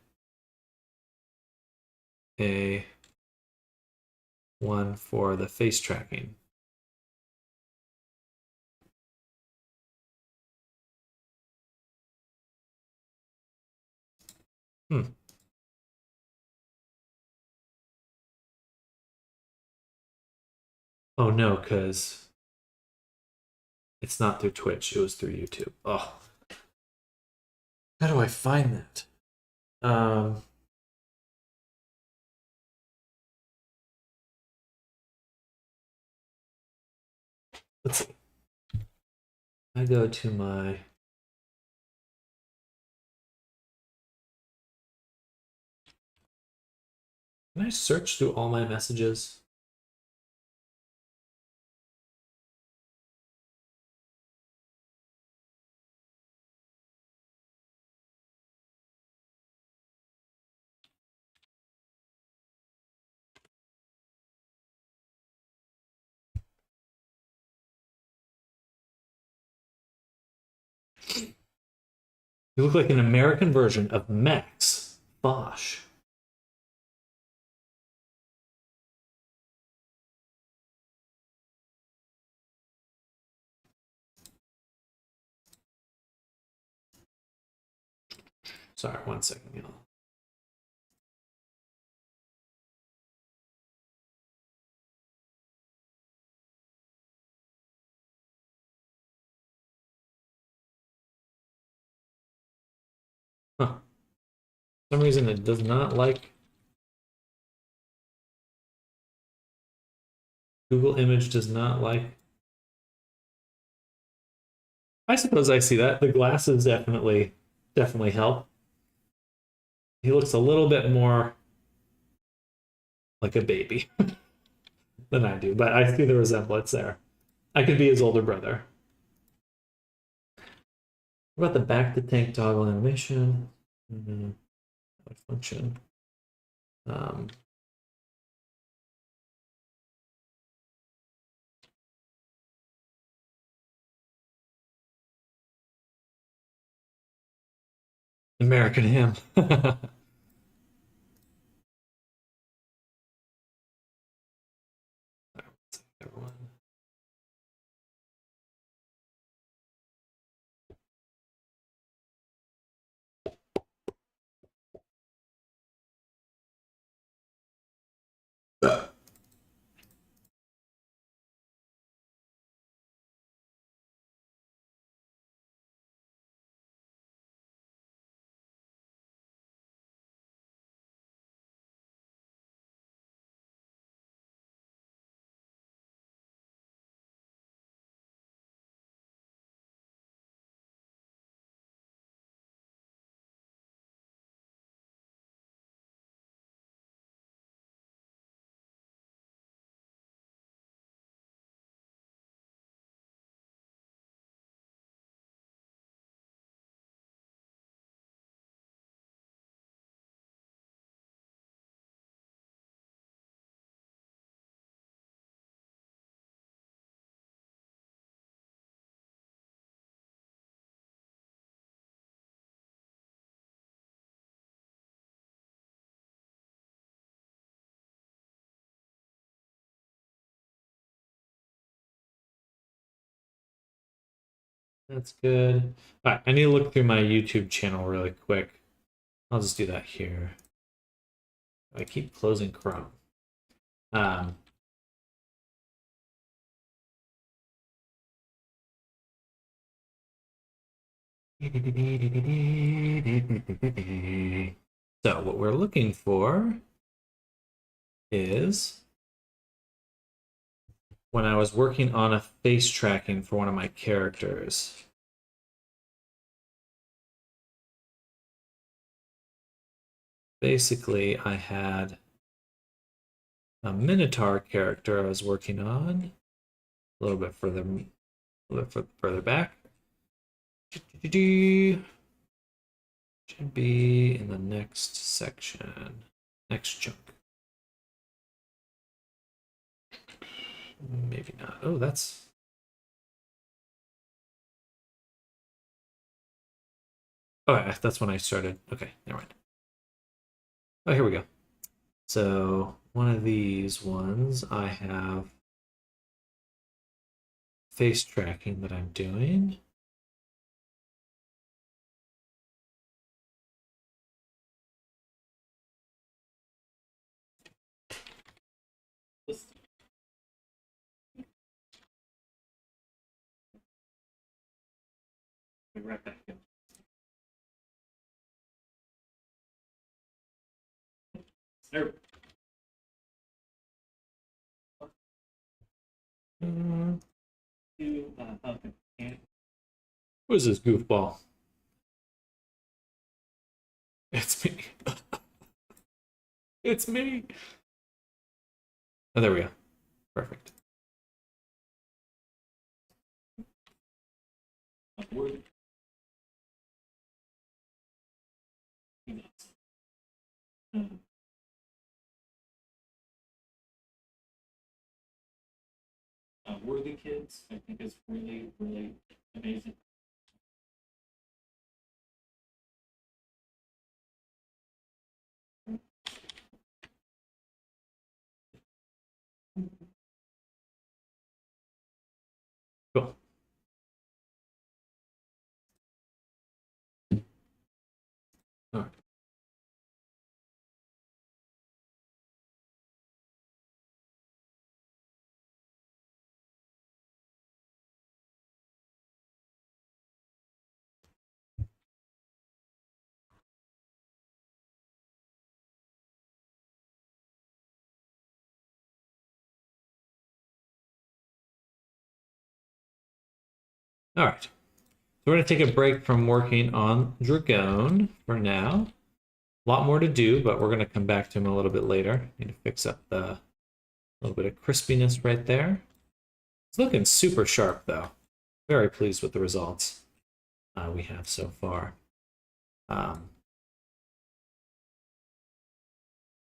a one for the face tracking. Oh no, because it's not through Twitch. It was through YouTube. Oh, how do I find that? Let's see. I go to my Can I search through all my messages? You look like an American version of Max Bosch. Sorry, 1 second, y'all. Huh. For some reason it does not like Google Image does not like. I suppose I see that. The glasses definitely help. He looks a little bit more like a baby than I do, but I see the resemblance there. I could be his older brother. What about the back to tank toggle animation? What function? Um, American Him. Everyone. That's good. All right, I need to look through my YouTube channel really quick. I'll just do that here. I keep closing Chrome. Um, so what we're looking for is when I was working on a face tracking for one of my characters. Basically, I had a Minotaur character I was working on a little bit further back. Should be in the next section, next chunk. Maybe not. Oh, that's. Oh, that's when I started. Okay, never mind. Oh, here we go. So one of these ones, I have face tracking that I'm doing. Be right back. There. Who is this goofball? It's me. It's me. Oh, there we go. Perfect. Worthy Kids, I think is really, really amazing. Cool. All right. So we're going to take a break from working on Dragone for now. A lot more to do, but we're going to come back to him a little bit later. Need to fix up the little bit of crispiness right there. It's looking super sharp, though. Very pleased with the results we have so far. But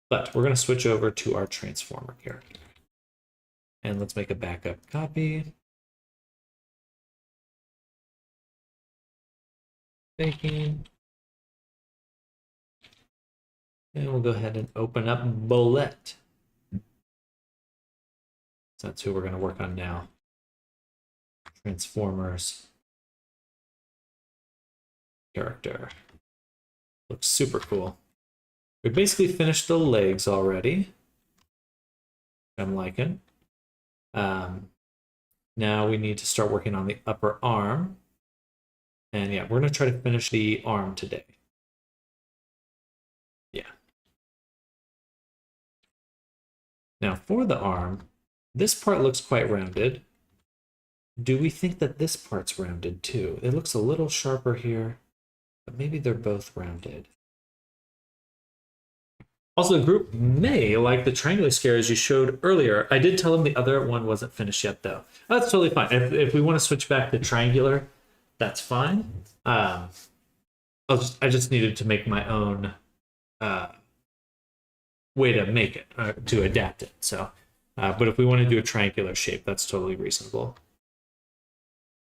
we're going to switch over to our transformer character. And let's make a backup copy. Baking. And we'll go ahead and open up Bolette. So that's who we're going to work on now. Transformers character. Looks super cool. We basically finished the legs already. I'm liking. Now we need to start working on the upper arm. And yeah, we're going to try to finish the arm today. Yeah. Now for the arm, this part looks quite rounded. Do we think that this part's rounded too? It looks a little sharper here, but maybe they're both rounded. Also, the group may like the triangular scares you showed earlier. I did tell them the other one wasn't finished yet, though. That's totally fine. If we want to switch back to triangular, that's fine. I just needed to make my own way to make it, to adapt it. So, but if we want to do a triangular shape, that's totally reasonable.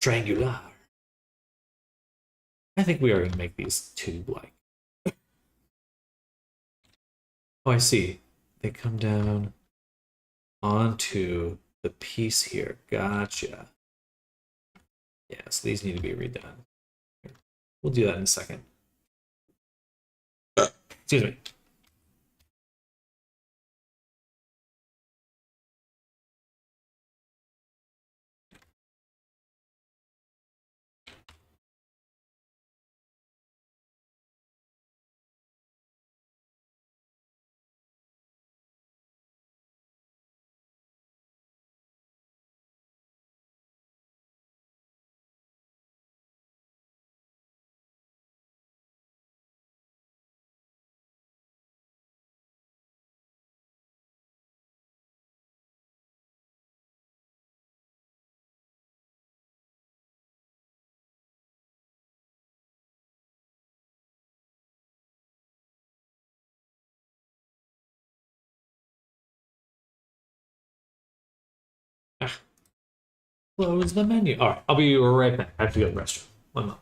Triangular. I think we are going to make these tube-like. Oh, I see. They come down onto the piece here. Gotcha. Yeah, so these need to be redone. We'll do that in a second. Excuse me. Ah, close the menu. All right, I'll be right back. I have to go to the restroom. 1 moment.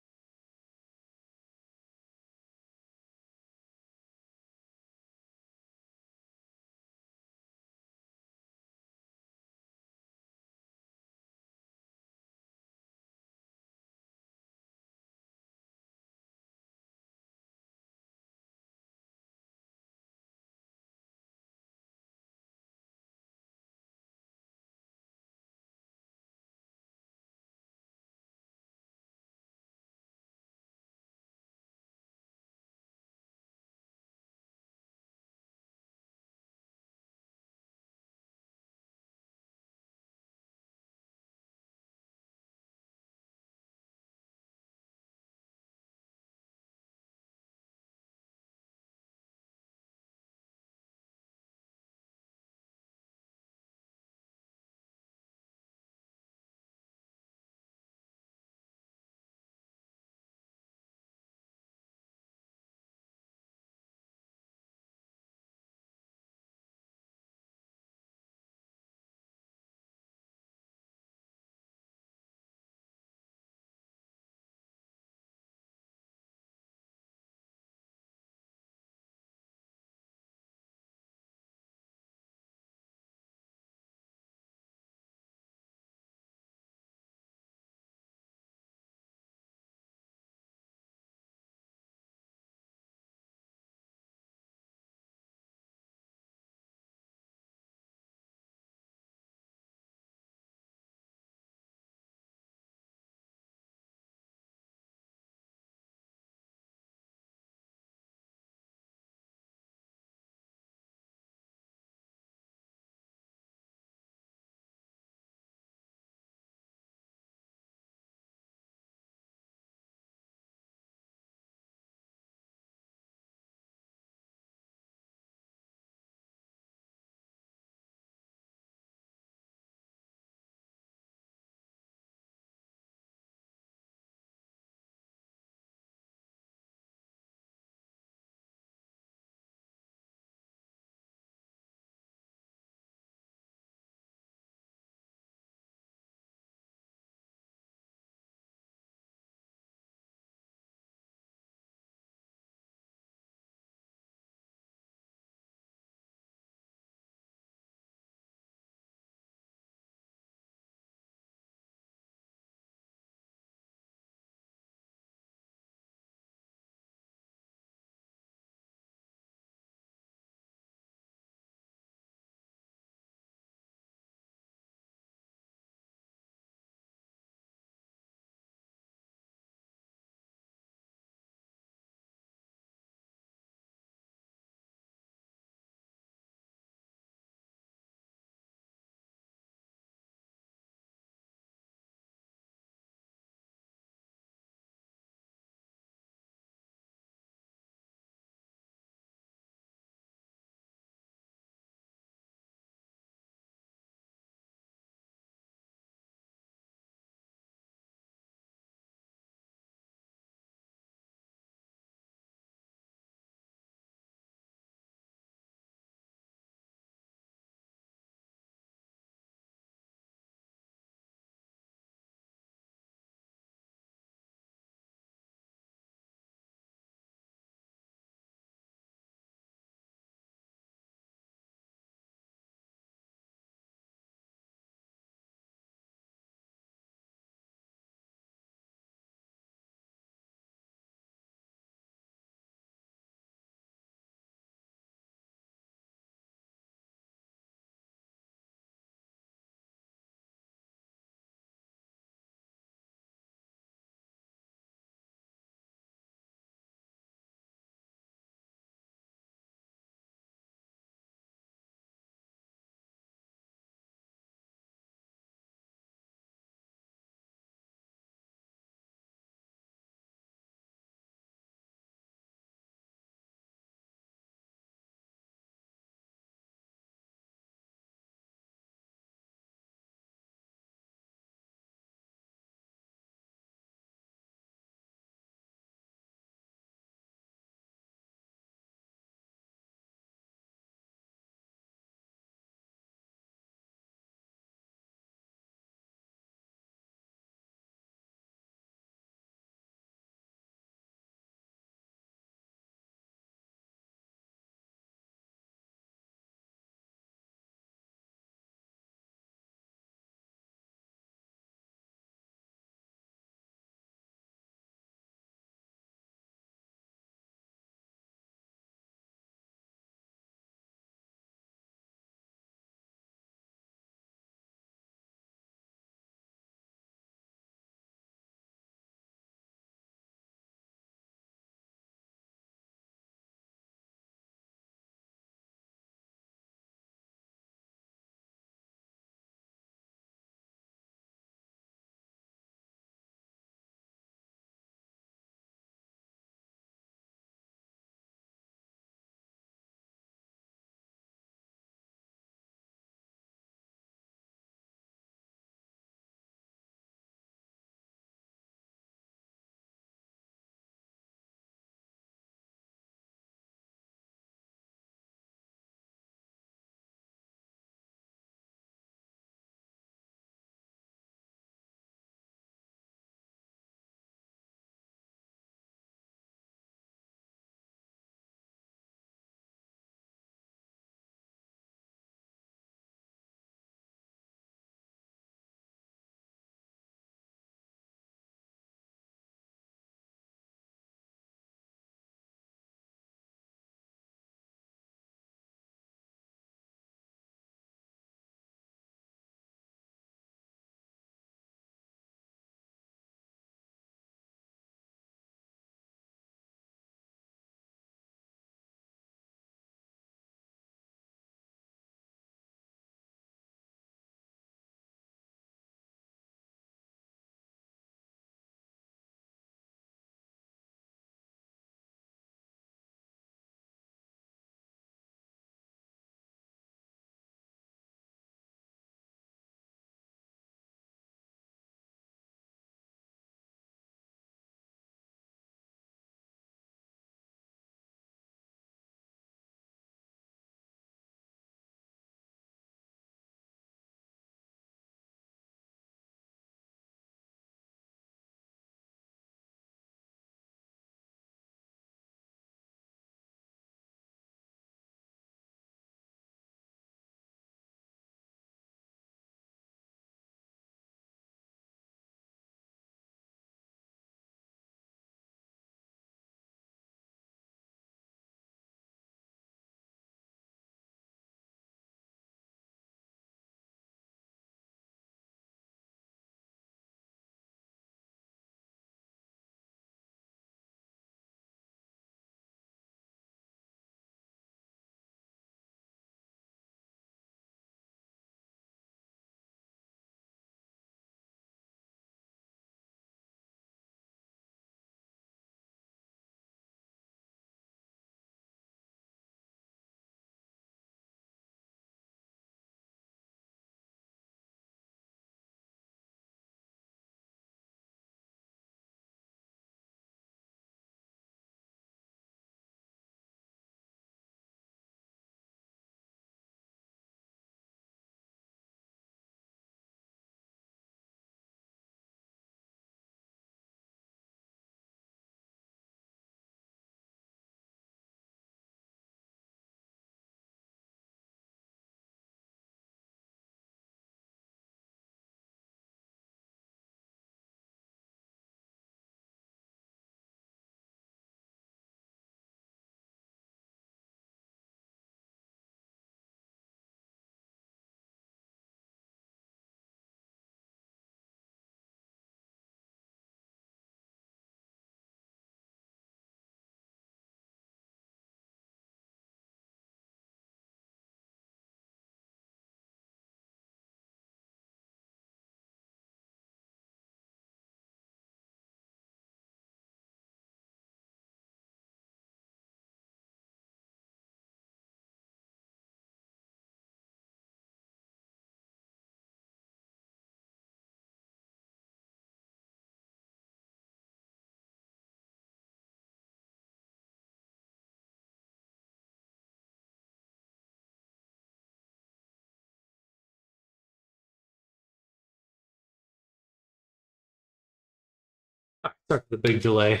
Sorry for the big delay.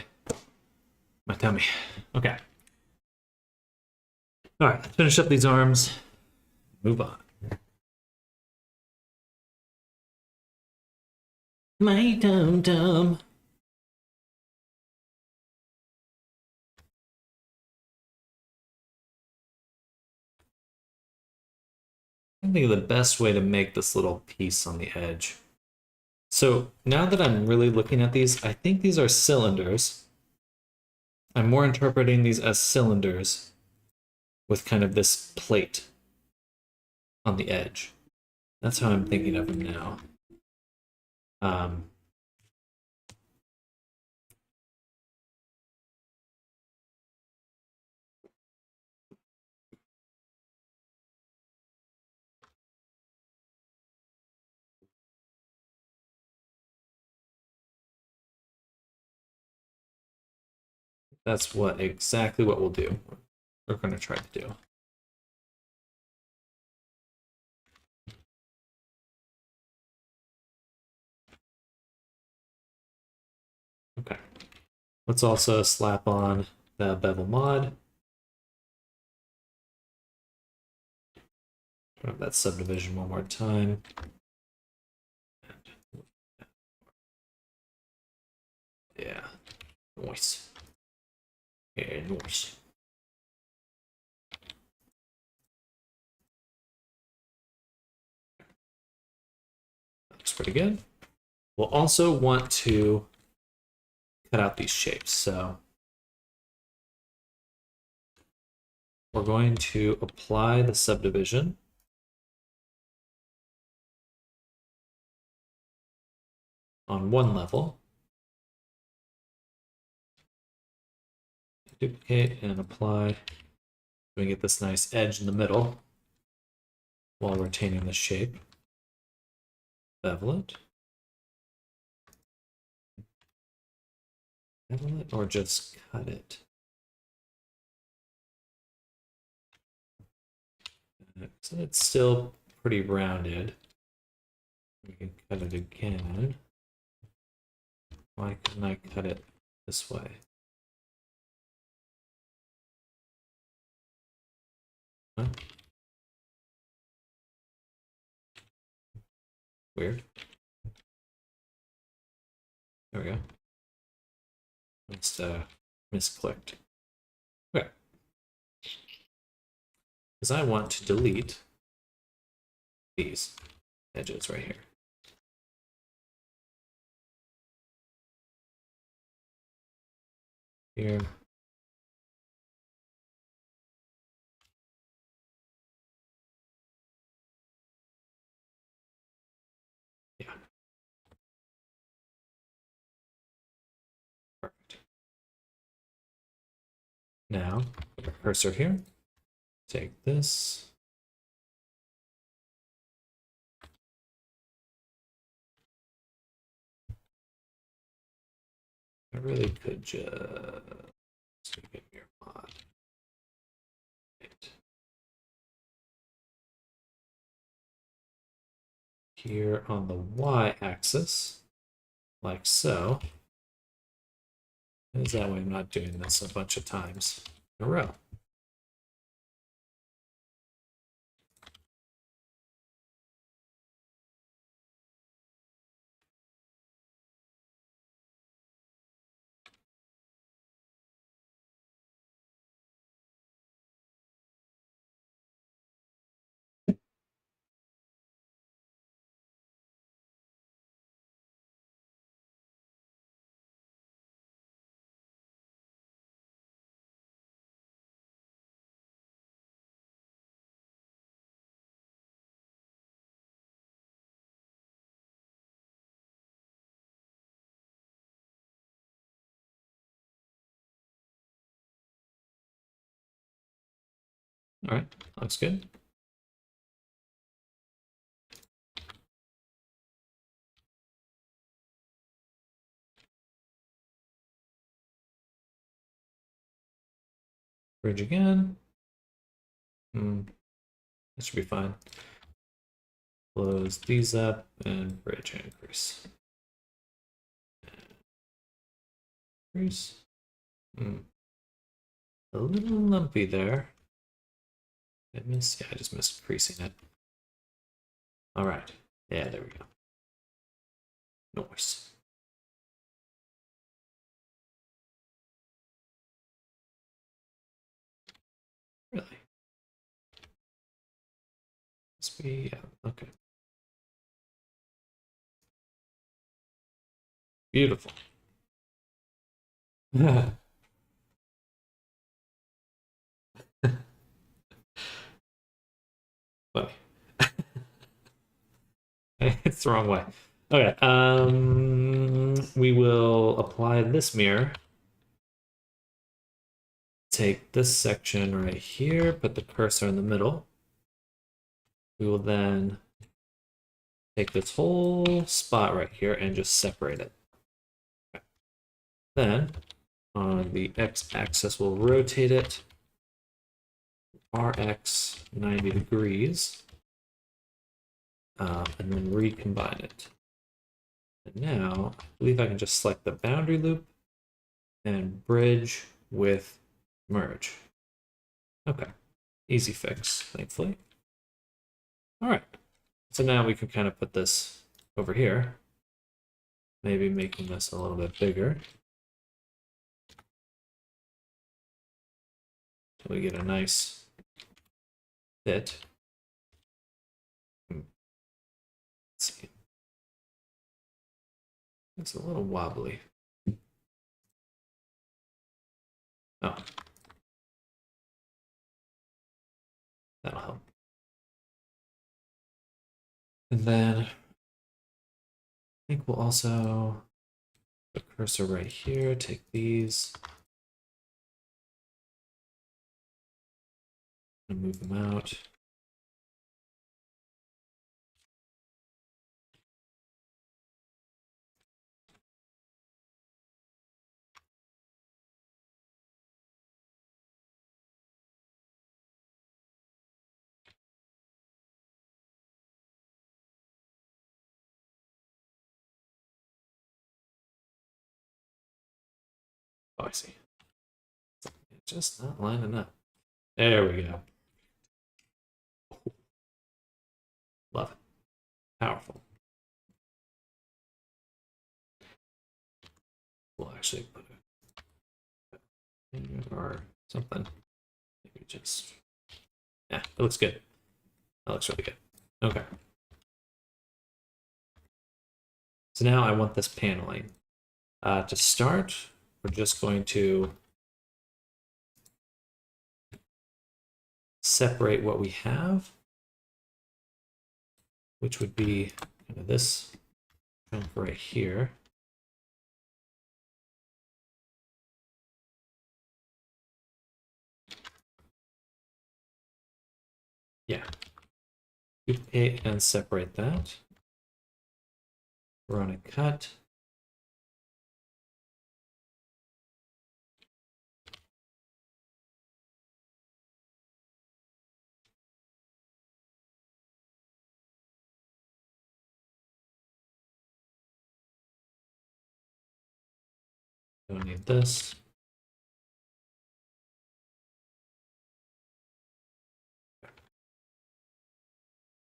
My tummy. Okay. All right, let's finish up these arms. Move on. My dum-dum. I think of the best way to make this little piece on the edge. So now that I'm really looking at these, I think these are cylinders. I'm more interpreting these as cylinders with kind of this plate on the edge. That's how I'm thinking of them now. That's exactly what we'll do. We're going to try to do. Okay. Let's also slap on the bevel mod. Grab that subdivision one more time. Yeah, nice. Yeah, nice. Looks pretty good. We'll also want to cut out these shapes. So we're going to apply the subdivision. On one level. Duplicate and apply. We get this nice edge in the middle while retaining the shape. Bevel it. Bevel it or just cut it. So it's still pretty rounded. We can cut it again. Why couldn't I cut it this way? Huh? Weird. There we go. Just misclicked. Okay. Because I want to delete these edges right here. Here. Yeah. Perfect. Now, put a cursor here. Take this. I really could just get your mod. Right. Here on the y-axis, like so. Is that way I'm not doing this a bunch of times in a row. All right, looks good. Bridge again. That should be fine. Close these up and bridge increase. crease. A little lumpy there. I just missed creasing it. All right. Yeah, there we go. Nice. Really? Must be, yeah, okay. Beautiful. Funny. It's the wrong way. Okay, we will apply this mirror. Take this section right here, put the cursor in the middle. We will then take this whole spot right here and just separate it. Okay. Then on the x-axis, we'll rotate it Rx 90 degrees, and then recombine it. And now, I believe I can just select the boundary loop and bridge with merge. Okay, easy fix, thankfully. All right, so now we can kind of put this over here, maybe making this a little bit bigger. So we get a nice fit. Let's see. It's a little wobbly. Oh. That'll help. And then I think we'll also put a cursor right here, take these and move them out. Oh, I see. It's just not lining up. There we go. Love it. Powerful. We'll actually put it or something. Maybe just, yeah, it looks good. That looks really good. Okay. So now I want this paneling. To start, we're just going to separate what we have, which would be kind of this chunk right here. Yeah. Duplicate and separate that. Run a cut. Don't need this.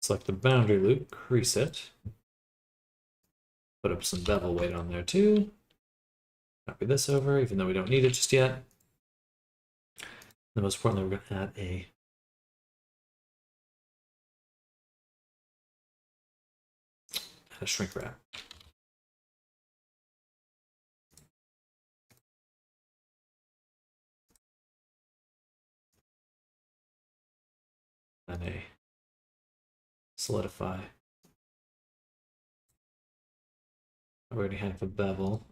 Select the boundary loop, crease it. Put up some bevel weight on there too. Copy this over, even though we don't need it just yet. And most importantly, we're going to add a shrink wrap. And a solidify. I already have a bevel.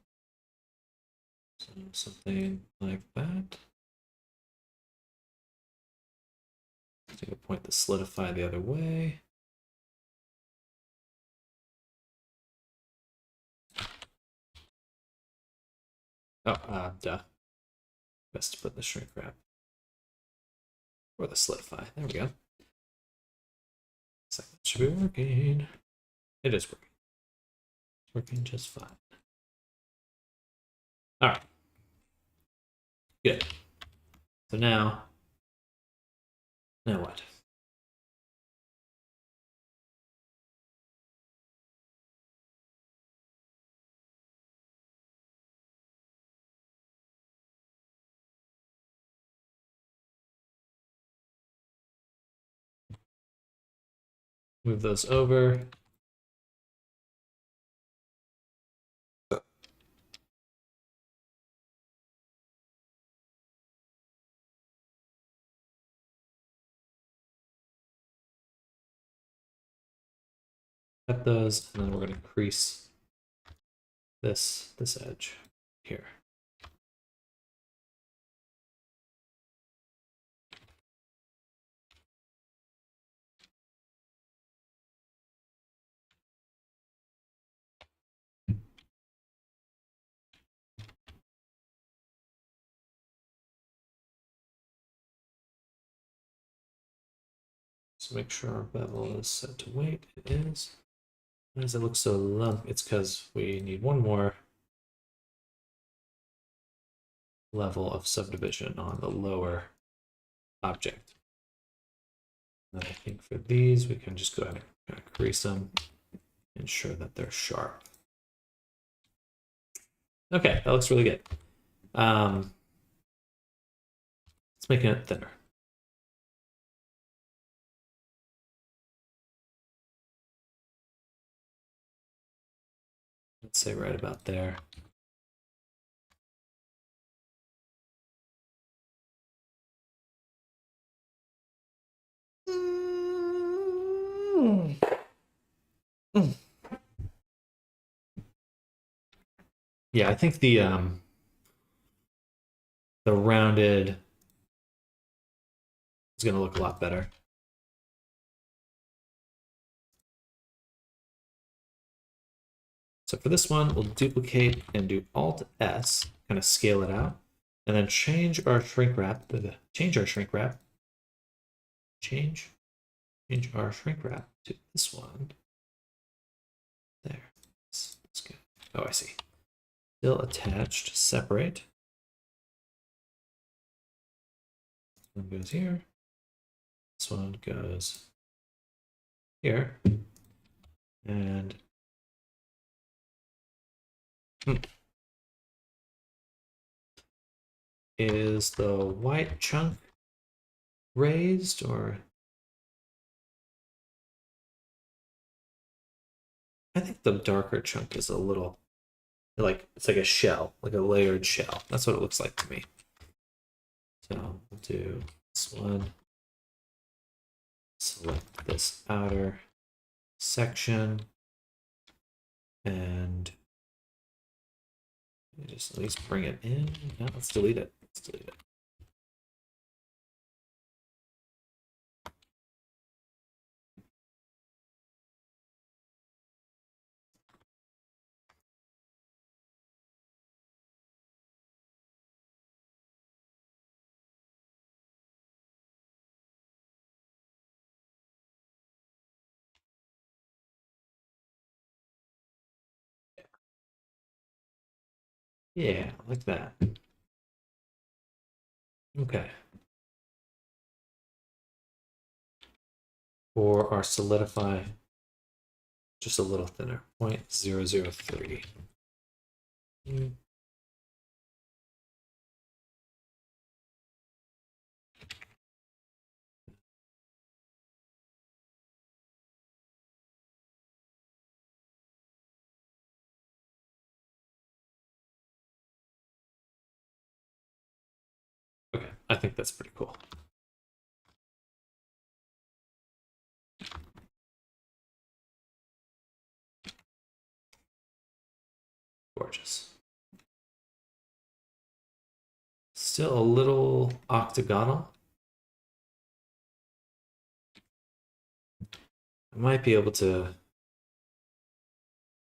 So something like that. Take a point to solidify the other way. Oh, duh. Best to put the shrink wrap. Or the solidify. There we go. Looks like that should be working. It is working. It's working just fine. All right. Good. So now what? Move those over. Cut those, and then we're going to crease this edge here. Just make sure our bevel is set to weight. It is. Why does it look so lumpy? It's because we need one more level of subdivision on the lower object. And I think for these, we can just go ahead and crease them, ensure that they're sharp. Okay, that looks really good. Let's make it thinner. Let's say right about there. Yeah, I think the rounded is going to look a lot better. So for this one, we'll duplicate and do Alt S, kind of scale it out, and then change our shrink wrap change our shrink wrap to this one. There. That's good. Oh, I see. Still attached, separate. One goes here. This one goes here. And is the white chunk raised, or I think the darker chunk is a little like it's like a shell, like a layered shell. That's what it looks like to me. So we'll do this one. Select this outer section and just at least bring it in. Yeah, let's delete it. Let's delete it. Yeah, like that. Okay. For our solidify, just a little thinner, 0.003. Okay, I think that's pretty cool. Gorgeous. Still a little octagonal. I might be able to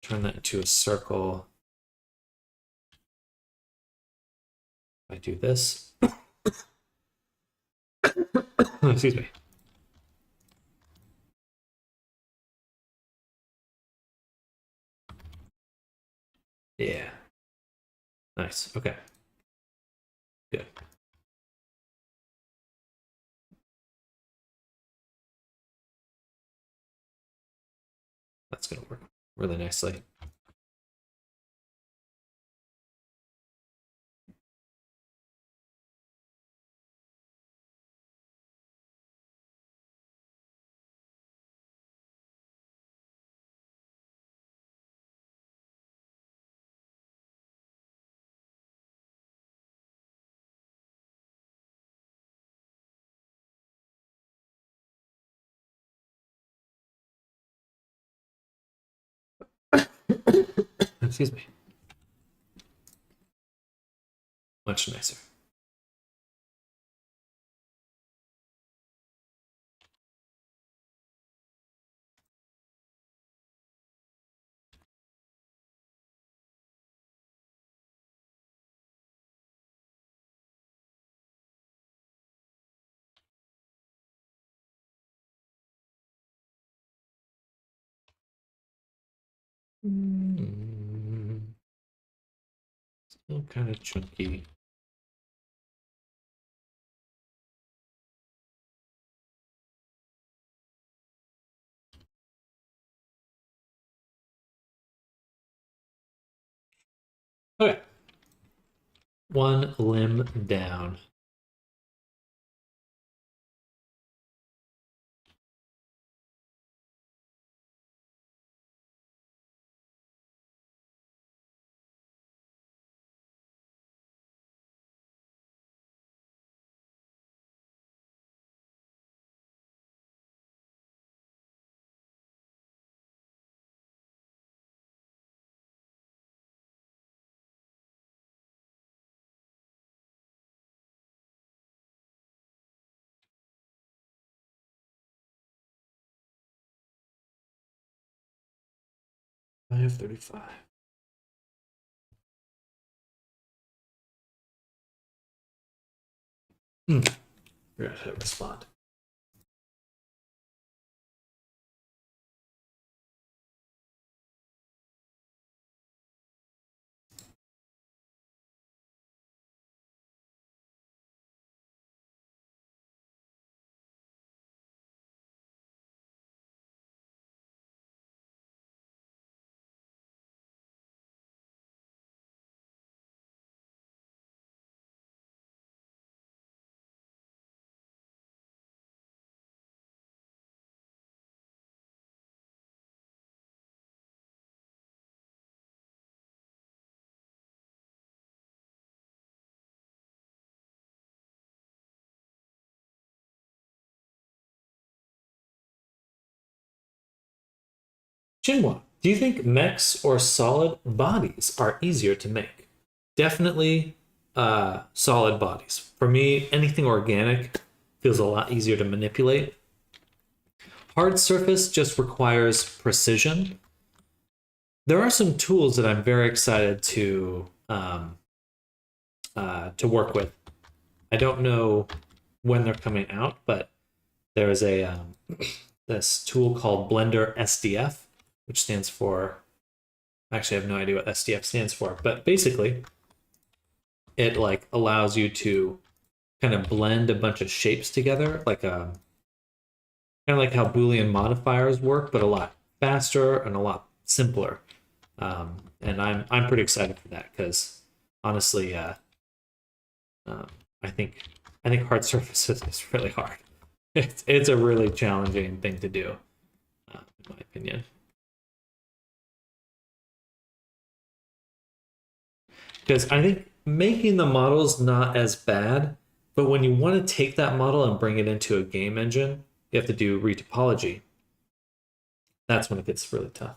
turn that into a circle. If I do this. Excuse me. Yeah. Nice. Okay. Good. That's going to work really nicely. Excuse me. Much nicer. Still kind of chunky. Okay. One limb down. I have 35. Forgot how to respond. Chinwa, do you think mechs or solid bodies are easier to make? Definitely solid bodies. For me, anything organic feels a lot easier to manipulate. Hard surface just requires precision. There are some tools that I'm very excited to work with. I don't know when they're coming out, but there's a this tool called Blender SDF, which stands for, actually I have no idea what SDF stands for, but basically it like allows you to kind of blend a bunch of shapes together, like a kind of like how Boolean modifiers work, but a lot faster and a lot simpler. And I'm pretty excited for that because honestly, um, I think hard surfaces is really hard. It's a really challenging thing to do, in my opinion. Because I think making the models not as bad, but when you want to take that model and bring it into a game engine, you have to do retopology. That's when it gets really tough.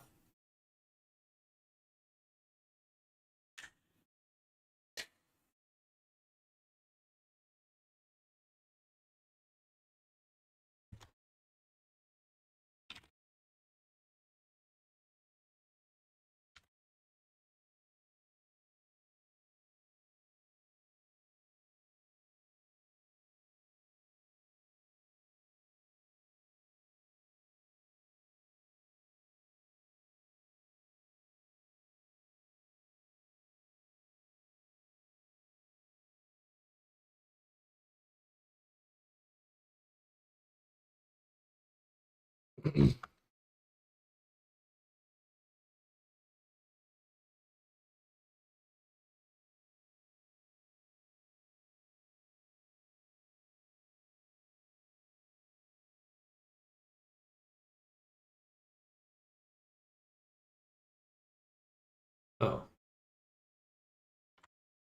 Oh,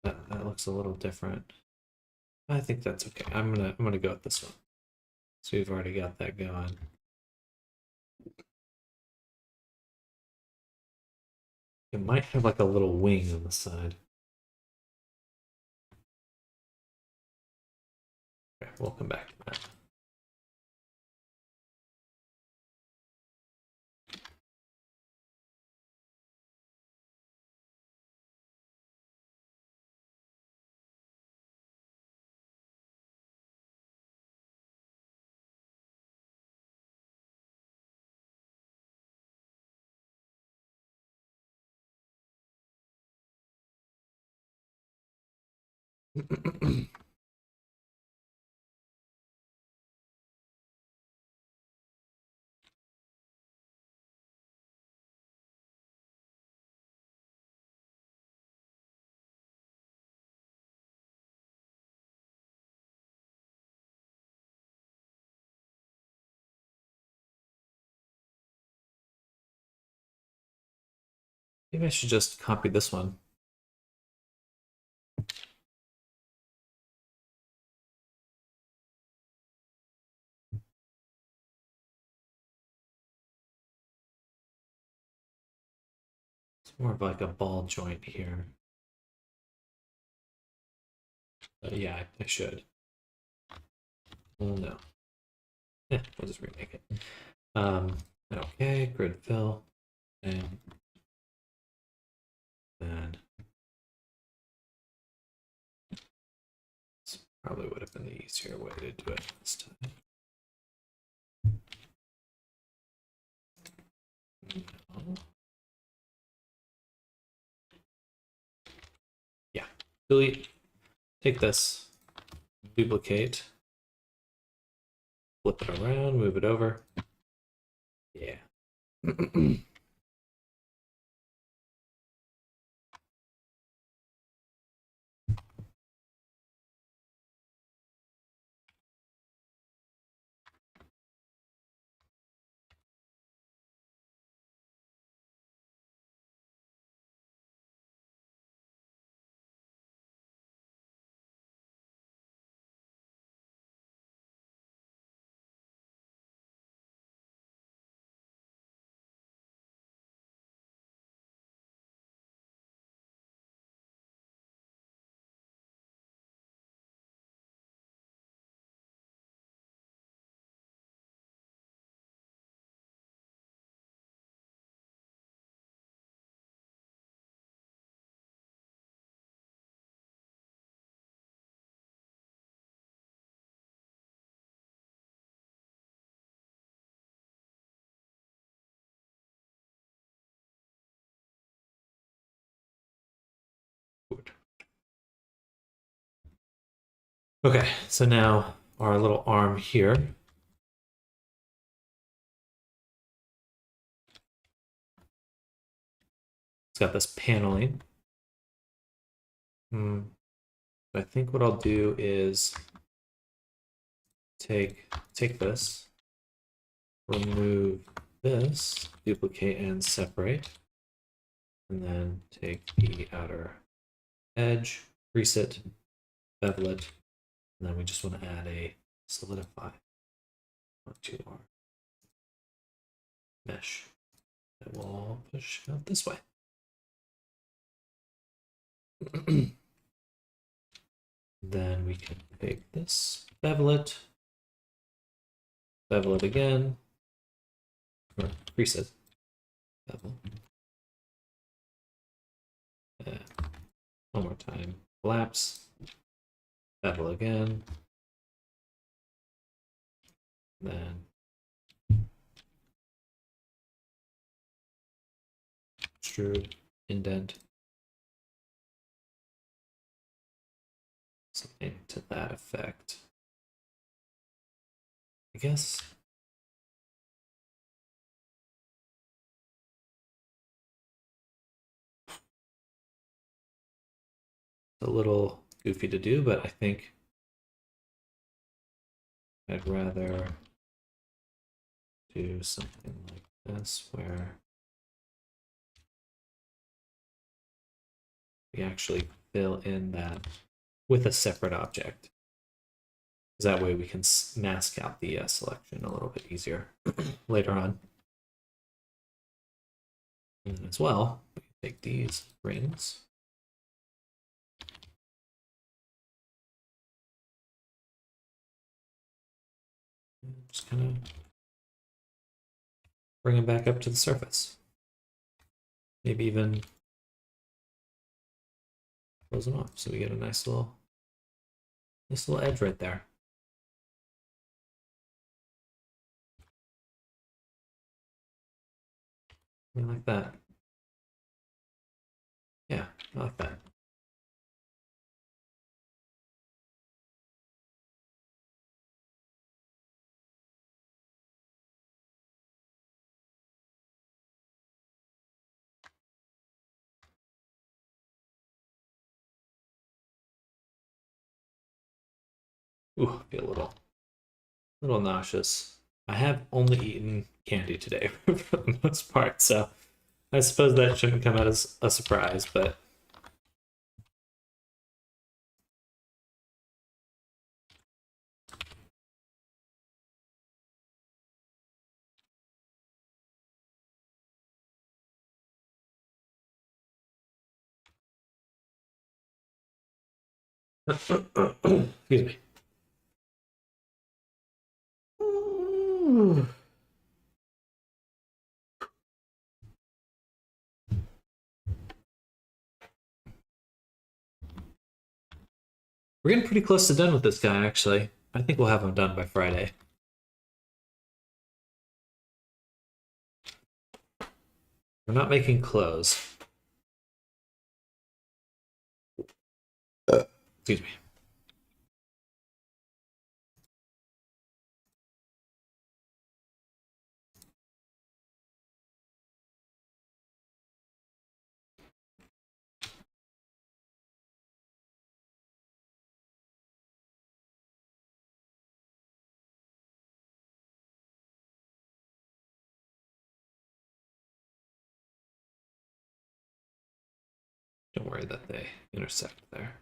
that looks a little different. I think that's okay. I'm gonna go with this one. So we've already got that going. It might have like a little wing on the side. Okay, we'll come back to that. Maybe I should just copy this one. It's more of like a ball joint here. Yeah, I should. Well, no. Yeah, we'll just remake it. Okay, grid fill. And then this probably would have been the easier way to do it this time. No. Yeah, delete. Take this, duplicate, flip it around, move it over. Yeah. Okay, so now our little arm here. It's got this paneling. I think what I'll do is take this, remove this, duplicate and separate, and then take the outer edge, crease it, bevel it, and then we just want to add a solidify to our mesh that will all push out this way. Then we can take this, bevel it again, or crease it, bevel. One more time, collapse, bevel again, then extrude, indent, something to that effect. I guess a little goofy to do, but I think I'd rather do something like this where we actually fill in that with a separate object. Because that way we can mask out the selection a little bit easier later on. And as well, we can take these rings. And just kind of bring them back up to the surface. Maybe even close them off so we get a nice little edge right there. I like that. Yeah, I like that. Ooh, I feel a little nauseous. I have only eaten candy today for the most part, so I suppose that shouldn't come out as a surprise, but excuse me. We're getting pretty close to done with this guy, actually. I think we'll have him done by Friday. We're not making clothes. Excuse me. Don't worry that they intersect there.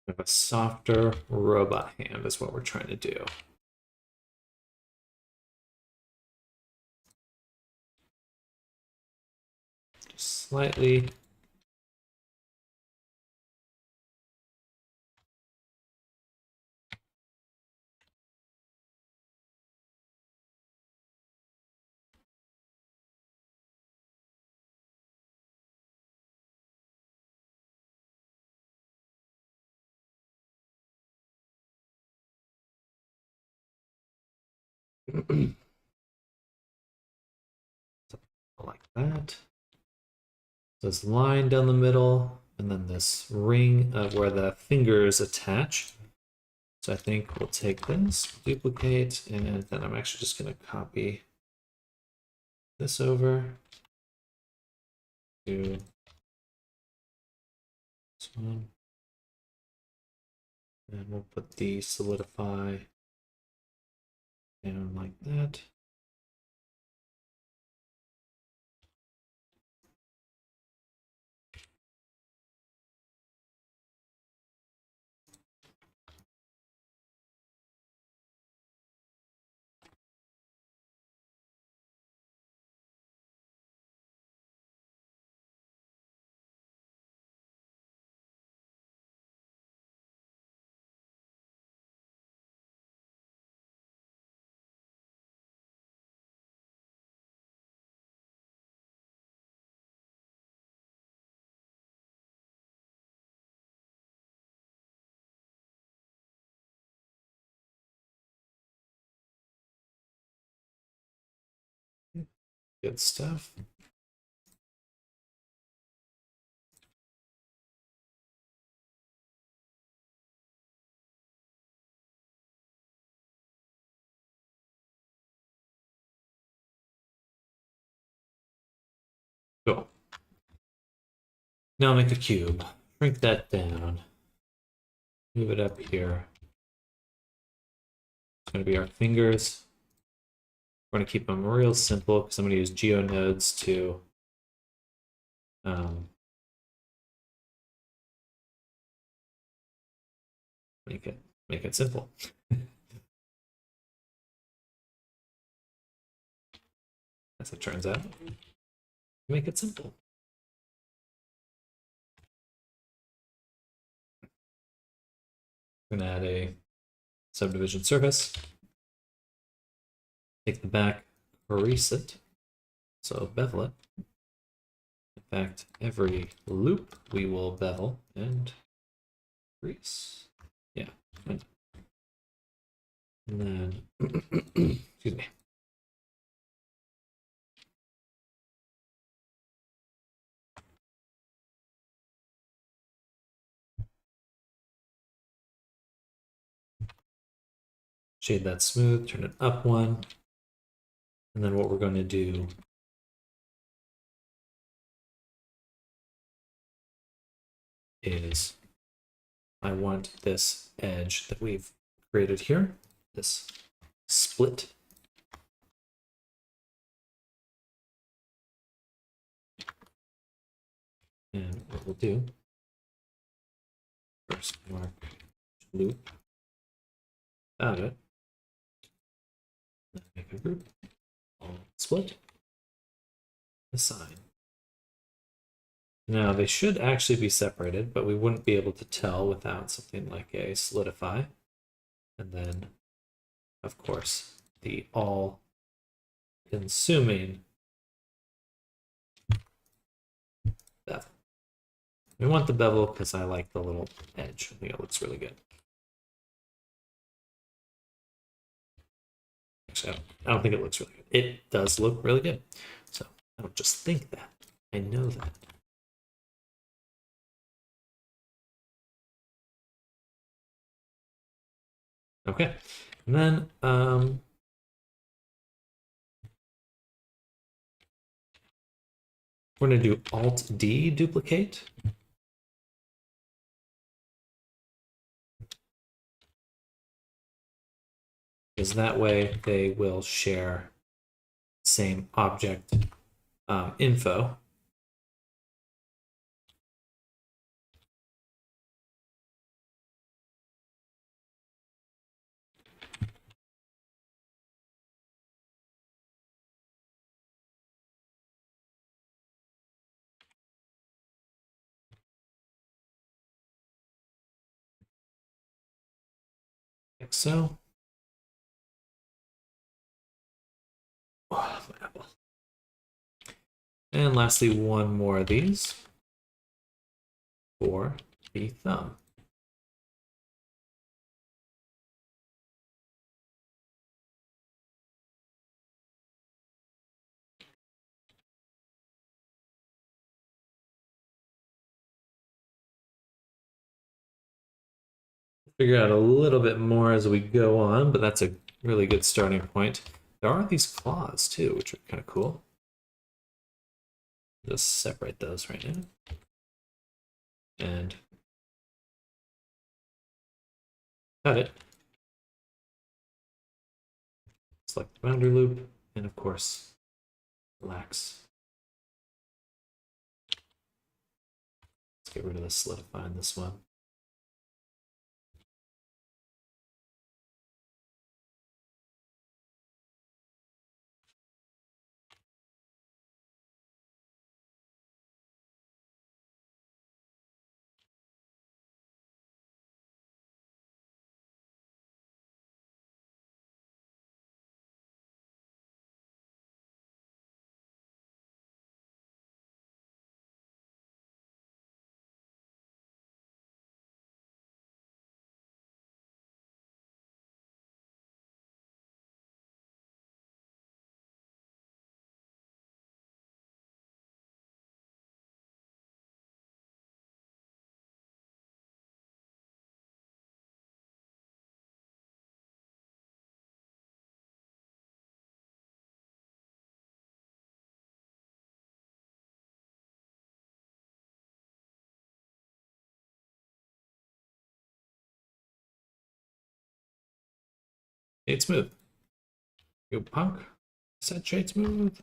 Have a softer robot hand is what we're trying to do. Just slightly. Like that. This line down the middle, and then this ring of where the fingers attach. So I think we'll take this, duplicate, and then I'm actually just going to copy this over to this one. And we'll put the solidify down like that. Good stuff. Cool. Now make a cube. Shrink that down. Move it up here. It's going to be our fingers. We're going to keep them real simple because I'm going to use GeoNodes to make it simple. As it turns out, make it simple. I'm going to add a subdivision surface. Take the back, crease it, so bevel it. In fact, every loop we will bevel and crease. Yeah. And then, excuse me. Shade that smooth, turn it up one. And then what we're going to do is I want this edge that we've created here, this split. And what we'll do, first mark loop out of it. Then make a group, split, assign. Now they should actually be separated, but we wouldn't be able to tell without something like a solidify. And then, of course, the all consuming bevel. We want the bevel because I like the little edge. I think it looks really good. Actually, I don't think it looks really good. It does look really good. So I don't just think that. I know that. Okay, and then we're going to do Alt-D duplicate. Because that way they will share same object info. like so. Oh, my apple. And lastly, one more of these for the thumb. Figure out a little bit more as we go on, but that's a really good starting point. There are these claws too, which are kind of cool. Just separate those right now. And cut it. Select the boundary loop, and of course, relax. Let's get rid of the solidify in this one. Shade smooth. Go punk. Set shade smooth.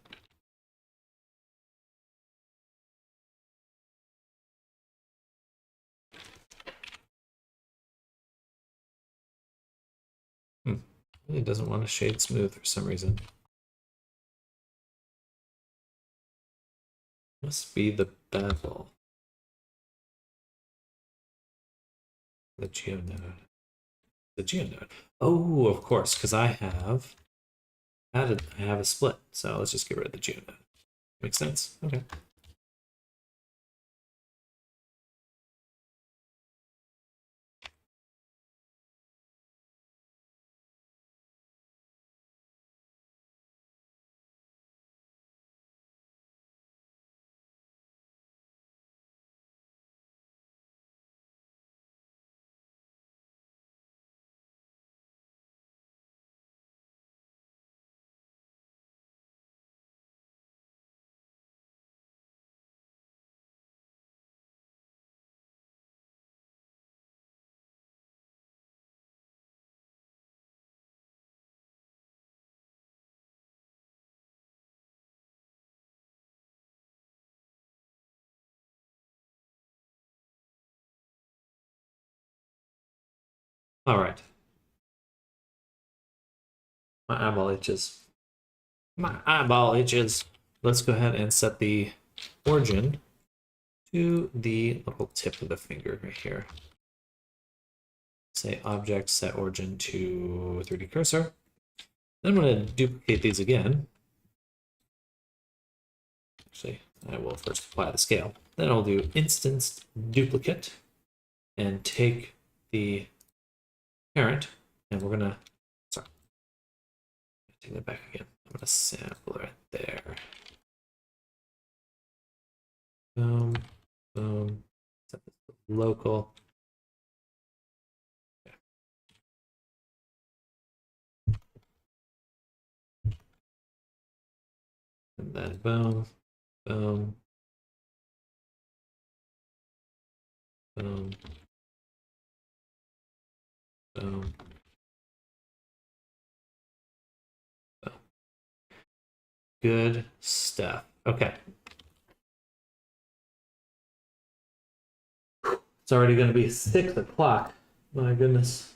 It doesn't want to shade smooth for some reason. Must be the bevel. The geonode. The geonode. Oh, of course, because I have a split. So let's just get rid of the geonode. Makes sense. Okay. All right. My eyeball itches. My eyeball itches. Let's go ahead and set the origin to the little tip of the finger right here. Say object set origin to 3D cursor. Then I'm going to duplicate these again. Actually, I will first apply the scale. Then I'll do instance duplicate and take the parent, and we're gonna, sorry, take that back again. I'm gonna sample right there. Boom, boom. Set this to local. Okay. And then boom, boom, boom, boom. Good stuff. Okay. It's already going to be 6 o'clock. My goodness.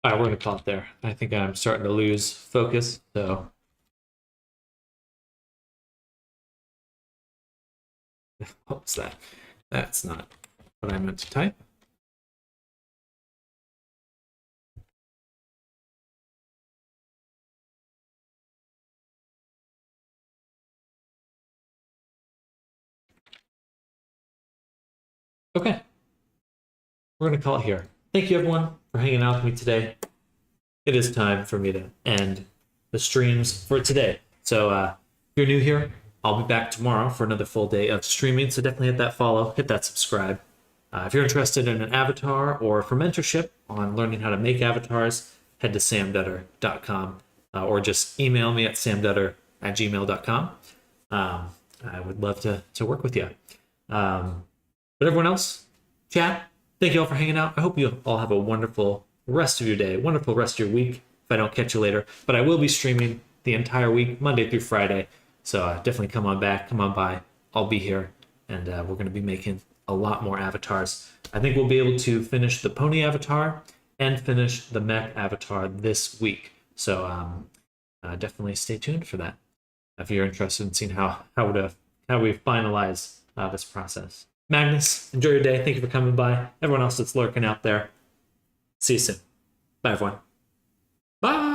All right, we're going to call it there. I think I'm starting to lose focus, so. What was that? That's not what I meant to type. Okay. We're going to call it here. Thank you, everyone, for hanging out with me today. It is time for me to end the streams for today. So if you're new here, I'll be back tomorrow for another full day of streaming. So definitely hit that follow, hit that subscribe. If you're interested in an avatar or for mentorship on learning how to make avatars, head to samdutter.com or just email me at samdutter@gmail.com. I would love to work with you. But everyone else, chat, thank you all for hanging out. I hope you all have a wonderful rest of your day, wonderful rest of your week if I don't catch you later. But I will be streaming the entire week, Monday through Friday. So definitely come on back, come on by. I'll be here, and we're going to be making a lot more avatars. I think we'll be able to finish the pony avatar and finish the mech avatar this week. So definitely stay tuned for that if you're interested in seeing how we finalize this process. Magnus, enjoy your day. Thank you for coming by. Everyone else that's lurking out there, see you soon. Bye, everyone. Bye.